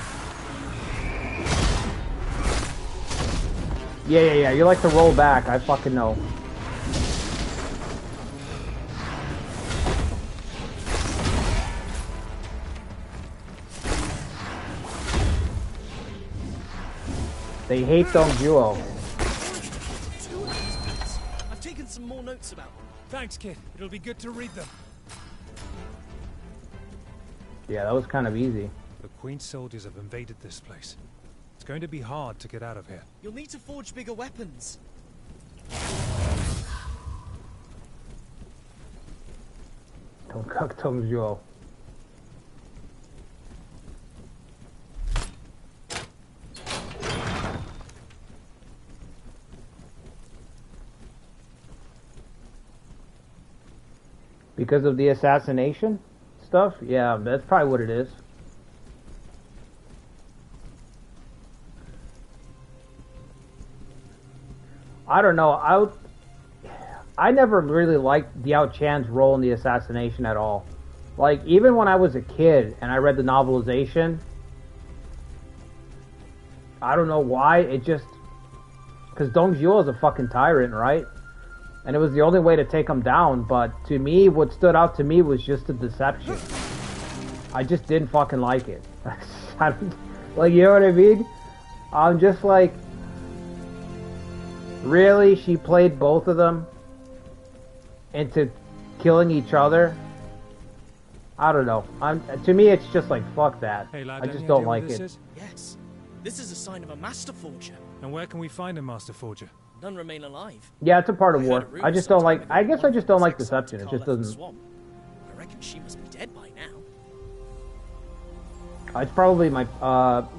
Yeah. You like to roll back. I fucking know. They hate Dong Duo. I've taken some more notes about them. Thanks, kid. It'll be good to read them. Yeah, that was kind of easy. The Queen's soldiers have invaded this place. It's going to be hard to get out of here. You'll need to forge bigger weapons. Don't cook Dong Duo. Because of the assassination stuff? Yeah, that's probably what it is. I don't know. I never really liked Diao Chan's role in the assassination at all. Like, even when I was a kid and I read the novelization, I don't know why, it just... Because Dong Zhuo is a fucking tyrant, right? And it was the only way to take him down, but to me, what stood out to me was just the deception. I just didn't fucking like it. Like, you know what I mean? I'm just like, really? She played both of them into killing each other? I don't know. To me, it's just like, fuck that. Hey, lad, I just don't like it. Yes, this is a sign of a Master Forger. And where can we find a Master Forger? None remain alive. Yeah, it's a part of I heard war. a rumor I just don't like. sometime I ago guess I one just don't was like exiled deception. to It just Carlethal doesn't. Swamp. I reckon she must be dead by now. It's probably my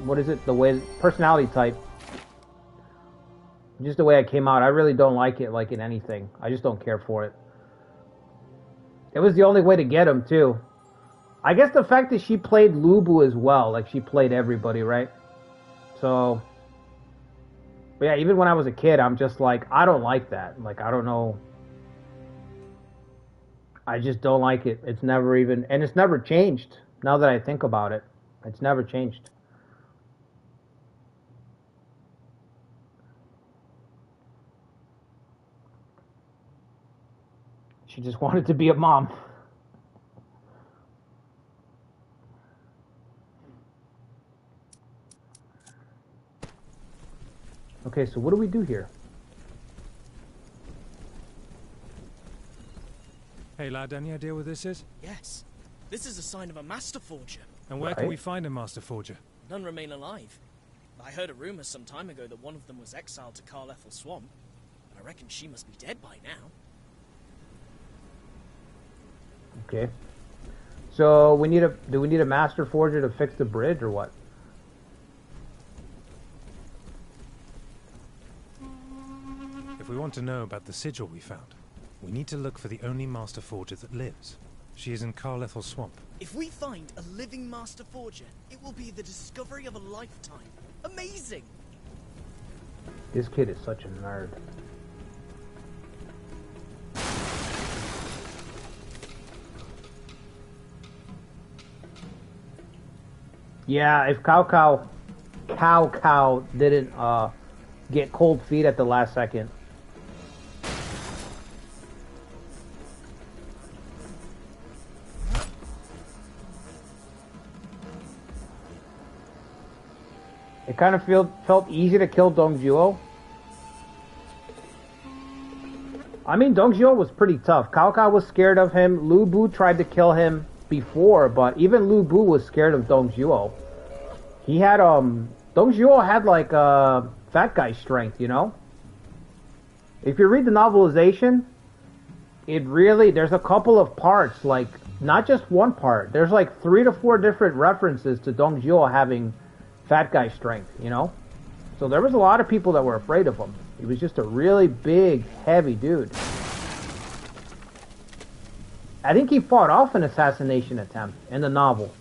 what is it? The way personality type. Just the way I came out. I really don't like it, like in anything. I just don't care for it. It was the only way to get him too. I guess the fact that she played Lubu as well, like she played everybody, right? So, but yeah, even when I was a kid, I'm just like, I don't like that. Like, I don't know. I just don't like it. It's never even, and it's never changed. Now that I think about it, it's never changed. She just wanted to be a mom. Okay, so what do we do here? Hey, lad, any idea what this is? Yes, this is a sign of a Master Forger. And where can we find a Master Forger? None remain alive. I heard a rumor some time ago that one of them was exiled to Carlethal Swamp, but I reckon she must be dead by now. Okay. So do we need a Master Forger to fix the bridge or what? If we want to know about the sigil we found, we need to look for the only Master Forger that lives. She is in Carlethal Swamp. If we find a living Master Forger, it will be the discovery of a lifetime. Amazing! This kid is such a nerd. Yeah, if Cow didn't get cold feet at the last second. It kind of felt easy to kill Dong Zhuo. I mean, Dong Zhuo was pretty tough. Cao Cao was scared of him. Lu Bu tried to kill him before, but even Lu Bu was scared of Dong Zhuo. He had, Dong Zhuo had like, fat guy strength, you know? If you read the novelization, there's a couple of parts, like, not just one part. There's like 3 to 4 different references to Dong Zhuo having fat guy strength, you know? So there was a lot of people that were afraid of him. He was just a really big, heavy dude. I think he fought off an assassination attempt in the novel.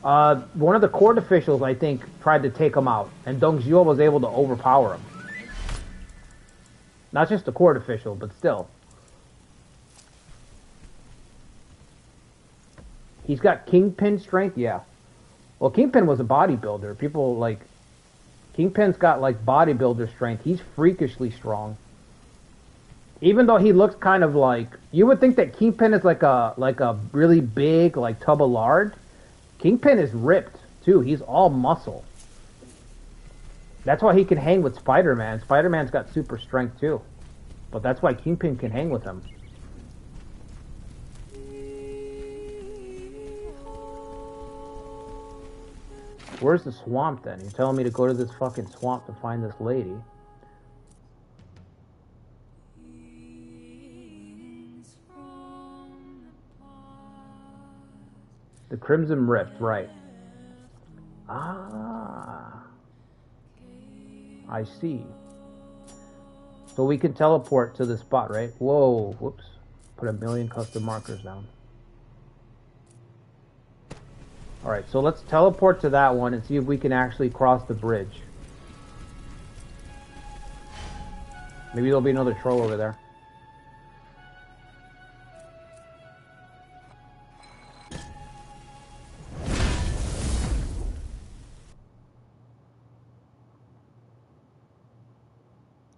One of the court officials, I think, tried to take him out, and Dong Zhuo was able to overpower him. Not just the court official, but still. He's got Kingpin strength, yeah. Well, Kingpin was a bodybuilder. People, like... Kingpin's got, like, bodybuilder strength. He's freakishly strong. Even though he looks kind of like... You would think that Kingpin is like a really big, like, tub of lard. Kingpin is ripped, too. He's all muscle. That's why he can hang with Spider-Man. Spider-Man's got super strength, too. But that's why Kingpin can hang with him. Where's the swamp, then? You're telling me to go to this fucking swamp to find this lady. The Crimson Rift, right. Ah. I see. So we can teleport to the spot, right? Whoa, whoops. Put 1,000,000 custom markers down. Alright, so let's teleport to that one and see if we can actually cross the bridge. Maybe there'll be another troll over there.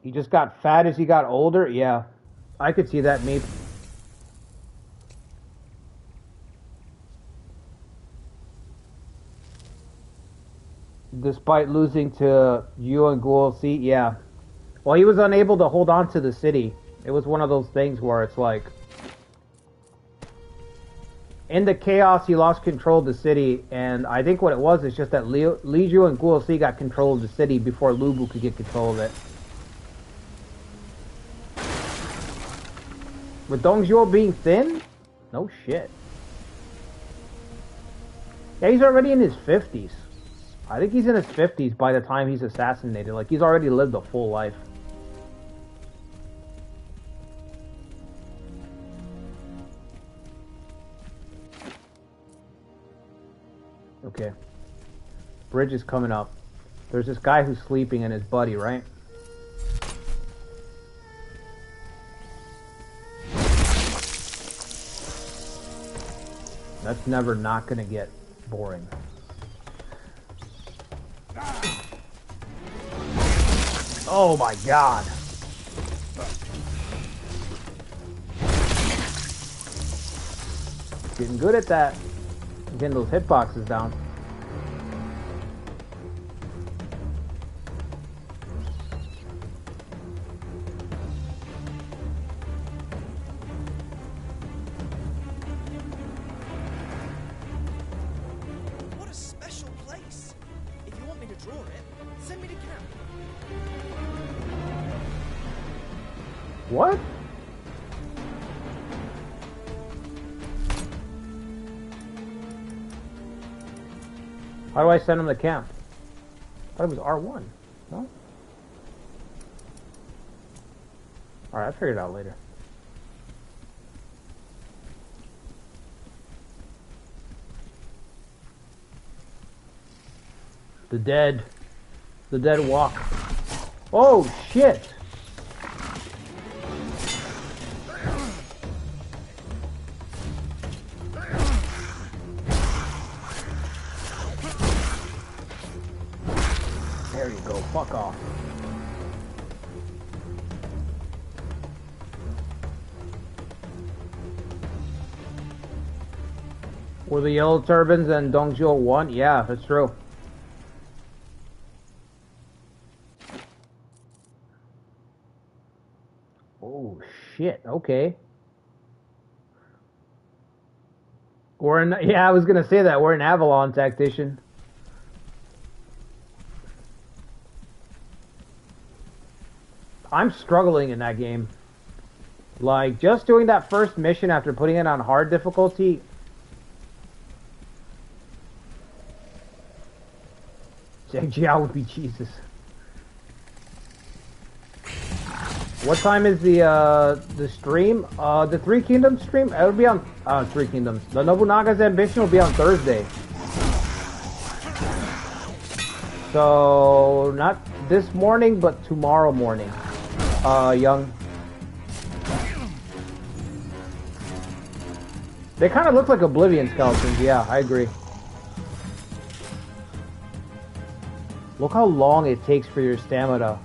He just got fat as he got older? Yeah. I could see that, Meep. Despite losing to you and Ghoul C, yeah. Well, he was unable to hold on to the city. It was one of those things where it's like... In the chaos, he lost control of the city, and I think what it was is just that Li Ju and Ghoul C got control of the city before Lubu could get control of it. With Dongzhuo being thin? No shit. Yeah, he's already in his 50s. I think he's in his 50s by the time he's assassinated. Like, he's already lived a full life. Okay. Bridge is coming up. There's this guy who's sleeping and his buddy, right? That's never not gonna get boring. Oh my god. Getting good at that. Getting those hitboxes down. What a special place! If you want me to draw it, send me to camp. What? How do I send him to camp? I thought it was R1. No? Alright, I'll figure it out later. The dead. The dead walk. Oh, shit! There you go, fuck off. Were the yellow turbans and Dongzhuo one? Yeah, that's true. Oh shit, okay. We're in, yeah, I was gonna say that. We're an Avalon tactician. I'm struggling in that game. Like, just doing that first mission after putting it on hard difficulty. Zhang Jiao would be Jesus. What time is the stream? The Three Kingdoms stream? It would be on Three Kingdoms. The Nobunaga's Ambition will be on Thursday. So not this morning, but tomorrow morning. Young. They kind of look like Oblivion skeletons. Yeah, I agree. Look how long it takes for your stamina.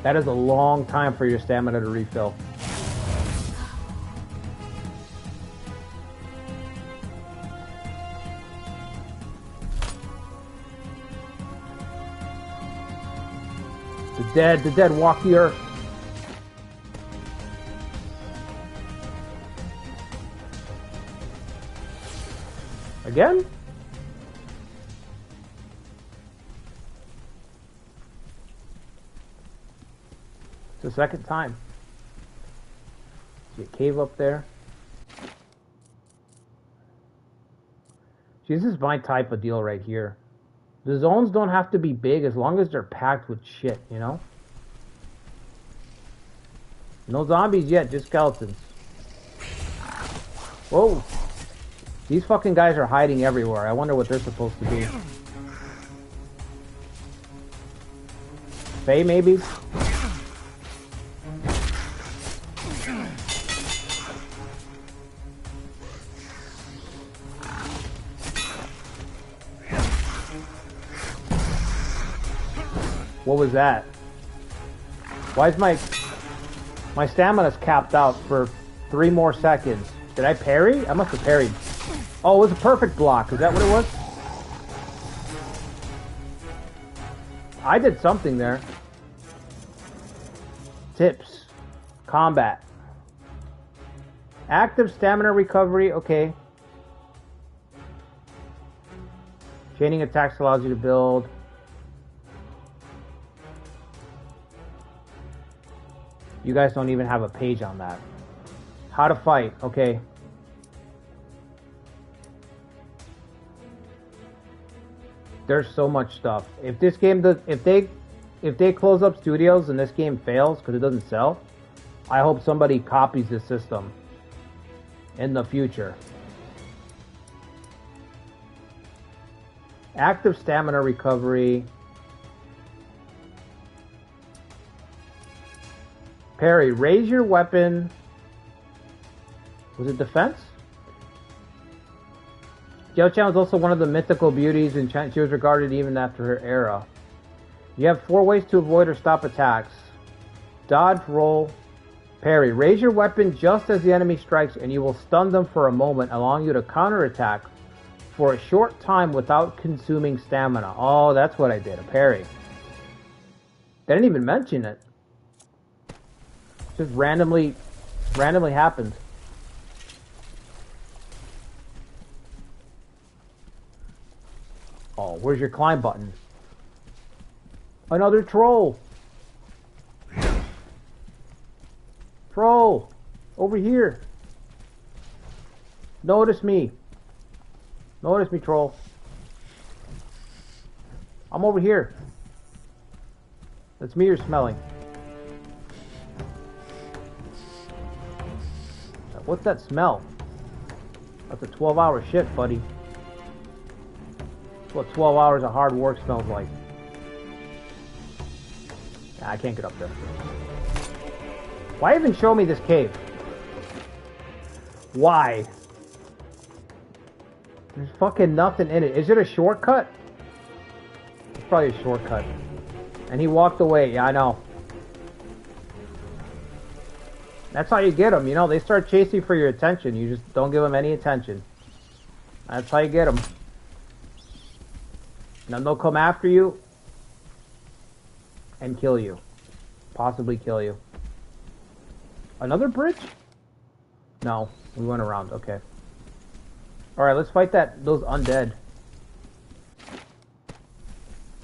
That is a long time for your stamina to refill. The dead walk the earth. Again? It's the second time. See a cave up there. See, this is my type of deal right here. The zones don't have to be big as long as they're packed with shit, you know? No zombies yet, just skeletons. Whoa! These fucking guys are hiding everywhere. I wonder what they're supposed to be. Faye, maybe? What was that? Why is my stamina's capped out for 3 more seconds? Did I parry? I must have parried. Oh, it was a perfect block. Is that what it was? I did something there. Tips. Combat. Active stamina recovery. Okay. Chaining attacks allows you to build. You guys don't even have a page on that. How to fight. Okay. There's so much stuff. If this game does, if they close up studios and this game fails because it doesn't sell, I hope somebody copies this system in the future. Active stamina recovery. Parry. Raise your weapon. Was it defense? Jiao-Chan was also one of the mythical beauties, and she was regarded even after her era. You have 4 ways to avoid or stop attacks. Dodge, roll, parry. Raise your weapon just as the enemy strikes, and you will stun them for a moment, allowing you to counterattack for a short time without consuming stamina. Oh, that's what I did, a parry. They didn't even mention it. Just randomly happened. Oh, where's your climb button? Another troll. Troll, over here. Notice me. Notice me, troll. I'm over here. That's me you're smelling. What's that smell? That's a 12-hour shift, buddy. That's what 12 hours of hard work smells like. Nah, I can't get up there. Why even show me this cave? Why? There's fucking nothing in it. Is it a shortcut? It's probably a shortcut. And he walked away. Yeah, I know. That's how you get them, you know. They start chasing for your attention. You just don't give them any attention. That's how you get them. Then they'll come after you and kill you. Possibly kill you. Another bridge? No, we went around. Okay. Alright, let's fight those undead.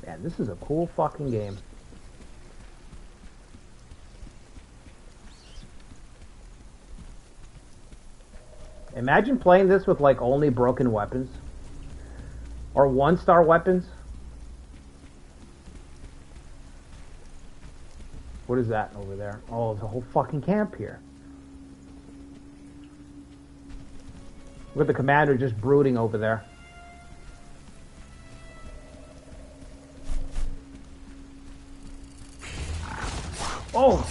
Man, this is a cool fucking game. Imagine playing this with like only broken weapons. Or 1-star weapons. What is that over there? Oh, there's a whole fucking camp here. Look at the commander just brooding over there. Oh!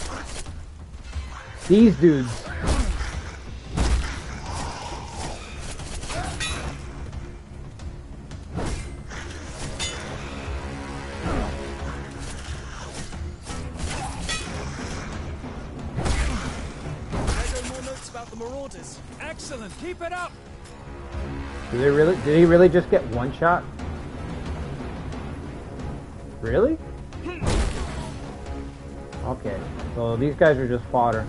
These dudes. Excellent, keep it up. Did he really just get one shot? Really? Okay, so these guys are just fodder.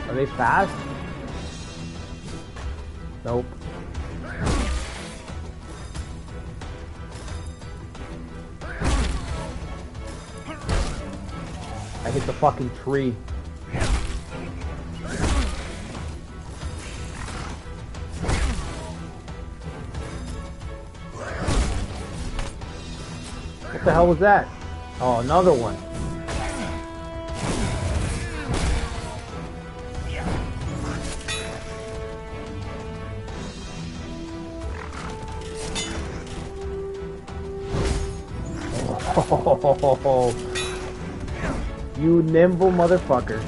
Are they fast? Nope. I hit the fucking tree. What the hell was that? Oh, another one. You nimble motherfucker.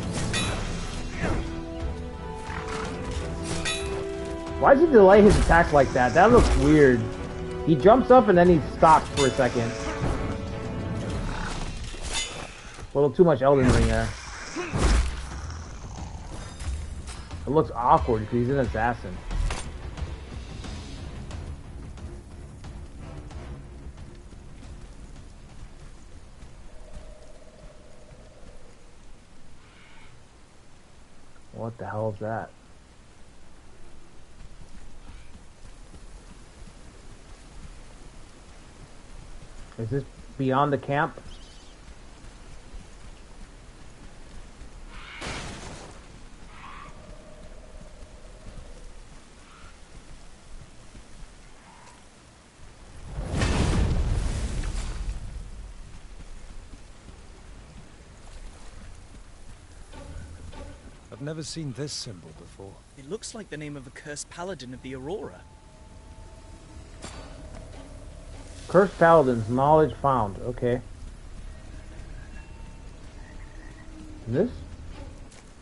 Why does he delay his attack like that? That looks weird. He jumps up and then he stops for a second. A little too much Elden Ring there. It looks awkward because he's an assassin. What the hell is that? Is this beyond the camp? I've never seen this symbol before. It looks like the name of a cursed paladin of the Aurora. Cursed Paladins, knowledge found. Okay. This?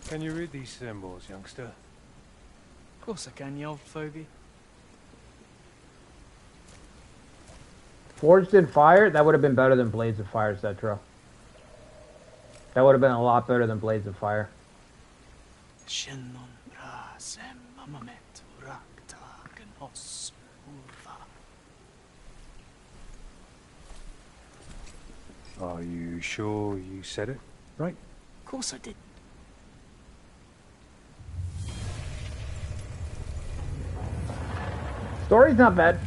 Can you read these symbols, youngster? Of course I can, you old fogey. Forged in fire? That would have been better than Blades of Fire, Cetra. That would have been a lot better than Blades of Fire. Are you sure you said it right? Of course I did. Story's not bad.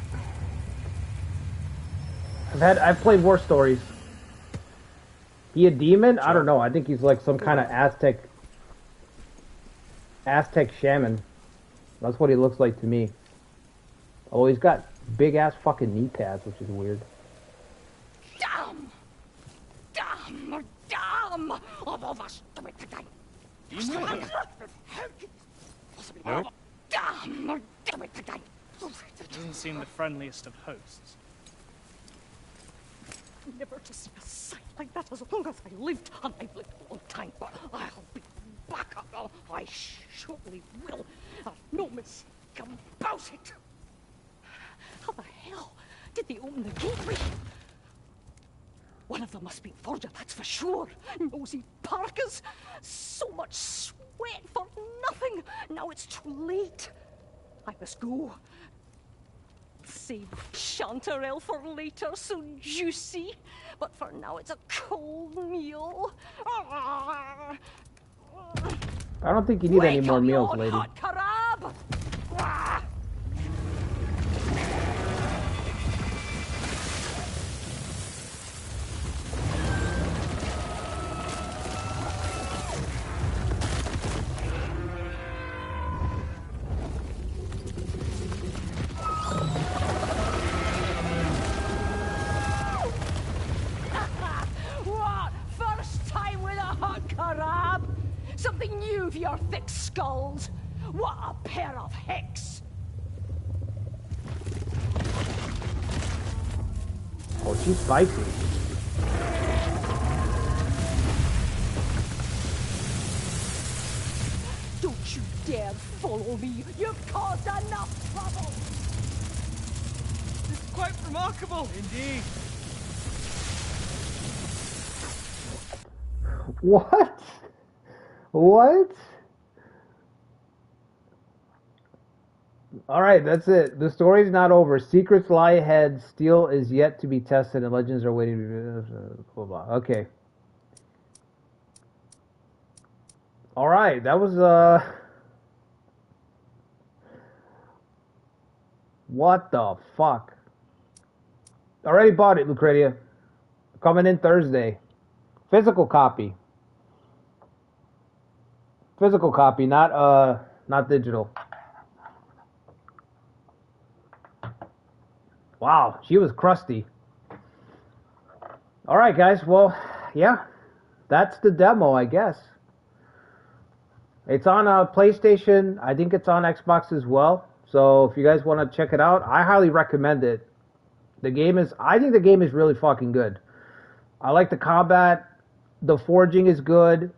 I've played worse stories. He a demon? I don't know. I think he's like some kind of Aztec shaman. That's what he looks like to me. Oh, he's got big ass fucking knee pads, which is weird. Damn! Damn! Damn! Of all us to it today. No? Damn! Damn it today. Doesn't seem the friendliest of hosts. Never to see a sight like that as long as I lived, and I've lived a long time. I'll be back. I surely will. No mistake about it. How the hell did they open the gateway? One of them must be Forger, that's for sure. Nosy parkas. So much sweat for nothing. Now it's too late. I must go. Save chanterelle for later, so juicy. But for now, it's a cold meal. I don't think you need any more meals, lady. Hot Karab! What? First time with a hot Karab? Something new for your thick skulls. What a pair of hicks! Oh, she's spicy. Don't you dare follow me. You've caused enough trouble. This is quite remarkable. Indeed. What? What? Alright, that's it. The story's not over. Secrets lie ahead. Steel is yet to be tested, and legends are waiting to be... Blah, blah. Okay. Alright, that was, What the fuck? Already bought it, Lucretia. Coming in Thursday. Physical copy. Physical copy, not digital. Wow, she was crusty. Alright, guys, well, yeah. That's the demo, I guess. It's on PlayStation. I think it's on Xbox as well. So if you guys want to check it out, I highly recommend it. I think the game is really fucking good. I like the combat. The forging is good.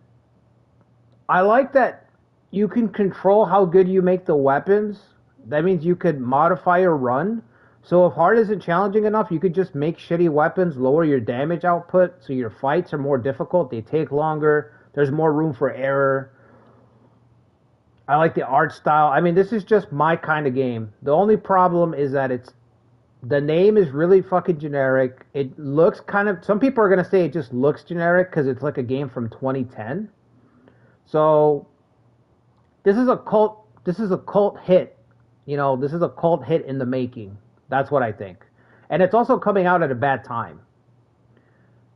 I like that you can control how good you make the weapons. That means you could modify your run. So if hard isn't challenging enough, you could just make shitty weapons, lower your damage output, so your fights are more difficult, they take longer, there's more room for error. I like the art style. I mean, this is just my kind of game. The only problem is that the name is really fucking generic. It looks kind of, some people are going to say it just looks generic because it's like a game from 2010. So this is a cult hit. You know, this is a cult hit in the making. That's what I think. And it's also coming out at a bad time.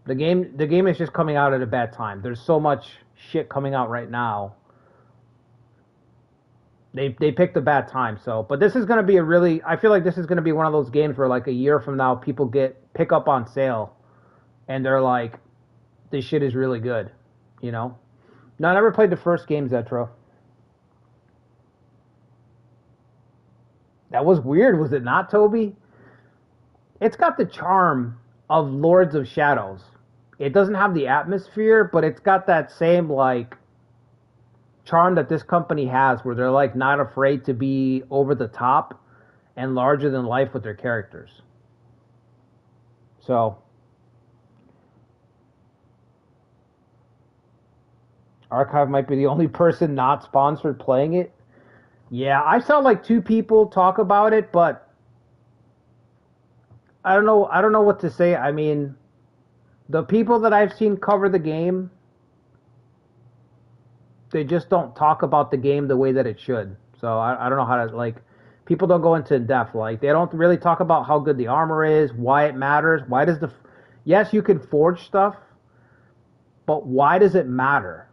The game is just coming out at a bad time. There's so much shit coming out right now. They picked a bad time, so. But this is going to be I feel like this is going to be one of those games where like a year from now people pick up on sale and they're like, this shit is really good, you know? No, I never played the first game, Zetro. That was weird, was it not, Toby? It's got the charm of Lords of Shadows. It doesn't have the atmosphere, but it's got that same, like, charm that this company has where they're, like, not afraid to be over the top and larger than life with their characters. So, Archive might be the only person not sponsored playing it. Yeah, I saw like 2 people talk about it, but I don't know what to say. I mean, the people that I've seen cover the game, they just don't talk about the game the way that it should. So I don't know how to, like, people don't go into in depth. Like, they don't really talk about how good the armor is, why it matters, yes, you can forge stuff, but why does it matter?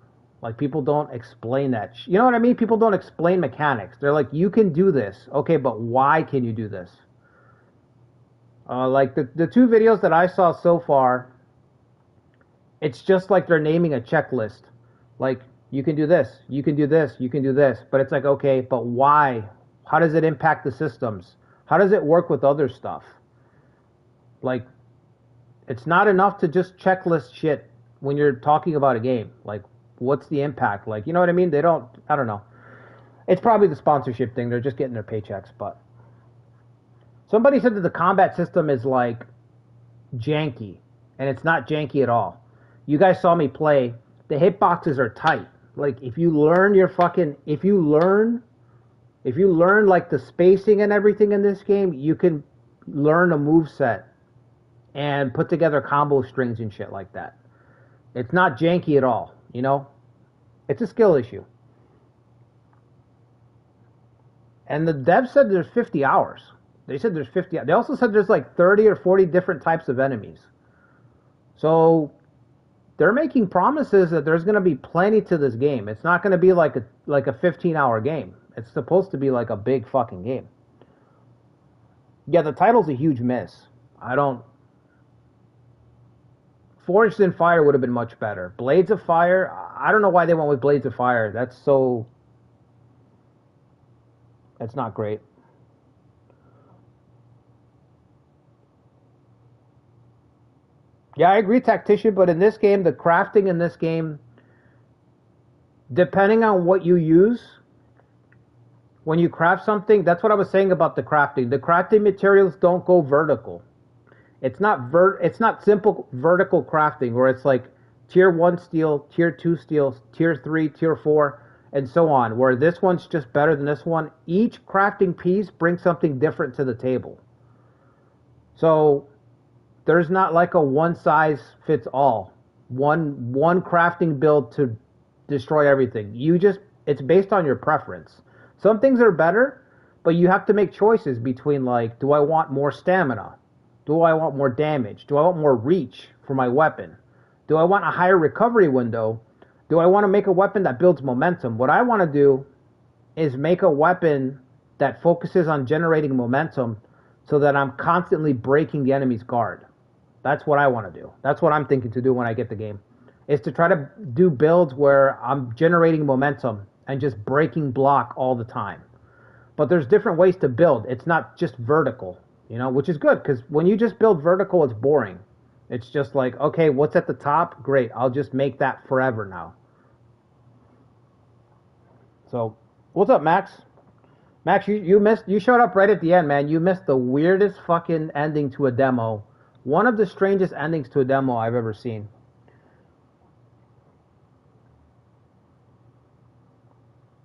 Like, people don't explain that. You know what I mean? People don't explain mechanics. They're like, you can do this. Okay, but why can you do this? Like, the 2 videos that I saw so far, it's just like they're naming a checklist. Like, you can do this, you can do this, you can do this. But it's like, okay, but why? How does it impact the systems? How does it work with other stuff? Like, it's not enough to just checklist shit when you're talking about a game. Like, what's the impact? Like, you know what I mean? I don't know. It's probably the sponsorship thing. They're just getting their paychecks, but somebody said that the combat system is like janky, and it's not janky at all. You guys saw me play. The hitboxes are tight. Like, if you learn like the spacing and everything in this game, you can learn a moveset and put together combo strings and shit like that. It's not janky at all. You know, it's a skill issue. And the dev said there's 50 hours. They said there's 50. They also said there's like 30 or 40 different types of enemies. So they're making promises that there's going to be plenty to this game. It's not going to be like a 15-hour game. It's supposed to be like a big fucking game. Yeah, the title's a huge miss. Forged in Fire would have been much better. Blades of Fire, I don't know why they went with Blades of Fire. That's not great. Yeah, I agree, Tactician, but in this game, the crafting in this game, depending on what you use, when you craft something, that's what I was saying about the crafting. The crafting materials don't go vertical. It's not simple vertical crafting where it's like tier 1 steel, tier 2 steel, tier 3, tier 4, and so on, where this one's just better than this one. Each crafting piece brings something different to the table. So there's not like a one size fits all. One crafting build to destroy everything. It's based on your preference. Some things are better, but you have to make choices between, like, do I want more stamina? Do I want more damage? Do I want more reach for my weapon? Do I want a higher recovery window? Do I want to make a weapon that builds momentum? What I want to do is make a weapon that focuses on generating momentum so that I'm constantly breaking the enemy's guard. That's what I want to do. That's what I'm thinking to do when I get the game. Is to try to do builds where I'm generating momentum and just breaking block all the time. But there's different ways to build. It's not just vertical. You know, which is good, because when you just build vertical, it's boring. It's just like, okay, what's at the top? Great, I'll just make that forever now. So, what's up, Max? Max, you showed up right at the end, man. You missed the weirdest fucking ending to a demo. One of the strangest endings to a demo I've ever seen.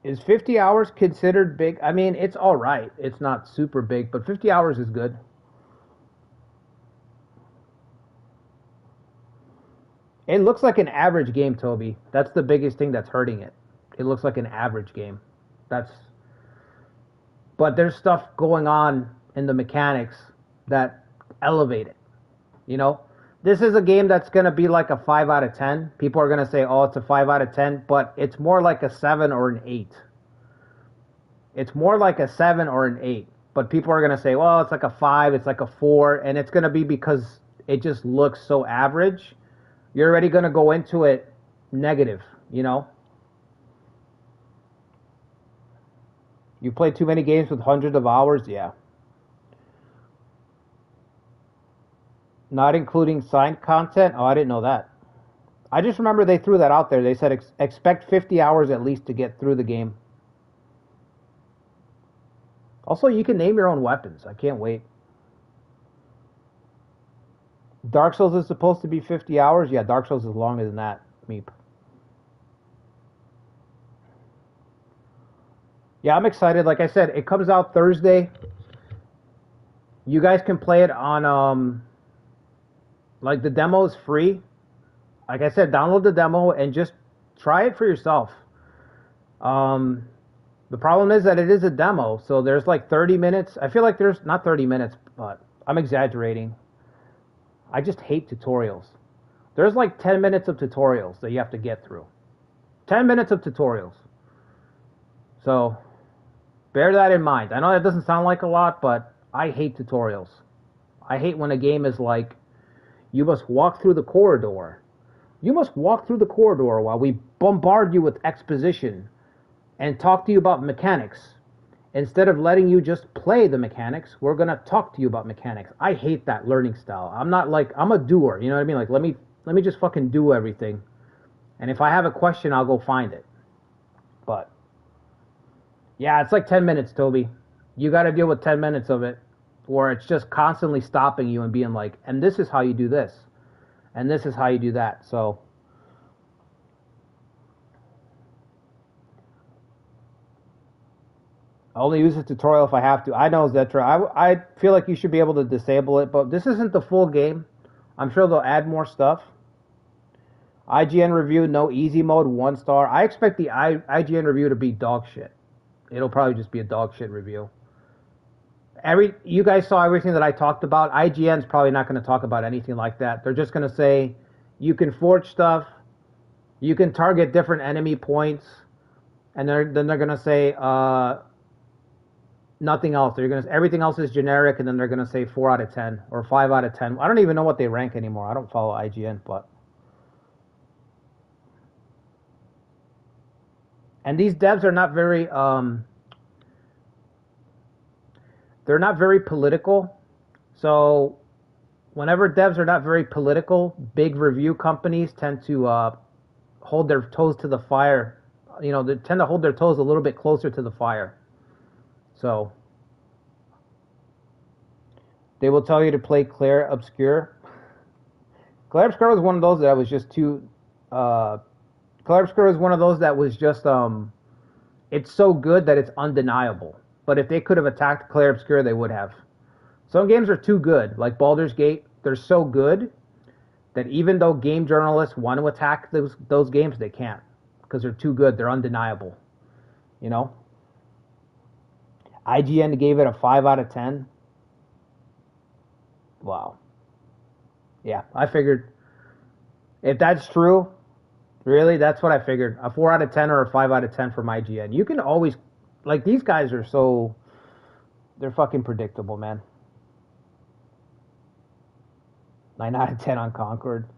Is 50 hours considered big? I mean, it's all right. It's not super big, but 50 hours is good. It looks like an average game, Toby. That's the biggest thing that's hurting it. It looks like an average game. But there's stuff going on in the mechanics that elevate it. You know? This is a game that's going to be like a 5 out of 10. People are going to say, oh, it's a 5 out of 10, but it's more like a 7 or an 8. It's more like a 7 or an 8. But people are going to say, well, it's like a 5, it's like a 4, and it's going to be because it just looks so average. You're already going to go into it negative, you know? You played too many games with hundreds of hours? Yeah. Not including signed content? Oh, I didn't know that. I just remember they threw that out there. They said expect 50 hours at least to get through the game. Also, you can name your own weapons. I can't wait. Dark Souls is supposed to be 50 hours? Yeah, Dark Souls is longer than that, Meep. Yeah, I'm excited. Like I said, it comes out Thursday. You guys can play it on, like, the demo is free. Like I said, download the demo and just try it for yourself. The problem is that it is a demo, so there's like 30 minutes. I feel like there's not 30 minutes, but I'm exaggerating. I just hate tutorials. There's like 10 minutes of tutorials that you have to get through. 10 minutes of tutorials. So, bear that in mind. I know that doesn't sound like a lot, but I hate tutorials. I hate when a game is like, you must walk through the corridor. You must walk through the corridor while we bombard you with exposition and talk to you about mechanics. Instead of letting you just play the mechanics, we're going to talk to you about mechanics. I hate that learning style. I'm not like, I'm a doer, you know what I mean? Like, let me just fucking do everything. And if I have a question, I'll go find it. But, yeah, it's like 10 minutes, Toby. You got to deal with 10 minutes of it, where it's just constantly stopping you and being like, and this is how you do this. And this is how you do that. So, I only use the tutorial if I have to. I know, Zetra. I feel like you should be able to disable it, but this isn't the full game. I'm sure they'll add more stuff. IGN review, no easy mode, 1 star. I expect the IGN review to be dog shit. It'll probably just be a dog shit review. You guys saw everything that I talked about. IGN's probably not going to talk about anything like that. They're just going to say, you can forge stuff, you can target different enemy points, and then they're going to say, nothing else. Everything else is generic, and then they're going to say 4 out of 10 or 5 out of 10. I don't even know what they rank anymore. I don't follow IGN, but. And these devs are not very, they're not very political. So whenever devs are not very political, big review companies tend to hold their toes to the fire. You know, they tend to hold their toes a little bit closer to the fire. So, they will tell you to play Claire Obscure. Claire Obscure was one of those that was just too... Claire Obscure is one of those that was just... it's so good that it's undeniable. But if they could have attacked Claire Obscure, they would have. Some games are too good. Like Baldur's Gate, they're so good that even though game journalists want to attack those games, they can't. Because they're too good. They're undeniable. You know? IGN gave it a 5 out of 10. Wow. Yeah, I figured if that's true, really, that's what I figured. A 4 out of 10 or a 5 out of 10 from IGN. You can always, like, these guys are so, they're fucking predictable, man. 9 out of 10 on Concord.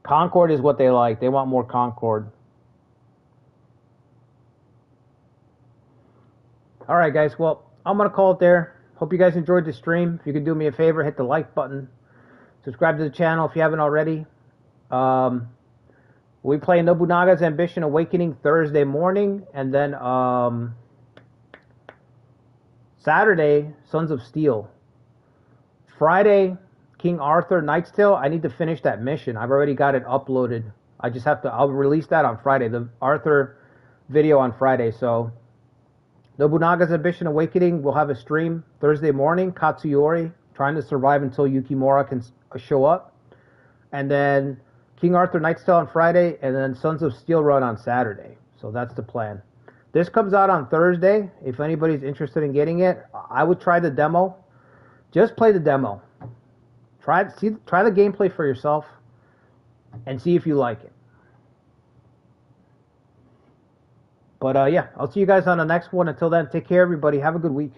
Concord is what they like. They want more Concord. All right, guys. Well, I'm going to call it there. Hope you guys enjoyed the stream. If you could do me a favor, hit the like button. Subscribe to the channel if you haven't already. We play Nobunaga's Ambition Awakening Thursday morning. And then Saturday, Sons of Steel. Friday, King Arthur Knight's Tale. I need to finish that mission. I've already got it uploaded. I just have to, I'll release that on Friday. The Arthur video on Friday. So Nobunaga's Ambition Awakening, we'll have a stream Thursday morning. Katsuyori, trying to survive until Yukimura can show up. And then King Arthur Knight's Tale on Friday, and then Sons of Steel run on Saturday. So that's the plan. This comes out on Thursday. If anybody's interested in getting it, I would try the demo. Just play the demo. Try the gameplay for yourself and see if you like it. But yeah, I'll see you guys on the next one. Until then, take care, everybody. Have a good week.